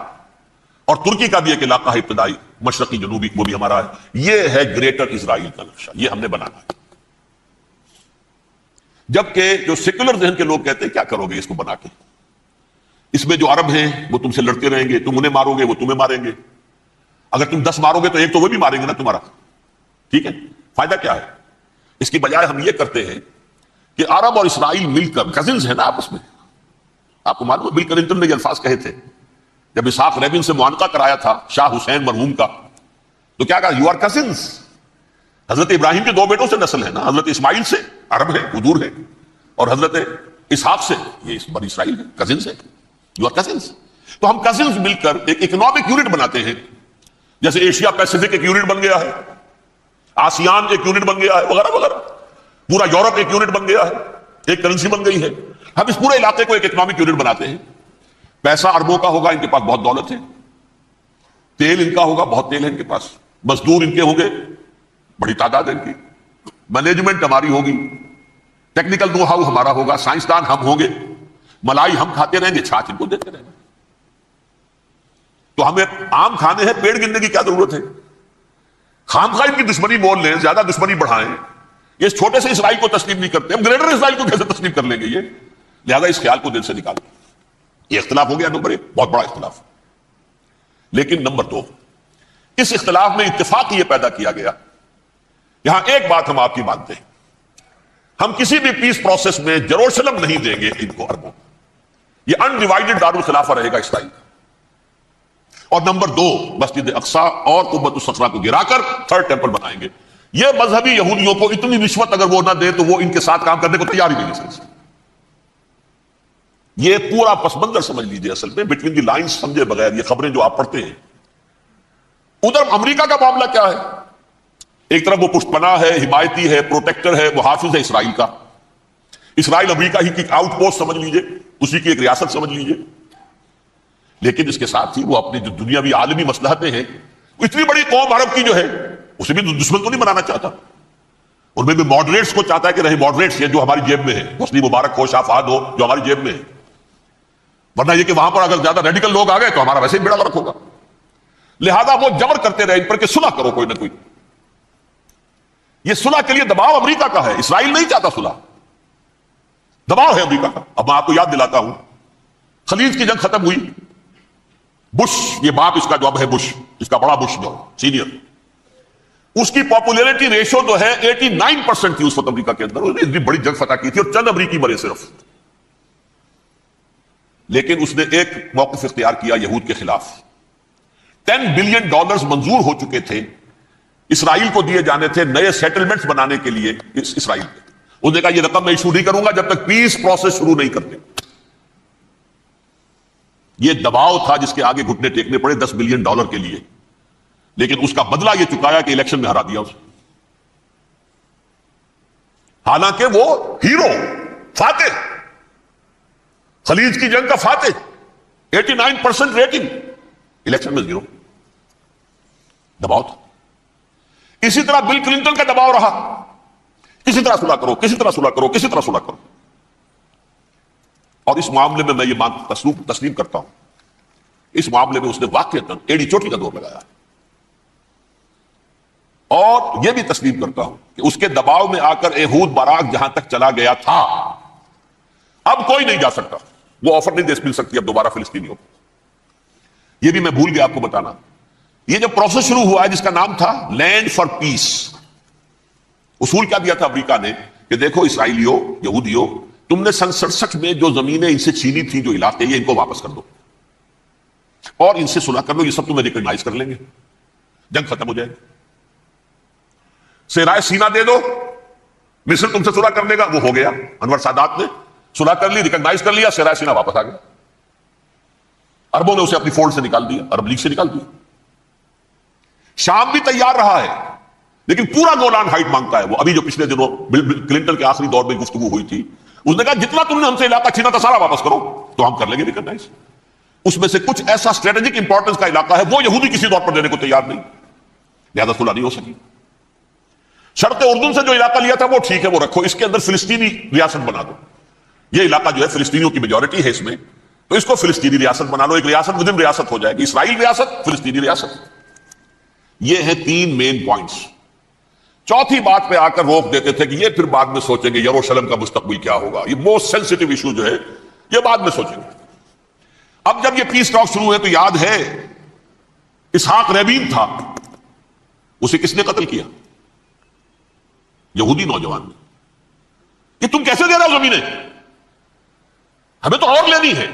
اور ترکی کا بھی ایک علاقہ ہے ابتدائی مشرقی جنوبی، وہ بھی ہمارا ہے. یہ ہے گریٹر اسرائیل کا نقشہ، یہ ہم نے بنانا ہے. جبکہ جو سیکولر ذہن کے لوگ کہتے ہیں کیا کرو گے اس کو بنا کے، اس میں جو عرب ہیں وہ تم سے لڑتے رہیں گے، تم انہیں مارو گے وہ تمہیں ماریں گے. اگر تم 10 مارو گے تو ایک تو وہ بھی ماریں گے نا تمہارا. ٹھیک ہے، فائدہ کیا ہے؟ اس کی بجائے ہم یہ کرتے ہیں کہ عرب اور اسرائیل مل کر، کزنز ہیں نا آپس میں. آپ کو معلوم ہے بل کلنٹن نے یہ الفاظ کہے تھے جب اسحاق ریبن سے معانقہ کرایا تھا شاہ حسین مرحوم کا، تو کیا کہا؟ You are cousins. حضرت ابراہیم کے 2 بیٹوں سے نسل ہے نا، حضرت اسماعیل سے عرب ہے، حضور ہے، اور حضرت اسحاق سے یہ بنی اسرائیل ہے، کزنز ہے. You are cousins. تو ہم کزنز مل کر ایک اکنامک یونٹ بناتے ہیں، جیسے ایشیا پیسیفک ایک یونٹ بن گیا ہے، آسیان ایک یونٹ بن گیا ہے، وغیرہ وغیرہ. پورا یورپ ایک یونٹ بن گیا ہے، ایک کرنسی بن گئی ہے. ہم اس پورے علاقے کو ایک اکنامک یونٹ بناتے ہیں. پیسہ اربوں کا ہوگا، ان کے پاس بہت دولت ہے. تیل ان کا ہوگا، بہت تیل ہے ان کے پاس. مزدور ان کے ہوں گے، بڑی تعداد ہے ان کی. مینجمنٹ ہماری ہوگی، ٹیکنیکل نو ہاؤ ہمارا ہوگا، سائنسدان ہم ہوں گے. ملائی ہم کھاتے رہیں گے، چھاچھ ان کو دیتے رہیں گے. تو ہمیں آم کھانے ہیں، پیڑ گننے کی کیا ضرورت ہے؟ خام خواہ ان کی دشمنی مول لیں، زیادہ دشمنی بڑھائیں. یہ اس چھوٹے سے اسرائیل کو تسلیم نہیں کرتے، ہم گریٹر اسرائیل کو کیسے تسلیم کر لیں گے؟ یہ لہذا اس خیال کو دل سے نکال دیں. یہ اختلاف ہو گیا نمبر 1، بہت بڑا اختلاف. لیکن نمبر 2، اس اختلاف میں اتفاق یہ پیدا کیا گیا. یہاں ایک بات ہم آپ کی مانتے ہیں، ہم کسی بھی پیس پروسیس میں یروشلم نہیں دیں گے ان کو عربوں. یہ انڈیوائڈڈ دارالخلافہ رہے گا اسرائیل. اور نمبر 2 مسجد اقصی اور قبۃ الصخرہ کو گرا کر تھرڈ ٹیمپل بنائیں گے. یہ مذہبی یہودیوں کو اتنی رشوت اگر وہ نہ دے تو وہ ان کے ساتھ کام کرنے کو تیار ہی نہیں ہے. یہ پورا پس منظر سمجھ لیجئے. اصل میں بٹوین دی لائنز سمجھے بغیر یہ خبریں جو آپ پڑھتے ہیں. ادھر امریکہ کا معاملہ کیا ہے؟ ایک طرف وہ پشت پناہ ہے، حمایتی ہے، پروٹیکٹر ہے، محافظ ہے اسرائیل کا. اسرائیل امریکہ ہی کی آؤٹ پوسٹ سمجھ لیجئے، اسی کی ایک ریاست سمجھ لیجئے. لیکن اس کے ساتھ ہی وہ اپنی جو دنیاوی عالمی مصلحتیں ہیں، اتنی بڑی قوم عرب کی جو ہے اسے بھی دشمن تو نہیں بنانا چاہتا. ان میں بھی ماڈریٹس کو چاہتا ہے کہ رہے ماڈریٹس یہ جو ہماری جیب میں ہے، حسنی مبارک ہو، شافعات ہو، جو ہماری جیب میں ہے. ورنہ یہ کہ وہاں پر اگر زیادہ ریڈیکل لوگ آ گئے تو ہمارا ویسے ہی بیڑا غرق ہوگا. لہذا وہ جبر کرتے رہے ان پر کہ صلح کرو کوئی نہ کوئی. یہ صلح کے لیے دباؤ امریکہ کا ہے، اسرائیل نہیں چاہتا صلح. دباؤ ہے امریکہ کا. اب میں آپ کو یاد دلاتا ہوں، خلیج کی جنگ ختم ہوئی. بش، یہ باپ اس کا جو اب ہے بش، اس کا بڑا بش جو سینئر، اس کی پاپولیرٹی ریشو جو ہے 89% تھی اس وقت امریکہ کے اندر. اس نے اتنی بڑی جنگ فتح کی تھی اور چند امریکی مرے صرف. لیکن اس نے ایک موقف اختیار کیا یہود کے خلاف. $10 بلین منظور ہو چکے تھے، اسرائیل کو دیے جانے تھے نئے سیٹلمنٹس بنانے کے لیے اسرائیل میں. اس نے کہا یہ رقم میں ایشو نہیں کروں گا جب تک پیس پروسیس شروع نہیں کرتے. یہ دباؤ تھا جس کے آگے گھٹنے ٹیکنے پڑے $10 بلین کے لیے. لیکن اس کا بدلہ یہ چکایا کہ الیکشن میں ہرا دیا اسے. حالانکہ وہ ہیرو، فاتح، خلیج کی جنگ کا فاتح، 89% ریٹنگ، الیکشن میں 0. دباؤ تھا. اسی طرح بل کلنٹن کا دباؤ رہا، کسی طرح صلح کرو، کسی طرح صلح کرو، کسی طرح صلح کرو. اور اس معاملے میں میں یہ تسلیم کرتا ہوں، اس معاملے میں اس نے واقعتاً ایڑی چوٹی کا دور لگایا. اور یہ بھی تسلیم کرتا ہوں کہ اس کے دباؤ میں آ کر ایہود باراک جہاں تک چلا گیا تھا اب کوئی نہیں جا سکتا. وہ آفر نہیں دے مل سکتی اب دوبارہ فلسطینیوں کو. یہ بھی میں بھول گیا آپ کو بتانا. یہ جو پروسیس شروع ہوا ہے جس کا نام تھا لینڈ فار پیس، اصول کیا دیا تھا امریکہ نے کہ دیکھو اسرائیلیوں، یہودیوں، تم نے سن 67 میں جو زمینیں ان سے چھینی تھی، جو علاقے، یہ ان کو واپس کر دو اور ان سے صلح کر لو. یہ سب تمہیں ریکگنائز کر لیں گے، جنگ ختم ہو جائے گی. صحرائے سینا دے دو، مصر تم سے صلح کر لے گا. وہ ہو گیا. انور سادات نے صلح کر لی، ریکگنائز کر لیا، صحرائے سینا واپس آ گیا. عربوں نے اسے اپنی فولڈ سے نکال دیا، عرب لیگ سے نکال دیا. شام بھی تیار رہا ہے لیکن پورا گولان ہائٹ مانگتا ہے. وہ ابھی جو پچھلے دنوں بل کلنٹن کے آخری دور میں گفتگو ہوئی تھی، اس نے کہا جتنا تم نے ہم سے علاقہ چھینا تھا سارا واپس کرو تو ہم کر لیں گے ریکگنائز. اس میں سے کچھ ایسا اسٹریٹجک امپورٹنس کا علاقہ ہے وہ یہودی کسی طور پر دینے کو تیار نہیں، لہذا صلح نہیں ہو سکی. شرط اردن سے جو علاقہ لیا تھا وہ ٹھیک ہے، وہ رکھو، اس کے اندر فلسطینی ریاست بنا دو. یہ علاقہ جو ہے فلسطینیوں کی میجورٹی ہے اس میں، تو اس کو فلسطینی ریاست بنا لو. ایک ریاست ودن ریاست ہو جائے گی، اسرائیل ریاست، فلسطینی ریاست. یہ ہیں 3 مین پوائنٹس. چوتھی بات پہ آ کر روک دیتے تھے کہ یہ پھر بعد میں سوچیں گے یروشلم کا مستقبل کیا ہوگا، یہ موسٹ سینسٹیو ایشو جو ہے یہ بعد میں سوچیں گے. اب جب یہ پیس ٹاک شروع ہوئے تو یاد ہے اسحاق رابین تھا، اسے کس نے قتل کیا؟ یہودی نوجوان نے. کہ تم کیسے دے رہے ہو زمینیں، ہمیں تو اور لینی ہے.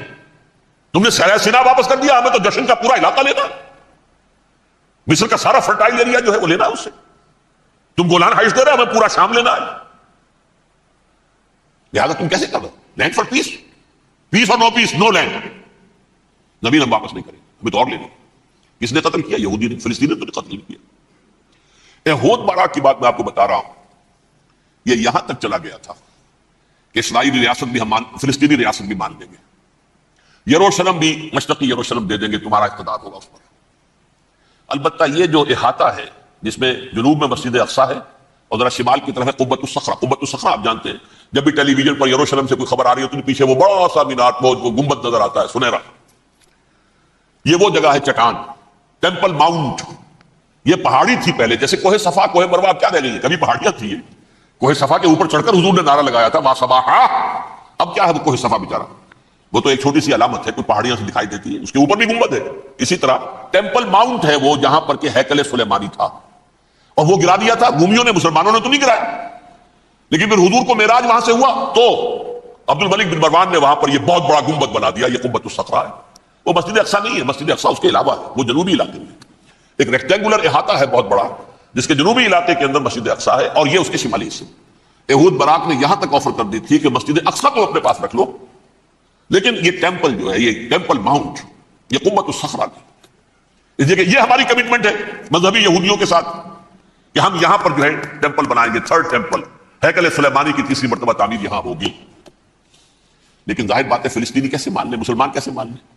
تم نے صحرائے سینا واپس کر دیا، ہمیں تو جشن کا پورا علاقہ لینا، مصر کا سارا فرٹائل ایریا جو ہے وہ لینا ہے اس سے. تم گولان ہائٹس دے رہے ہمیں پورا شام لینا ہے. لہٰذا تم کیسے کر رہے ہو؟ لینڈ فار پیس، پیس اور نو پیس، نو لینڈ. زمین ہم واپس نہیں کریں، ہمیں تو اور لینی. کس نے قتل کیا؟ یہودی نے. فلسطینی نے تو قتل نہیں کیا. ایہود باراک کی بات میں آپ کو بتا رہا ہوں، یہ یہاں تک چلا گیا تھا کہ اسرائیلی ریاست بھی ہم فلسطینی ریاست بھی مان لیں گے، یروشلم بھی مشرقی یروشلم دے دیں گے، تمہارا اقتدار ہوگا اس پر. البتہ یہ جو احاطہ ہے جس میں جنوب میں مسجد اقصی ہے اور ذرا شمال کی طرف ہے قبۃ الصخرہ. قبۃ الصخرہ آپ جانتے ہیں، جب بھی ٹیلی ویژن پر یروشلم سے کوئی خبر آ رہی ہوتی ہے پیچھے وہ بڑا سا مینار، وہ گنبد نظر آتا ہے سنہرا. یہ وہ جگہ ہے چٹان، ٹیمپل ماؤنٹ. یہ پہاڑی تھی پہلے، جیسے کوہ صفا، کوہ مروہ آپ کیا رہ گئی ہے، کبھی پہاڑیاں تھی. یہ کوہ صفا کے اوپر چڑھ کر حضور نے نعرہ لگایا تھا ما صباحا. اب کیا ہے وہ کوہ صفا بیچارہ، وہ تو ایک چھوٹی سی علامت ہے، کوئی پہاڑیاں سے دکھائی دیتی ہے، اس کے اوپر بھی گنبد ہے. اسی طرح ٹیمپل ماؤنٹ ہے وہ جہاں پر کہ ہیکل سلیمانی تھا، اور وہ گرا دیا تھا. رومیوں نے، مسلمانوں نے تو نہیں گرایا، لیکن پھر حضور کو معراج وہاں سے ہوا تو عبد الملک بن مروان نے وہاں پر یہ بہت بڑا گنبد بنا دیا. یہ قبۃ الصخرہ ہے. وہ مسجد اقصیٰ نہیں ہے, مسجد اقصیٰ اس کے علاوہ ہے, وہ جنوبی علاقے میں ایک ریکٹینگولر احاطہ ہے بہت بڑا, جس کے جنوبی علاقے کے اندر مسجد اقصیٰ ہے, اور یہ اس کے شمالی حصے. یہود براق نے یہاں تک آفر کر دی تھی کہ مسجد اقصیٰ کو اپنے پاس رکھ لو, لیکن یہ ٹیمپل جو ہے, یہ ٹیمپل ماؤنٹ, یہ قبۃ الصخرہ کی, اس لیے کہ یہ ہماری کمٹمنٹ ہے مذہبی یہودیوں کے ساتھ کہ ہم یہاں پر جو ہے ٹیمپل بنائیں گے, تھرڈ ٹیمپل, ہیکل سلیمانی کی تیسری مرتبہ تعمیر یہاں ہوگی. لیکن ظاہر بات ہے فلسطینی کیسے مان لیں, مسلمان کیسے مان لیں؟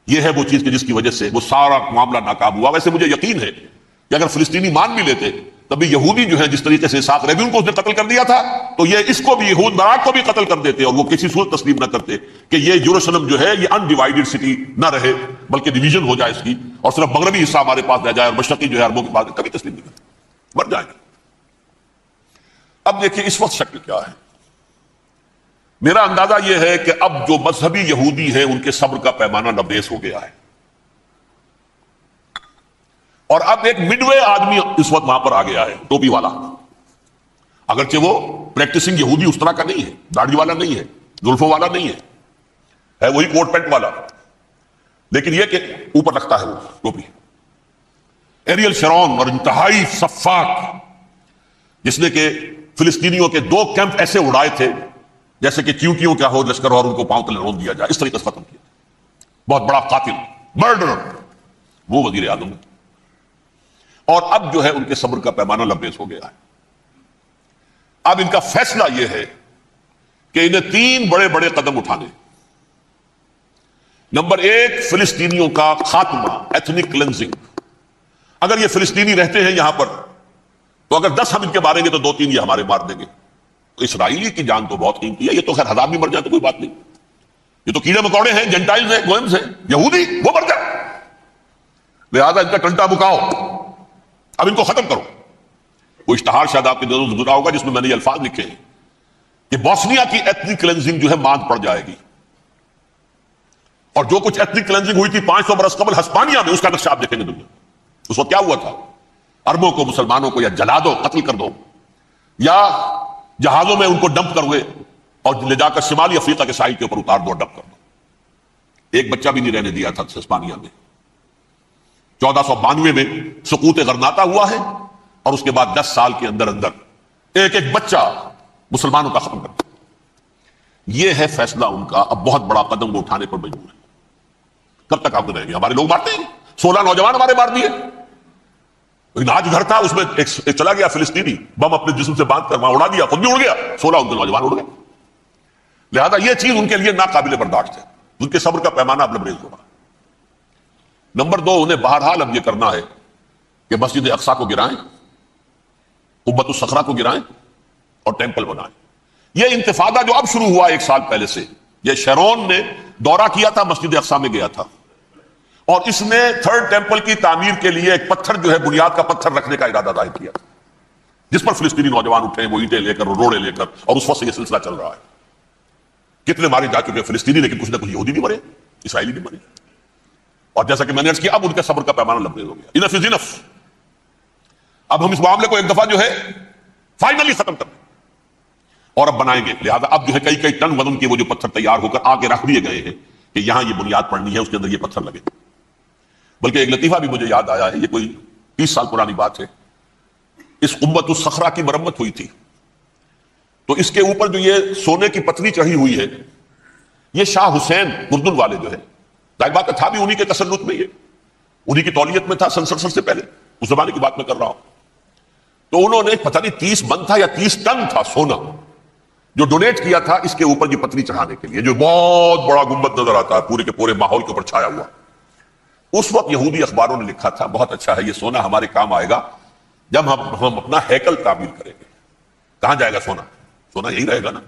یہ ہے وہ چیز کہ جس کی وجہ سے وہ سارا معاملہ ناکام ہوا. ویسے مجھے یقین ہے کہ اگر فلسطینی مان بھی لیتے تبھی یہودی جو ہے جس طریقے سے اسحاق ریبیون کو اس نے قتل کر دیا تھا, تو یہ اس کو بھی, یہود براق کو بھی قتل کر دیتے, اور وہ کسی صورت تسلیم نہ کرتے کہ یہ یروشلم جو ہے یہ انڈیوائیڈڈ سٹی نہ رہے, بلکہ ڈویژن ہو جائے اس کی, اور صرف مغربی حصہ ہمارے پاس رہ جائے اور مشرقی جو ہے عربوں کے پاس, کبھی تسلیم نہیں کرتے, مر جائیں گے. اب دیکھیں اس وقت شکل کیا ہے. میرا اندازہ یہ ہے کہ اب جو مذہبی یہودی ہیں ان کے صبر کا پیمانہ لبریز ہو گیا ہے, اور اب ایک مڈ وے آدمی اس وقت وہاں پر آ گیا ہے, ٹوپی والا. اگرچہ وہ پریکٹسنگ یہودی اس طرح کا نہیں ہے, داڑھی والا نہیں ہے, زلفوں والا نہیں ہے, ہے وہی کوٹ پینٹ والا, لیکن یہ کہ اوپر رکھتا ہے وہ ٹوپی. ایریل شرون اور انتہائی سفاک, جس نے کہ فلسطینیوں کے 2 کیمپ ایسے اڑائے تھے جیسے کہ کیوں کیا ہو لشکر, اور ان کو پاؤں تلے رون دیا جائے, اس طریقے سے ختم کیا. بہت بڑا قاتل, مرڈرر, وہ وزیر اعظم ہے. اور اب جو ہے ان کے صبر کا پیمانہ لبریز ہو گیا ہے. اب ان کا فیصلہ یہ ہے کہ انہیں 3 بڑے بڑے قدم اٹھانے. نمبر 1, فلسطینیوں کا خاتمہ, ایتھنک کلینزنگ. اگر یہ فلسطینی رہتے ہیں یہاں پر تو اگر 10 ہم ان کے ماریں گے تو 2-3 یہ ہمارے مار دیں گے. تو اسرائیلی کی جان تو بہت قیمتی ہے, یہ تو خیر 1000 بھی مر جائے تو کوئی بات نہیں, یہ تو کیڑے مکوڑے ہیں, جنٹائلز ہیں, گوئمز ہیں, یہودی وہ مر جائے. لہذا ان کا ٹنٹا بکاؤ, اب ان کو ختم کرو. وہ اشتہار شاید آپ کے دلوں سے گزرا ہوگا جس میں نے یہ الفاظ لکھے ہیں کہ بوسنیا کی ایتھنک کلینزنگ جو ہے ماند پڑ جائے گی, اور جو کچھ ایتھنک کلینزنگ ہوئی تھی 500 برس قبل ہسپانیہ میں, اس کا نقشہ آپ دیکھیں گے دنیا. اس وقت کیا ہوا تھا, عربوں کو, مسلمانوں کو یا جلا دو, قتل کر دو, یا جہازوں میں ان کو ڈمپ کر ہوئے اور لے جا کر شمالی افریقہ کے ساحل کے اوپر اتار دو, ڈمپ کر دو. ایک بچہ بھی نہیں رہنے دیا تھا ہسپانیہ میں. 1492 میں سقوط غرناطہ ہوا ہے, اور اس کے بعد 10 سال کے اندر اندر ایک بچہ مسلمانوں کا ختم کر دیا. یہ ہے فیصلہ ان کا. اب بہت بڑا قدم وہ اٹھانے پر مجبور ہے. کب تک آپ رہیں گے؟ ہمارے لوگ مارتے ہیں, 16 نوجوان ہمارے مار دیے. آج گھر تھا, اس میں ایک چلا گیا فلسطینی, بم اپنے جسم سے باندھ کر وہاں اڑا دیا, خود بھی اڑ گیا, 16 ان کے نوجوان اڑ گئے. لہذا یہ چیز ان کے لیے ناقابل برداشت ہے. ان کے صبر کا پیمانہ اب لبریز ہوگا. نمبر 2, انہیں بہرحال اب یہ کرنا ہے کہ مسجد اقصیٰ کو گرائیں, قبۃ الصخرہ کو گرائیں, اور ٹیمپل بنائیں. یہ انتفاضہ جو اب شروع ہوا 1 سال پہلے سے, یہ شیرون نے دورہ کیا تھا, مسجد اقصیٰ میں گیا تھا, اور اس نے 3rd ٹیمپل کی تعمیر کے لیے ایک پتھر جو ہے, بنیاد کا پتھر رکھنے کا ارادہ ظاہر کیا تھا, جس پر فلسطینی نوجوان اٹھے, وہ اینٹیں لے کر, روڑے لے کر, اور اس وقت سے یہ سلسلہ چل رہا ہے. کتنے مارے جا چکے فلسطینی, لیکن کچھ نہ کچھ یہودی بھی مرے, اسرائیلی بھی مرے. اور جیسا کہ میں نے عرض کیا, اب ان کے صبر کا پیمانہ لبریز ہو گیا. انف از انف. اب ہم اس معاملے کو ایک دفعہ جو ہے فائنلی ختم کر دیں, اور اب بنائیں گے. لہذا اب جو ہے کئی ٹن وزن کے وہ جو پتھر تیار ہو کر آگے رکھ دیے گئے ہیں کہ یہاں یہ بنیاد پڑنی ہے, اس کے اندر یہ پتھر لگے. بلکہ ایک لطیفہ بھی مجھے یاد آیا ہے, یہ کوئی 30 سال پرانی بات ہے. اس قبۃ الصخرہ کی مرمت ہوئی تھی, تو اس کے اوپر جو یہ سونے کی پتلی چڑھی ہوئی ہے, یہ شاہ حسین اردن والے جو ہے, ظاہر بات تھا بھی انہی کے تسلط میں, یہ انہی کی تولیت میں تھا, سن 67 سے پہلے, اس زمانے کی بات میں کر رہا ہوں. تو انہوں نے پتہ نہیں 30 من تھا یا 30 ٹن تھا سونا جو ڈونیٹ کیا تھا اس کے اوپر یہ پتلی چڑھانے کے لیے, جو بہت بڑا گنبد نظر آتا ہے پورے کے پورے ماحول کے اوپر چھایا ہوا. اس وقت یہودی اخباروں نے لکھا تھا, بہت اچھا ہے, یہ سونا ہمارے کام آئے گا جب ہم اپنا ہیکل تعمیر کریں گے. کہاں جائے گا سونا؟ سونا یہی رہے گا نا,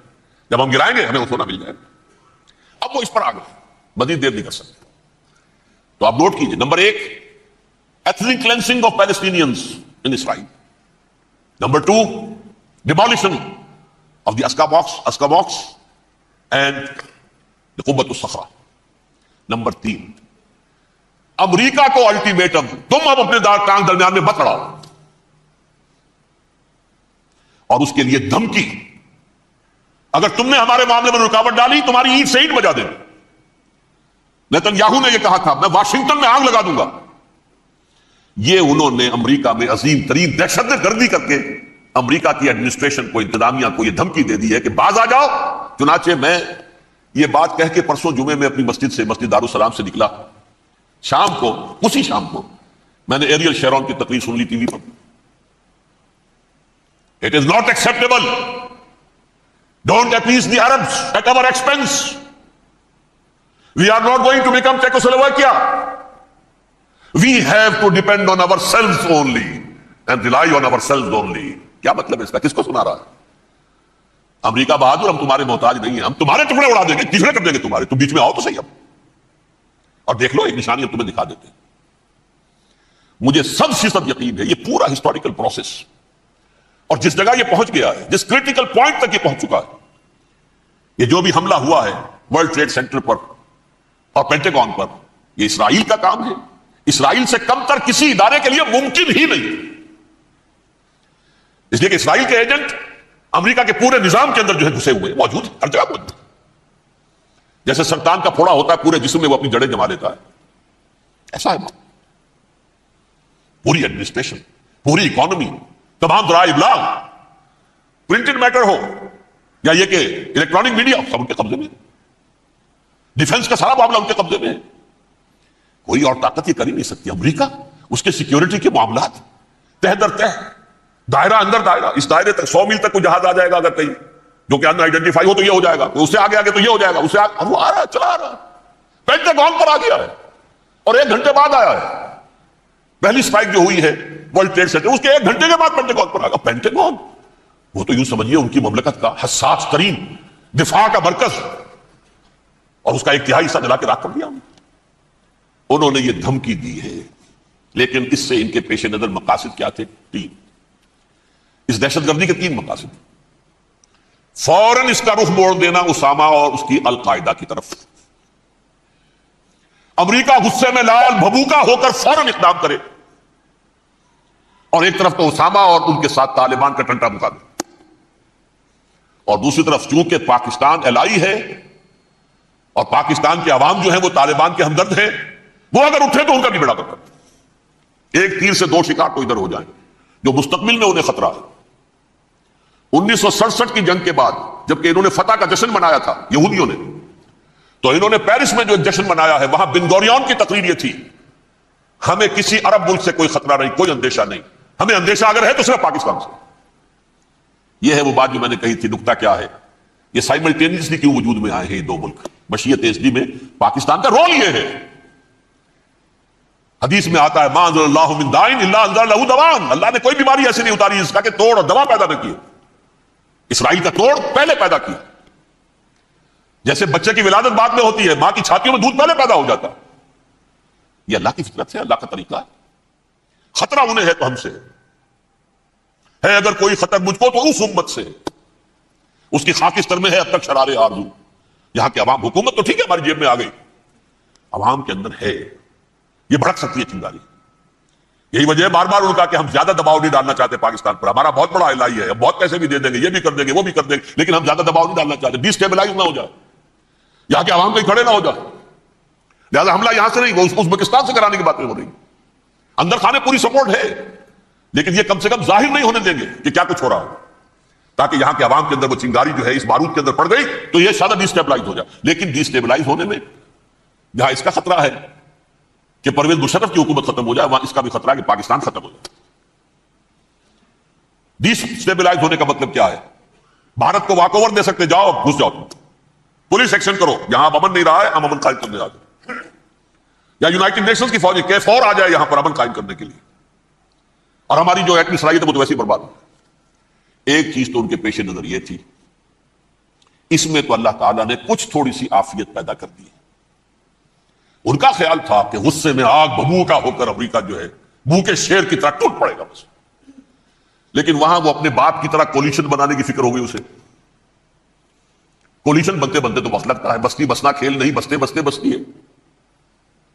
جب ہم گرائیں گے ہمیں وہ سونا مل جائے گا. اب وہ اس پر آ گئے, مزید دیر نہیں کر سکتے. تو آپ نوٹ کیجئے, number 1, ethnic cleansing of Palestinians in Israel. Number 2, demolition of the Aska box and the قبۃ الصخرہ. نمبر 3, امریکہ کو الٹیمیٹم, تم اب اپنے ٹانگ درمیان میں مت اڑاؤ. اور اس کے لیے دھمکی، اگر تم نے ہمارے معاملے میں رکاوٹ ڈالی تمہاری اینٹ سے اینٹ بجا دیں۔ نیتن یاہو نے یہ کہا تھا میں واشنگٹن میں آگ لگا دوں گا۔ یہ انہوں نے امریکہ میں عظیم ترین دہشت گردی کر کے امریکہ کی ایڈمنسٹریشن کو، انتظامیہ کو یہ دھمکی دے دی ہے کہ باز آ جاؤ۔ چنانچہ میں یہ بات کہہ کے پرسوں جمعے میں اپنی مسجد سے، مسجد دارالسلام سے نکلا، شام کو، اسی شام کو میں نے ایریل شیرون کی تقریر سن لی T V per. It is not acceptable. Don't appease the Arabs at our expense. We are not going to become Czechoslovakia. We have to depend on ourselves only and rely on ourselves only. کیا مطلب ہے اس کا؟ کس کو سنا رہا ہے؟ امریکہ بہادر، ہم تمہارے محتاج نہیں ہیں، ہم تمہارے ٹکڑے اڑا دیں گے، ٹکڑے کر دیں گے تمہارے، تم بیچ میں آؤ تو صحیح اب، اور دیکھ لو ایک نشانی ہم تمہیں دکھا دیتے ہیں۔ مجھے 100% یقین ہے یہ پورا ہسٹوریکل پروسیس، اور جس جگہ یہ پہنچ گیا ہے، جس کریٹیکل پوائنٹ تک یہ پہنچ چکا ہے، یہ جو بھی حملہ ہوا ہے ورلڈ ٹریڈ سینٹر پر اور پینٹاگون پر، یہ اسرائیل کا کام ہے۔ اسرائیل سے کم تر کسی ادارے کے لیے ممکن ہی نہیں، اس لیے کہ اسرائیل کے ایجنٹ امریکہ کے پورے نظام کے اندر جو ہے گھسے ہوئے موجود ہیں، ہر جگہ موجود ہیں۔ جیسے سرطان کا پھوڑا ہوتا ہے پورے جسم میں وہ اپنی جڑیں جما لیتا ہے، ایسا ہے پوری ایڈمنسٹریشن، پوری اکانومی، تمام ذرائع ابلاغ، پرنٹڈ میٹر ہو یا یہ کہ الیکٹرانک میڈیا، سب ان کے قبضے میں، ڈیفنس کا سارا معاملہ ان کے قبضے میں ہے۔ کوئی اور طاقت یہ کر ہی نہیں سکتی۔ امریکہ، اس کے سیکیورٹی کے معاملات تہ در تہ، دائرہ اندر دائرہ، اس دائرے تک 100 میل تک کوئی جہاز آ جائے گا اگر کہیں جو کہ ان آئیڈینٹیفائی ہو تو یہ ہو جائے گا، اس سے آگے تو یہ ہو جائے گا، اس سے آگے وہ آ رہا ہے، چلا رہا ہے، پینٹاگون پر آ گیا ہے اور 1 گھنٹے بعد آیا ہے۔ پہلی سٹرائک جو ہوئی ہے ورلڈ ٹریڈ سینٹر، اس کے 1 گھنٹے کے بعد پینٹاگون پر آ گیا۔ پینٹاگون وہ تو یوں سمجھیے ان کی مملکت کا حساس ترین دفاع کا مرکز، اور اس کا ایک تہائی حصہ جلا کے راکھ کر دیا انہوں نے۔ یہ دھمکی دی ہے، لیکن اس سے ان کے پیش نظر مقاصد کیا تھے؟ 3۔ اس دہشت گردی کے 3 مقاصد۔ فوراً اس کا رخ موڑ دینا اسامہ اور اس کی القاعدہ کی طرف، امریکہ غصے میں لال بھبوکا ہو کر فوراً اقدام کرے، اور ایک طرف تو اسامہ اور ان کے ساتھ طالبان کا ٹنٹا مقابلہ، اور دوسری طرف چونکہ پاکستان الائی ہے اور پاکستان کے عوام جو ہیں وہ طالبان کے ہمدرد ہیں، وہ اگر اٹھے تو ان کا بھی بیڑا کرتا، ایک تیر سے 2 شکار تو ادھر ہو جائیں، جو مستقبل میں انہیں خطرہ ہے۔ 1967 کی جنگ کے بعد جبکہ انہوں نے فتح کا جشن منایا تھا یہودیوں نے، تو انہوں نے پیرس میں جو ایک جشن منایا ہے، وہاں بن گوریون کی تقریر یہ تھی، ہمیں کسی عرب ملک سے کوئی خطرہ نہیں، کوئی اندیشہ نہیں، ہمیں اندیشہ اگر ہے تو صرف پاکستان سے۔ یہ ہے وہ بات جو میں نے کہی تھی۔ نکتہ کیا ہے؟ یہ سائملٹینیسلی کیوں وجود میں آئے ہیں یہ 2 ملک؟ مشیت ازلی میں پاکستان کا رول یہ ہے۔ حدیث میں آتا ہے ما انزل اللہ من داء الا انزل له دواء، اللہ نے کوئی بیماری ایسی نہیں اتاری جس کا کہ توڑ اور دوا پیدا نہ کی۔ اسرائیل کا توڑ پہلے پیدا کیا، جیسے بچے کی ولادت بعد میں ہوتی ہے، ماں کی چھاتیوں میں دودھ پہلے پیدا ہو جاتا ہے۔ یہ اللہ کی فطرت ہے، اللہ کا طریقہ ہے۔ خطرہ انہیں ہے تو ہم سے ہے، اگر کوئی خطر مجھ کو تو اس امت سے، اس کی خاکستر میں ہے اب تک شرار آرزو۔ یہاں کے عوام، حکومت تو ٹھیک ہے ہماری جیب میں آ گئی، عوام کے اندر ہے، یہ بھڑک سکتی ہے چنگاری۔ یہی وجہ ہے بار بار ان کا کہ ہم زیادہ دباؤ نہیں ڈالنا چاہتے پاکستان پر، ہمارا بہت بڑا الائی ہے، بہت پیسے بھی دے دیں گے، یہ بھی کر دیں گے، وہ بھی کر دیں گے، لیکن ہم زیادہ دباؤ نہیں ڈالنا چاہتے، ڈی اسٹیبلائز نہ ہو جائے، یہاں کے عوام کہیں کھڑے نہ ہو جائے۔ لہٰذا حملہ یہاں سے نہیں، وہ ازبکستان سے کرانے کی باتیں ہو رہی ہیں۔ اندر خانے پوری سپورٹ ہے، لیکن یہ کم سے کم ظاہر نہیں ہونے دیں گے کہ کیا کچھ ہو رہا ہو، تاکہ یہاں کے عوام کے اندر وہ چنگاری جو ہے اس بارود کے اندر پڑ گئی تو یہ شاید ڈی اسٹیبلائز ہو جائے۔ لیکن ڈی اسٹیبلائز ہونے میں جہاں اس کا خطرہ ہے کہ پرویز مشرف کی حکومت ختم ہو جائے، وہاں اس کا بھی خطرہ ہے کہ پاکستان ختم ہو جائے۔ ڈی اسٹیبلائز ہونے کا مطلب کیا ہے؟ بھارت کو واک اوور دے سکتے، جاؤ گھس جاؤ تم، پولیس ایکشن کرو، یہاں امن نہیں رہا ہے ہم امن قائم کرنے آ جائیں، یا یونائٹڈ نیشنز کی فوج KFOR آ جائے یہاں پر امن قائم کرنے کے لیے، اور ہماری جو ایٹمی صلاحیت ہے وہ تو ویسے ہی برباد ہو۔ ایک چیز تو ان کے پیش نظر یہ تھی، اس میں تو اللہ تعالیٰ نے کچھ تھوڑی سی عافیت پیدا کر دی۔ ان کا خیال تھا کہ غصے میں آگ بھبوکا ہو کر امریکہ جو ہے بھوکے شیر کی طرح ٹوٹ پڑے گا بس، لیکن وہاں وہ اپنے باپ کی طرح کولیشن بنانے کی فکر ہو گئی اسے۔ کولیشن بنتے بنتے تو وقت لگتا ہے، بستی بسنا کھیل نہیں، بستے بستے بستی ہے،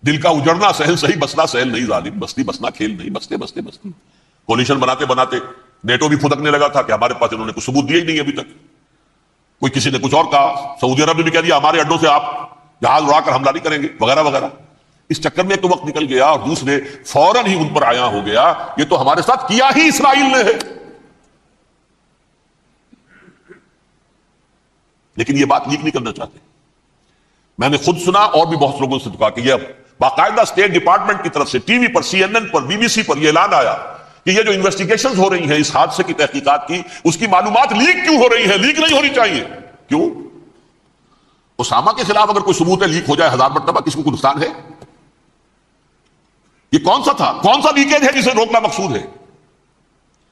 دل کا اجڑنا سہل صحیح، بسنا سہل نہیں ظالم، بستی بسنا کھیل نہیں، بستے بستے بستی۔ کولیشن بناتے بناتے نیٹو بھی پھدکنے لگا تھا کہ ہمارے پاس انہوں نے کچھ ثبوت دیا ہی نہیں ابھی تک. کوئی کسی نے کچھ اور کہا, سعودی عرب نے بھی کہہ دیا ہمارے اڈوں سے آپ جہاز اڑا کر حملہ نہیں کریں گے وغیرہ وغیرہ. اس چکر میں تو وقت نکل گیا اور دوسرے فوراً ہی ان پر آیا ہو گیا یہ تو ہمارے ساتھ کیا ہی اسرائیل نے ہے. لیکن یہ بات لیک نہیں کرنا چاہتے. میں نے خود سنا اور بھی بہت لوگوں سے کہا کہ یہ باقاعدہ اسٹیٹ ڈپارٹمنٹ کی طرف سے ٹی وی پر, سی این این پر, بی بی سی پر یہ اعلان آیا کہ یہ جو انویسٹیگیشنز ہو رہی ہیں اس حادثے کی تحقیقات کی, اس کی معلومات لیک کیوں ہو رہی ہیں؟ لیک نہیں ہونی چاہیے. کیوں؟ اسامہ کے خلاف اگر کوئی ثبوت ہے لیک ہو جائے 1000 مرتبہ, کس کو کوئی نقصان ہے؟ یہ کون سا تھا, کون سا لیکیج ہے جسے روکنا مقصود ہے؟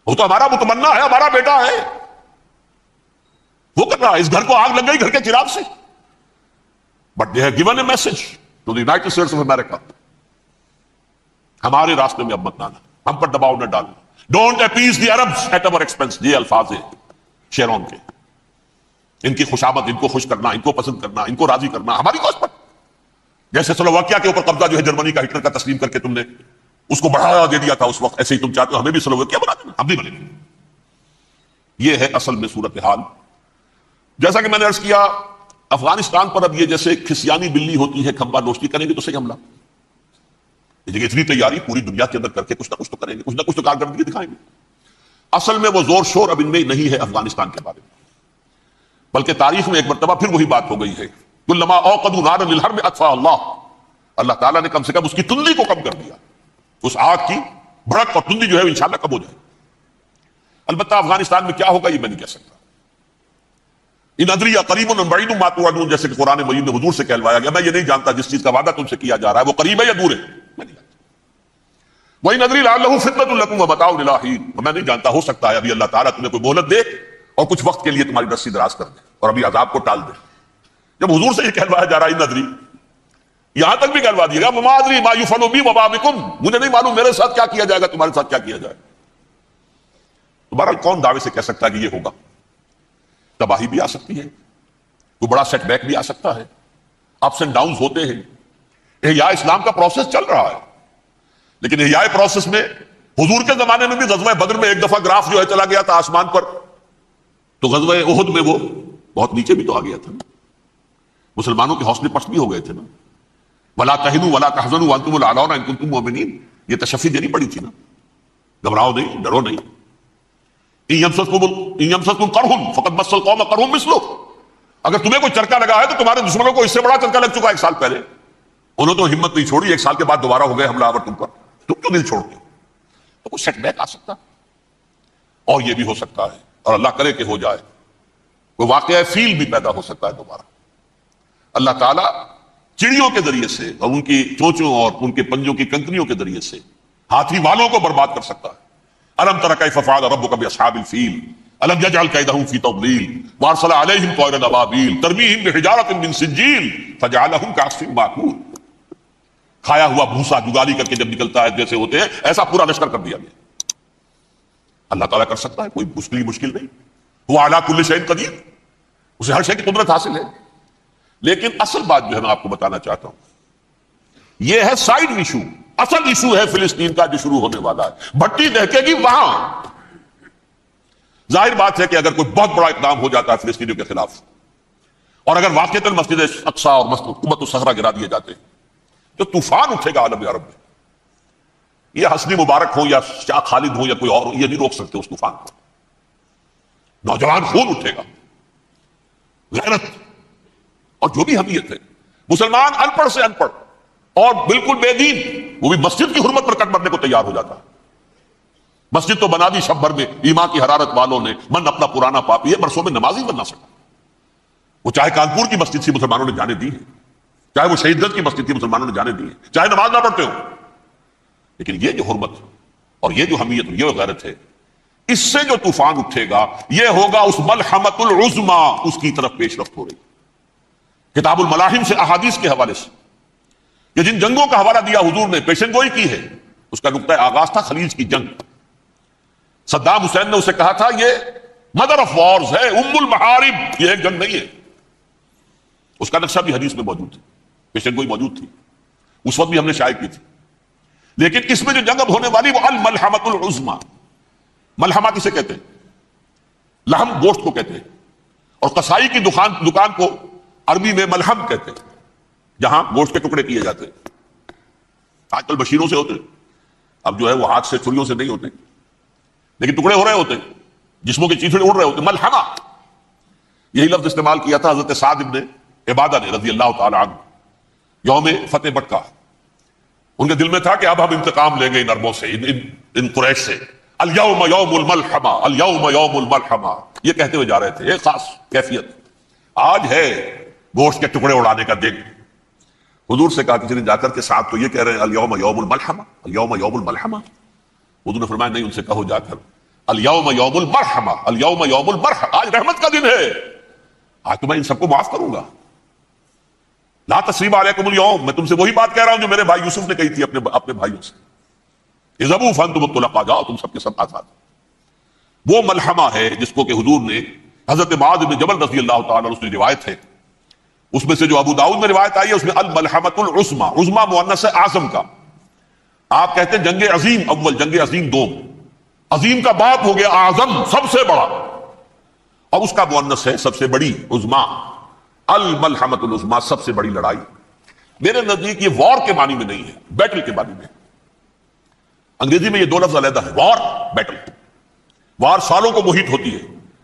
وہ تو ہمارا متمنا ہے, ہمارا بیٹا ہے, وہ کر رہا ہے. اس گھر کو آگ لگ گئی گھر کے چراغ سے. But they have given a message to the United States of America, ہمارے راستے میں اب مت آنا, ہم پر دباؤ نہ ڈالنا. Don't appease the Arabs at our expense. یہ الفاظ ہیں شیرون کے. ان کی خوشامد, ان کو خوش کرنا, ان کو پسند کرنا, ان کو راضی کرنا ہماری کوشش پر. جیسے سلوواکیہ کے اوپر قبضہ جو ہے جرمنی کا ہٹلر کا تسلیم کر کے تم نے اس کو بڑھاوا دے دیا تھا اس وقت, ایسے ہی تم چاہتے ہو ہمیں بھی سلوواکیہ بنا دینا, ہم بھی بنے گے. یہ ہے اصل میں صورتحال. جیسا کہ میں نے عرض کیا افغانستان پر اب یہ جیسے کھسیانی بلی ہوتی ہے کھمبا نوشتی, کریں گے تو صحیح حملہ. لیکن اتنی تیاری پوری دنیا کے اندر کر کے کچھ نہ کچھ تو کریں گے, کچھ نہ کچھ تو کارکردگی دکھائیں گے. اصل میں وہ زور شور اب ان میں نہیں ہے افغانستان کے بارے میں, بلکہ تاریخ میں ایک مرتبہ پھر وہی بات ہو گئی ہے. کلما اوقدوا نارا للحرب اطفاء اللہ, اللہ تعالیٰ نے کم سے کم اس کی تندی کو کم کر دیا. اس آگ کی بھڑک اور تندی جو ہے انشاءاللہ کم ہو جائے. البتہ افغانستان میں کیا ہوگا یہ میں نہیں کہہ سکتا. ان ادری قریب بعید ما توعدون, جیسے کہ قرآن مجید میں حضور سے کہلوایا گیا, میں یہ نہیں جانتا جس چیز کا وعدہ تم سے کیا جا رہا ہے وہ قریب ہے یا دور ہے, میں نہیں جانتا. وَإِنْ أَدْرِي لَعَلَّهُ فِتْنَةٌ لَكُمْ وَمَتَاعٌ إِلَىٰ حِينٍ, میں نہیں جانتا ہو سکتا ہے ابھی اللہ تعالیٰ تمہیں کوئی مہلت دے اور کچھ وقت کے لیے تمہاری رسی دراز کر دے اور ابھی عذاب کو ٹال دے. جب حضور سے یہ کہلوایا جا رہا ہے ان ادری, یہاں تک بھی کہلوا دیا گا وَمَا أَدْرِي مَا يُفْعَلُ بِي وَمَا بِكُمْ, مجھے نہیں معلوم میرے ساتھ کیا کیا جائے گا, تمہارے ساتھ کیا کیا جائے. تو بہرحال کون دعوے سے کہہ سکتا ہے کہ یہ ہوگا؟ تباہی بھی آ سکتی ہے, کوئی بڑا سیٹ بیک بھی آ سکتا ہے, اپس اینڈ ڈاؤنز ہوتے ہیں. احیاء اسلام کا پروسیس چل رہا ہے, لیکن احیاء پروسیس میں حضور کے زمانے میں بھی غزوہ بدر میں ایک دفعہ گراف جو ہے چلا گیا تھا آسمان پر, تو غزوہ احد میں وہ بہت نیچے بھی تو آ گیا تھا. مسلمانوں کے حوصلے پست بھی ہو گئے تھے نا. ولا تہنوا ولا تحزنوا وانتم الاعلون ان کنتم مؤمنین, یہ تشفی دینی پڑی تھی نا, گھبراؤ نہیں, ڈرو نہیں. ان یمسسکم قرح فقد مس القوم قرح مثلہ, اگر تمہیں کوئی چرکا لگا ہے تو تمہارے دشمنوں کو اس سے بڑا چرکا لگ چکا 1 سال پہلے. انہوں تو ہمت نہیں چھوڑی, 1 سال کے بعد دوبارہ ہو گئے حملہ آور تم پر, تم کیوں دل چھوڑتے ہو؟ تو کوئی سیٹ بیک آ سکتا, اور یہ بھی ہو سکتا ہے, اور اللہ کرے کہ ہو جائے, کوئی واقعہ فیل بھی پیدا ہو سکتا ہے دوبارہ. اللہ تعالیٰ چڑیوں کے ذریعے سے اور ان کی چونچوں اور ان کے پنجوں کی کنکریوں کے ذریعے سے ہاتھی والوں کو برباد کر سکتا ہے. الم تر کیف فعل ربک باصحاب الفیل الم یجعل کیدہم فی تضلیل وارسل علیہم طیرا ابابیل ترمیہم بحجارۃ من سجیل فجعلہم کعصف مأکول. کھایا ہوا بھوسا جگالی کر کے جب نکلتا ہے جیسے ہوتے ہیں, ایسا پورا لشکر کر دیا گیا. اللہ تعالیٰ کر سکتا ہے, کوئی مشکل نہیں. وہ علی کل شیء قدیر, اسے ہر شے کی قدرت حاصل ہے. لیکن اصل بات جو ہے میں آپ کو بتانا چاہتا ہوں, یہ ہے سائیڈ ایشو. اصل ایشو ہے فلسطین کا جو شروع ہونے والا ہے. بھٹی دہکے گی وہاں. ظاہر بات ہے کہ اگر کوئی بہت بڑا اقدام ہو جاتا ہے فلسطینیوں کے خلاف, اور اگر واقعتاً مسجد اقصی اور مسجد الصغرا گرا دیے جاتے ہیں, تو طوفان اٹھے گا عالم عرب میں. یہ حسنی مبارک ہو یا شاہ خالد ہو یا کوئی اور, یہ نہیں روک سکتے اس طوفان کو. نوجوان خون اٹھے گا, غیرت اور جو بھی حمیت ہے. مسلمان ان پڑھ سے ان پڑھ اور بالکل بے دین, وہ بھی مسجد کی حرمت پر کٹ مرنے کو تیار ہو جاتا ہے. مسجد تو بنا دی شب بھر میں ایمان کی حرارت والوں نے, من اپنا پرانا پاپی ہے, برسوں میں نماز ہی بننا سکا. وہ چاہے کانپور کی مسجد سے مسلمانوں نے جانے دی ہے, چاہے وہ شہید گنج کی مسجد تھی مسلمانوں نے جانے دی ہے, چاہے نماز نہ پڑھتے ہو. لیکن یہ جو حرمت اور یہ جو حمیت اور یہ غیرت ہے, اس سے جو طوفان اٹھے گا یہ ہوگا اس ملحمۃ العظما, اس کی طرف پیش رفت ہو رہی. کتاب الملاحم سے احادیث کے حوالے سے یہ جن جنگوں کا حوالہ دیا حضور نے, پیشن گوئی کی ہے, اس کا نقطہ آغاز تھا خلیج کی جنگ. صدام حسین نے اسے کہا تھا یہ مدر آف وارز ہے, ام المحارب, یہ ایک جنگ نہیں ہے. اس کا نقشہ بھی حدیث میں موجود ہے, پیشن گوئی موجود تھی, اس وقت بھی ہم نے شائع کی تھی. لیکن اس میں جو جنگ اب ہونے والی وہ الملحمۃ العظما, ملحمہ کسے کہتے ہیں؟ لحم گوشت کو کہتے ہیں. اور قصائی کی دکان کو عربی میں ملحم کہتے ہیں، جہاں گوشت کے ٹکڑے کیے جاتے ہیں. آج کل مشینوں سے ہوتے ہیں، اب جو ہے وہ ہاتھ سے چھریوں سے نہیں ہوتے، لیکن ٹکڑے ہو رہے ہوتے ہیں، جسموں کے چیتھڑے اڑ رہے ہوتے ہیں. ملحمہ، یہی لفظ استعمال کیا تھا حضرت سعد ابن عبادہ نے رضی اللہ تعالی عنہ یوم فتح مکہ. ان کے دل میں تھا کہ اب ہم انتقام لیں گے ان عربوں سے، ان قریش سے. الیوم یوم الملحمہ، الیوم یوم الملحمہ، یہ کہتے ہوئے جا رہے تھے. ایک خاص کیفیت، آج ہے گوشت کے ٹکڑے اڑانے کا دن. حضور سے کہا کسی نے جا کر کے صاحب تو یہ کہہ رہے ہیں الیوم یوم الملحمہ، الیوم یوم الملحمہ. حضور نے فرمایا نہیں، ان سے کہو جا کر الیوم یوم المرحمہ، الیوم یوم المرحمہ، آج رحمت کا دن ہے، آج تو میں ان سب کو معاف کروں گا. لا تثریب علیکم اليوم، میں تم سے وہی بات کہہ رہا ہوں جو میرے بھائی یوسف نے کہی تھی اپنے بھائیوں سے. اذهبوا فانتم الطلقاء، جاؤ تم سب کے سب آزاد. وہ ملحمہ ہے جس کو کہ حضور نے حضرت معاذ بن جبل رضی اللہ تعالیٰ عنہ سے روایت ہے، اس میں سے جو ابو داؤد میں روایت آئی ہے اس میں الملحمۃ العظمی، عظمی مؤنث ہے اعظم کا. آپ کہتے ہیں جنگ عظیم اول، جنگ عظیم دوم، عظیم کا باپ ہو گیا اعظم، سب سے بڑا، اور اس کا مؤنث ہے سب سے بڑی، عظمی. الملحمۃ العظمی، سب سے بڑی لڑائی. میرے نزدیک یہ وار کے معنی میں نہیں ہے، بیٹل کے معنی میں. انگریزی میں یہ دو لفظ علیحدہ ہے، وار، بیٹل. وار سالوں کو محیط ہوتی ہے،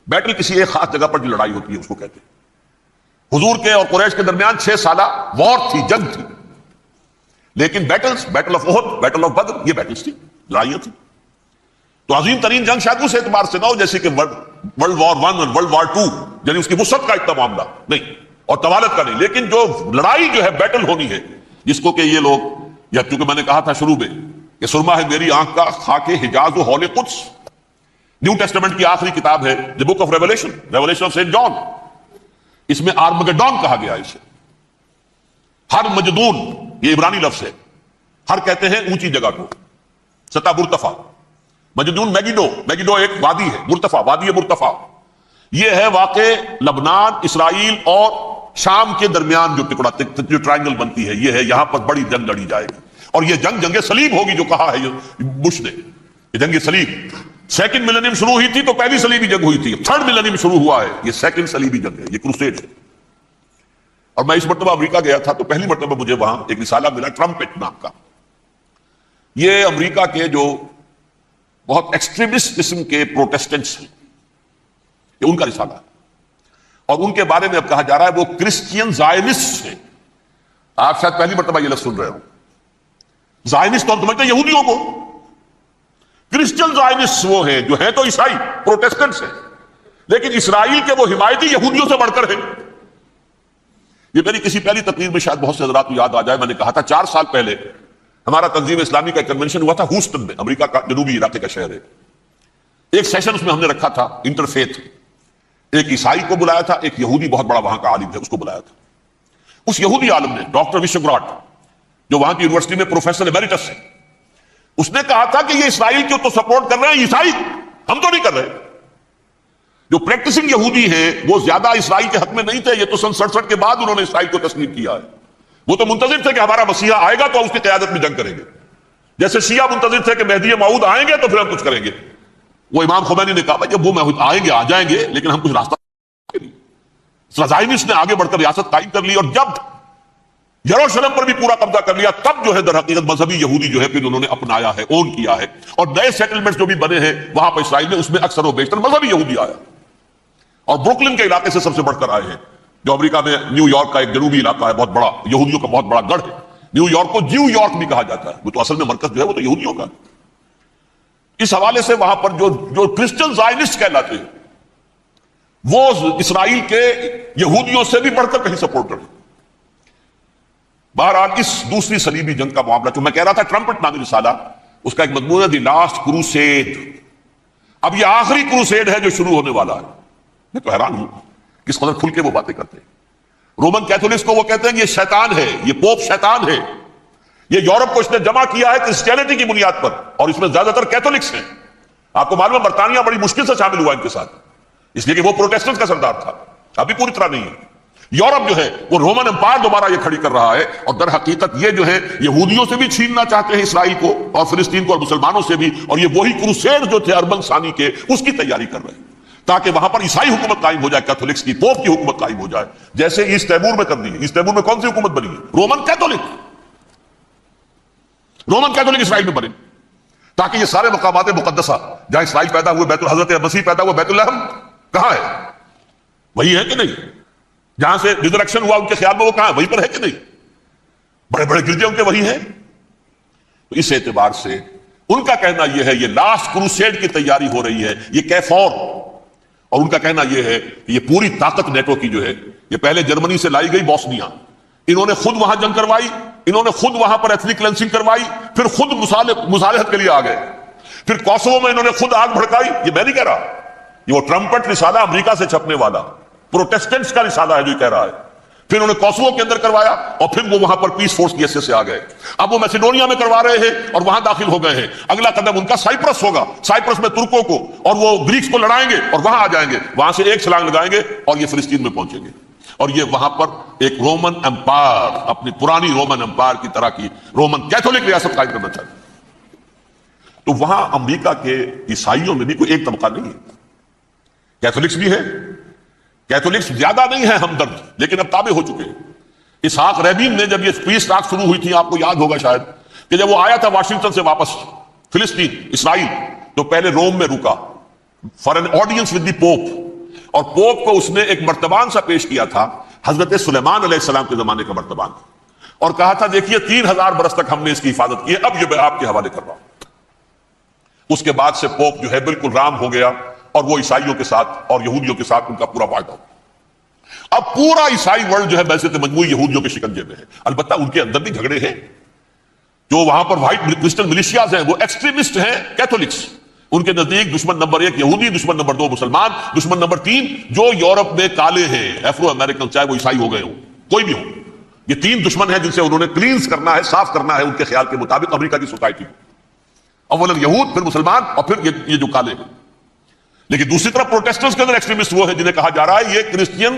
بیٹل کسی ایک خاص جگہ پر جو لڑائی ہوتی ہے اس کو کہتے ہیں. حضور کے اور قریش کے درمیان 6 سالہ وار تھی، جنگ تھی. لیکن battles, battle of Uhud, battle of Badr, یہ بیٹلز تھی، لڑائیاں تھی. تو عظیم ترین جنگ شاید اس اعتبار سے نہ ہو جیسے کہ ورلڈ وار 1 اور ورلڈ وار 2، یعنی اس کی وسعت کا اتنا معاملہ نہیں اور طوالت کا نہیں. لیکن جو لڑائی جو ہے بیٹل ہونی ہے، جس کو کہ یہ لوگ، یا چونکہ میں نے کہا تھا شروع میں کہ سرما ہے میری آنکھ کا خاک حجاز و ہول قدس، نیو ٹیسٹمنٹ کی آخری کتاب ہے the book of Revelation, Revelation of saint John. اس میں آرمگڈون کہا گیا اسے. ہر مجدون، یہ عبرانی لفظ ہے، ہر کہتے ہیں اونچی جگہ کو، سطح مرتفع. مجدون میگیڈو، میگیڈو ایک وادی ہے، مرتفع، وادی مرتفع. یہ ہے واقع لبنان، اسرائیل اور شام کے درمیان جو ٹکڑا، جو ٹرائنگل بنتی ہے، یہ ہے، یہاں پر بڑی جنگ لڑی جائے گی. اور یہ جنگ جنگ صلیب ہوگی جو کہا ہے بش نے، یہ جنگ صلیب. سیکنڈ ملینیم شروع ہوئی تھی تو پہلی صلیبی جنگ ہوئی تھی، تھرڈ ملینیم شروع ہوا ہے، یہ سیکنڈ صلیبی جنگ ہے، یہ کروسیڈ ہے. اور میں اس مرتبہ امریکہ گیا تھا تو پہلی مرتبہ مجھے وہاں ایک رسالہ ملا ٹرمپٹ نام کا. یہ امریکہ کے جو بہت ایکسٹریمسٹ قسم کے پروٹیسٹنٹس ہیں، یہ ان کا رسالہ ہے. اور ان کے بارے میں اب کہا جا رہا ہے وہ کرسچین زائنسٹ ہیں. آپ شاید پہلی مرتبہ یہ لفظ سن رہے ہو. زائنسٹ تو ہم سمجھتے ہیں یہودیوں کو، کرسچین زائنسٹ وہ ہیں جو ہیں تو عیسائی پروٹیسٹنٹس ہیں، لیکن اسرائیل کے وہ حمایتی یہودیوں سے بڑھ کر ہیں. یہ میری کسی پہلی تقریر میں شاید بہت سے حضرات کو یاد آ جائے، میں نے کہا تھا 4 سال پہلے ہمارا تنظیم اسلامی کا کنونشن ہوا تھا ہوسٹن میں، امریکہ کا جنوبی علاقے کا شہر ہے. ایک سیشن اس میں ہم نے رکھا تھا انٹرفیتھ، ایک عیسائی کو بلایا تھا، ایک یہودی بہت بڑا وہاں کا عالم ہے اس کو بلایا تھا. اس یہودی عالم نے ڈاکٹر وشگراٹ، جو وہاں کی یونیورسٹی میں پروفیسر ایمیریٹس ہے، اس نے کہا تھا کہ یہ اسرائیل کو تو سپورٹ کر رہے ہیں عیسائی، ہم تو نہیں کر رہے. جو پریکٹسنگ یہودی ہیں وہ زیادہ اسرائیل کے حق میں نہیں تھے، یہ تو سن 67 کے بعد انہوں نے اسرائیل کو تسلیم کیا ہے. وہ تو منتظر تھے کہ ہمارا مسیحا آئے گا تو اس کی قیادت میں جنگ کریں گے، جیسے شیعہ منتظر تھے کہ مہدی موعود آئیں گے تو پھر ہم کچھ کریں گے. وہ امام خمینی نے کہا جب وہ آئیں گے آ جائیں گے، لیکن ہم کچھ راستہ. زائنسٹ نے آگے بڑھ کر ریاست قائم کر لی، اور جب یروشلم پر بھی پورا قبضہ کر لیا تب جو ہے در حقیقت مذہبی یہودی جو ہے پھر انہوں نے اپنایا ہے، اون کیا ہے. اور نئے سیٹلمنٹس جو بھی بنے ہیں وہاں پر اسرائیل میں، اس میں اکثر و بیشتر مذہبی یہودی آیا، اور بروکلن کے علاقے سے سب سے بڑھ کر آئے ہیں، جو امریکہ میں نیو یارک کا ایک جنوبی علاقہ ہے، بہت بڑا یہودیوں کا بہت بڑا گڑھ ہے. نیو یارک کو جیو یارک بھی کہا جاتا ہے، وہ تو اصل میں مرکز جو ہے وہ تو یہودیوں کا. اس حوالے سے وہاں پر جو کرسچن زائنسٹ کہلاتے ہیں وہ اسرائیل کے یہودیوں سے بھی بڑھ کر کہیں سپورٹ کرتے. بہرحال اس دوسری صلیبی جنگ کا معاملہ جو میں کہہ رہا تھا، ٹرمپٹ نامی رسالہ، اس کا ایک مضمون ہے دی لاسٹ کروسیڈ. اب یہ آخری کروسیڈ ہے جو شروع ہونے والا ہے. میں تو حیران ہوں کس قدر کھل کے وہ باتیں کرتے ہیں. رومن کیتھولکس کو وہ کہتے ہیں کہ یہ شیطان ہے، یہ پوپ شیطان ہے، یہ یورپ کو اس نے جمع کیا ہے کرسچینٹی کی بنیاد پر، اور اس میں زیادہ تر کیتھولکس ہیں. آپ کو معلوم ہے برطانیہ بڑی مشکل سے شامل ہوا ان کے ساتھ، اس لیے کہ وہ پروٹیسٹنٹ کا سردار تھا، ابھی پوری طرح نہیں ہے. یورپ جو ہے وہ رومن امپائر دوبارہ یہ کھڑی کر رہا ہے، اور در حقیقت یہ جو ہے یہودیوں سے بھی چھیننا چاہتے ہیں اسرائیل کو اور فلسطین کو، اور مسلمانوں سے بھی، اور یہ وہی کروسیڈ جو تھے اربن ثانی کے، اس کی تیاری کر رہے ہیں تاکہ وہاں پر عیسائی حکومت قائم ہو جائے، کیتھولکس کی، پوپ کی حکومت قائم ہو جائے، جیسے ایسٹ تیمور میں کر دی ہے۔ ایسٹ تیمور میں کون سی حکومت بنی ہے؟ رومن کیتھولک اسرائیل میں بنے، تاکہ یہ سارے مقامات مقدسہ جہاں اسرائیل پیدا ہوئے، حضرت مسیح پیدا ہوئے، بیت الحم کہاں ہے؟ وہی ہے کہ نہیں؟ جہاں سے ریزریکشن ہوا ان کے خیال میں وہ کہاں ہے؟ وہیں پر ہے کہ نہیں؟ بڑے بڑے گرجے ان کے وہی ہیں۔ تو اس اعتبار سے ان کا کہنا یہ ہے، یہ لاسٹ کروسیڈ کی تیاری ہو رہی ہے، یہ کیفور، اور ان کا کہنا یہ ہے کہ یہ پوری طاقت نیٹو کی جو ہے، یہ پہلے جرمنی سے لائی گئی بوسنیا، انہوں نے خود وہاں جنگ کروائی، انہوں نے خود وہاں پر ایتھنک کلینسنگ کروائی، پھر خود مصالحت کے لیے آ گئے، پھر کوسوو میں انہوں نے خود آگ بھڑکائی۔ یہ میں نہیں کہہ رہا، یہ وہ ٹرمپٹ رسالہ امریکہ سے چھپنے والا پروٹیسٹنٹس کا رسالہ ہے جو کہہ رہا ہے۔ پھر انہوں نے کوسوو کے اندر کروایا، اور پھر وہ وہاں پر پیس فورس کی حیثیت سے آ گئے۔ اب وہ میسیڈونیا میں کروا رہے ہیں اور وہاں داخل ہو گئے ہیں۔ اگلا قدم ان کا سائپرس ہوگا، سائپرس میں ترکوں کو اور وہ گریکس کو لڑائیں گے اور وہاں آ جائیں گے، وہاں سے ایک چھلانگ لگائیں گے اور یہ فلسطین میں پہنچیں گے، اور یہ وہاں پر ایک رومن امپائر، اپنی پرانی رومن امپائر کی طرح کی رومن کیتھولک ریاست قائم کرنا چاہتے ہیں۔ تو وہاں امریکہ کے عیسائیوں میں بھی کوئی ایک طبقہ نہیں ہے، کیتھولکس بھی ہے، کیتھولکس زیادہ نہیں ہے ہمدرد، لیکن اب تابع ہو چکے ہیں۔ اسحاق رابین نے جب یہ پیس ٹاک شروع ہوئی تھی، آپ کو یاد ہوگا شاید، کہ جب وہ آیا تھا واشنگٹن سے واپس فلسطین اسرائیل، تو پہلے روم میں رکا for an audience with the Pope, اور پوپ کو اس نے ایک مرتبان سا پیش کیا تھا، حضرت سلیمان علیہ السلام کے زمانے کا مرتبان، اور کہا تھا دیکھیے 3000 برس تک ہم نے اس کی حفاظت کی ہے، اب یہ میں آپ کے حوالے کر رہا ہوں۔ اس کے بعد سے پوپ جو ہے بالکل رام ہو گیا، اور وہ عیسائیوں کے ساتھ اور یہودیوں کے ساتھ ان کا پورا وعدہ ہو۔ اب پورا عیسائی ورلڈ جو ہے ویسے تو مجموعی یہودیوں کے شکنجے میں ہے، البتہ ان کے اندر بھی جھگڑے ہیں، جو وہاں پر وائٹ کرسچن ملیشیاز ہیں وہ ایکسٹریمسٹ ہیں کیتھولکس، ان کے نزدیک دشمن نمبر 1 یہودی، دشمن نمبر 2 مسلمان، دشمن نمبر 3 جو یورپ میں کالے ہیں، افرو امریکن، چاہے وہ عیسائی ہو گئے ہوں، کوئی بھی ہو، یہ 3 دشمن ہیں جن سے انہوں نے کلینز کرنا ہے، صاف کرنا ہے ان کے خیال کے مطابق امریکہ کی سوسائٹی کو، اولا یہود، پھر مسلمان، اور پھر یہ جو کالے ہیں۔ لیکن دوسری طرف پروٹیسٹنٹس کے اندر ایکسٹریمسٹ وہ ہیں جنہیں کہا جا رہا ہے یہ کرسچین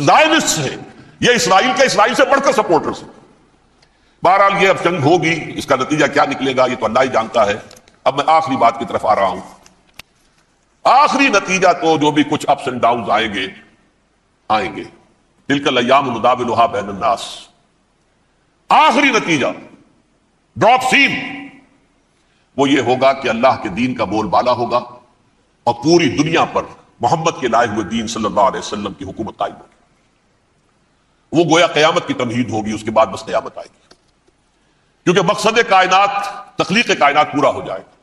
زائنسٹ ہیں، یہ اسرائیل کے اسرائیل سے بڑھ کر سپورٹرز ہیں۔ بہرحال یہ اب جنگ ہوگی، اس کا نتیجہ کیا نکلے گا یہ تو اللہ ہی جانتا ہے۔ اب میں آخری بات کی طرف آ رہا ہوں۔ آخری نتیجہ تو جو بھی کچھ اپس اینڈ ڈاؤنز آئیں گے، تلک الایام نداولھا بین الناس، آخری نتیجہ ڈراپ سین وہ یہ ہوگا کہ اللہ کے دین کا بول بالا ہوگا، اور پوری دنیا پر محمد کے لائے ہوئے دین صلی اللہ علیہ وسلم کی حکومت قائم ہوگی۔ وہ گویا قیامت کی تمہید ہوگی، اس کے بعد بس قیامت آئے گی، کیونکہ مقصد کائنات، تخلیق کائنات پورا ہو جائے گا۔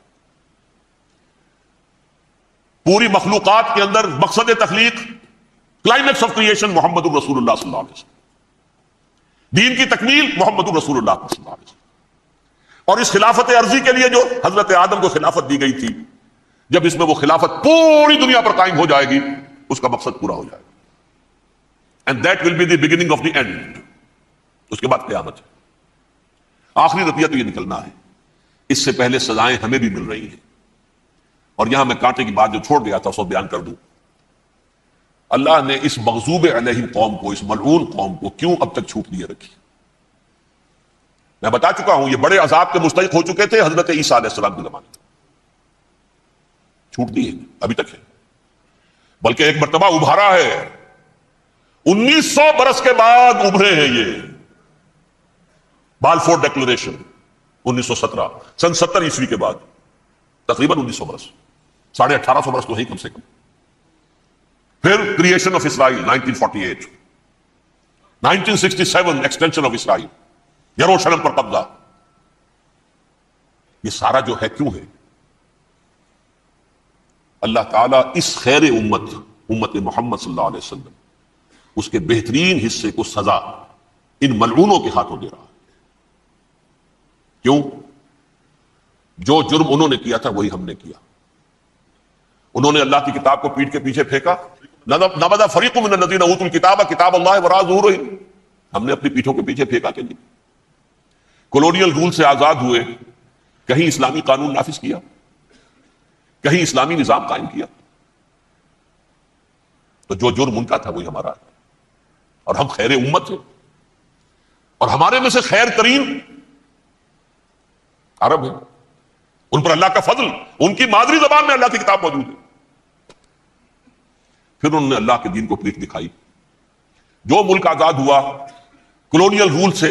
پوری مخلوقات کے اندر مقصد تخلیق، کلائمیکس آف کریشن محمد الرسول اللہ صلی اللہ علیہ وسلم، دین کی تکمیل محمد الرسول اللہ صلی اللہ علیہ وسلم، اور اس خلافت عرضی کے لیے جو حضرت آدم کو خلافت دی گئی تھی، جب اس میں وہ خلافت پوری دنیا پر قائم ہو جائے گی، اس کا مقصد پورا ہو جائے گا، and that will be the beginning of the end, اس کے بعد قیامت ہے۔ آخری نتیجہ تو یہ نکلنا ہے، اس سے پہلے سزائیں ہمیں بھی مل رہی ہیں، اور یہاں میں کانٹے کی بات جو چھوڑ گیا تھا اس کو بیان کر دوں۔ اللہ نے اس مغضوب علیہم قوم کو، اس ملعون قوم کو کیوں اب تک چھوٹ دیے رکھی؟ میں بتا چکا ہوں یہ بڑے عذاب کے مستحق ہو چکے تھے حضرت عیسیٰ علیہ السلام کے زمانے میں، چھوٹ دی ہے، ابھی تک ہے، بلکہ ایک مرتبہ ابھارا ہے، 1900 برس کے بعد ابھرے ہیں یہ، بالفور ڈیکلریشن 1917 سن 70 عیسوی کے بعد، تقریباً 1900 برس، 1850 برس تو ہے کم سے کم۔ پھر creation of Israel 1948، 1967 extension of Israel, یروشلم پر قبضہ، یہ سارا جو ہے کیوں ہے؟ اللہ تعالیٰ اس خیر امت محمد صلی اللہ علیہ وسلم، اس کے بہترین حصے کو سزا ان ملعونوں کے ہاتھوں دے رہا ہے۔ کیوں؟ جو جرم انہوں نے کیا تھا وہی ہم نے کیا۔ انہوں نے اللہ کی کتاب کو پیٹھ کے پیچھے پھینکا، نبذ فریق من الذین اوتوا الکتاب کتاب اللہ وراء ظہورہم، ہم نے اپنی پیٹھوں کے پیچھے پھینکا کہ نہیں۔ کولونیل رول سے آزاد ہوئے، کہیں اسلامی قانون نافذ کیا، کہیں اسلامی نظام قائم کیا، تو جو جرم ان کا تھا وہی ہمارا ہے۔ اور ہم خیر امت ہیں، اور ہمارے میں سے خیر ترین عرب ہیں، ان پر اللہ کا فضل، ان کی مادری زبان میں اللہ کی کتاب موجود ہے۔ پھر انہوں نے اللہ کے دین کو پیٹھ دکھائی۔ جو ملک آزاد ہوا کولونیل رول سے،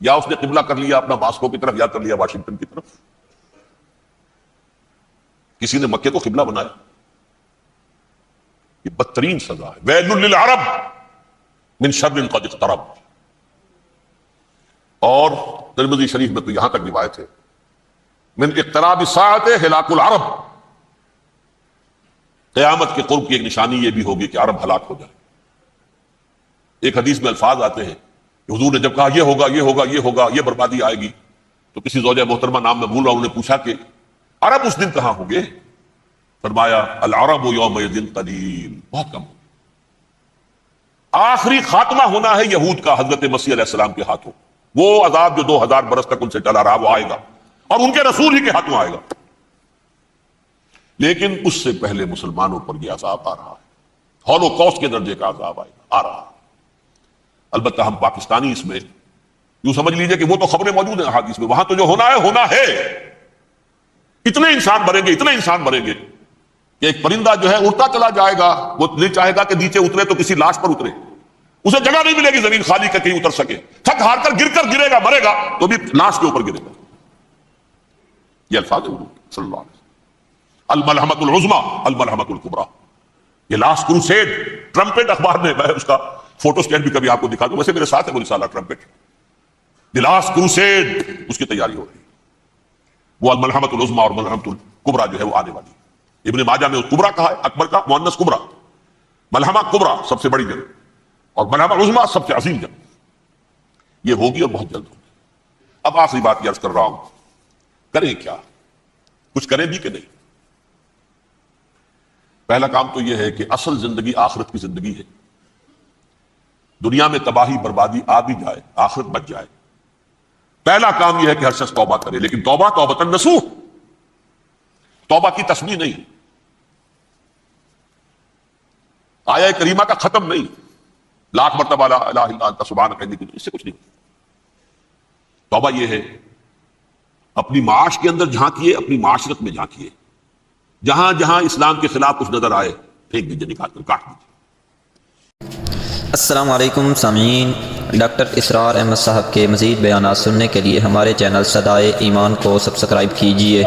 یا اس نے قبلہ کر لیا اپنا ماسکو کی طرف، یا کر لیا واشنگٹن کی طرف، کسی نے مکے کو قبلہ بنایا، یہ بدترین سزا ہے۔ ویل للعرب من شر قد اقترب۔ اور ترمذی شریف میں تو یہاں تک روایت ہے، من اقتراب الساعۃ ہلاک العرب، قیامت کے قرب کی ایک نشانی یہ بھی ہوگی کہ عرب ہلاک ہو جائے۔ ایک حدیث میں الفاظ آتے ہیں کہ حضور نے جب کہا یہ ہوگا یہ ہوگا یہ ہوگا، یہ بربادی آئے گی، تو کسی زوجہ محترمہ نام میں بھول رہا ہوں، انہوں نے پوچھا کہ عرب اس دن کہاں ہوں گے؟ فرمایا العرب یومئذ قلیل، بہت کم۔ آخری خاتمہ ہونا ہے یہود کا حضرت مسیح علیہ السلام کے ہاتھوں، وہ عذاب جو 2000 برس تک ان سے چلا رہا وہ آئے گا، اور ان کے رسول ہی کے ہاتھوں آئے گا۔ لیکن اس سے پہلے مسلمانوں پر یہ عذاب آ رہا ہے، ہولوکاسٹ کے درجے کا عذاب آ رہا ہے۔ البتہ ہم پاکستانی اس میں یوں سمجھ لیجئے کہ وہ تو خبریں موجود ہیں احادیث میں، وہاں تو جو ہونا ہے، اتنے انسان مریں گے، اتنے انسان مریں گے کہ ایک پرندہ جو ہے اڑتا چلا جائے گا، وہ نہیں چاہے گا کہ نیچے اترے تو کسی لاش پر اترے، اسے جگہ نہیں ملے گی زمین خالی کر کہیں اتر سکے، تھک ہار کر گرے گا، مرے گا تو بھی لاش کے اوپر گرے گا۔ یہ الفاظ ہیں حضور صلی اللہ علیہ وسلم۔ الملحمۃ العظمیٰ الملحمۃ الکبریٰ، یہ لاسٹ کروسیڈ، ٹرمپٹ اخبار میں، میں اس کا فوٹو اسٹیٹ بھی کبھی آپ کو دکھا دوں، ویسے میرے ساتھ ہے وہ رسالہ ٹرمپٹ، دی لاسٹ کروسیڈ، اس کی تیاری ہو رہی ہے۔ وہ الملحمۃ العظمیٰ اور ملحمۃ الکبریٰ جو ہے وہ آنے والی ہے۔ ابن ماجہ میں کبریٰ کہا ہے، اکبر کا مؤنث کبریٰ، ملحمہ کبریٰ سب سے بڑی جنگ، اور ملحمہ عظمیٰ سب سے عظیم جنگ، یہ ہوگی اور بہت جلد ہوگی۔ اب آخری بات یہ عرض کر رہا ہوں، کریں کیا؟ کچھ کریں بھی کہ نہیں؟ پہلا کام تو یہ ہے کہ اصل زندگی آخرت کی زندگی ہے۔ دنیا میں تباہی بربادی آ بھی جائے، آخرت بچ جائے، پہلا کام یہ ہے کہ ہر شخص توبہ کرے، لیکن توبہ توبۃ نصوح، توبہ کی تسمیح نہیں، آیہ کریمہ کا ختم نہیں، لاکھ مرتبہ لا الہ الا انت سبحانک انی کنت، اس سے کچھ نہیں۔ توبہ یہ ہے اپنی معاش کے اندر جھانکیے، اپنی معاشرت میں جھانکیے، جہاں جہاں اسلام کے خلاف کچھ نظر آئے پھینک دیجیے، نکال کر کاٹ دیجیے۔ السلام علیکم سامعین، ڈاکٹر اسرار احمد صاحب کے مزید بیانات سننے کے لیے ہمارے چینل صدائے ایمان کو سبسکرائب کیجیے۔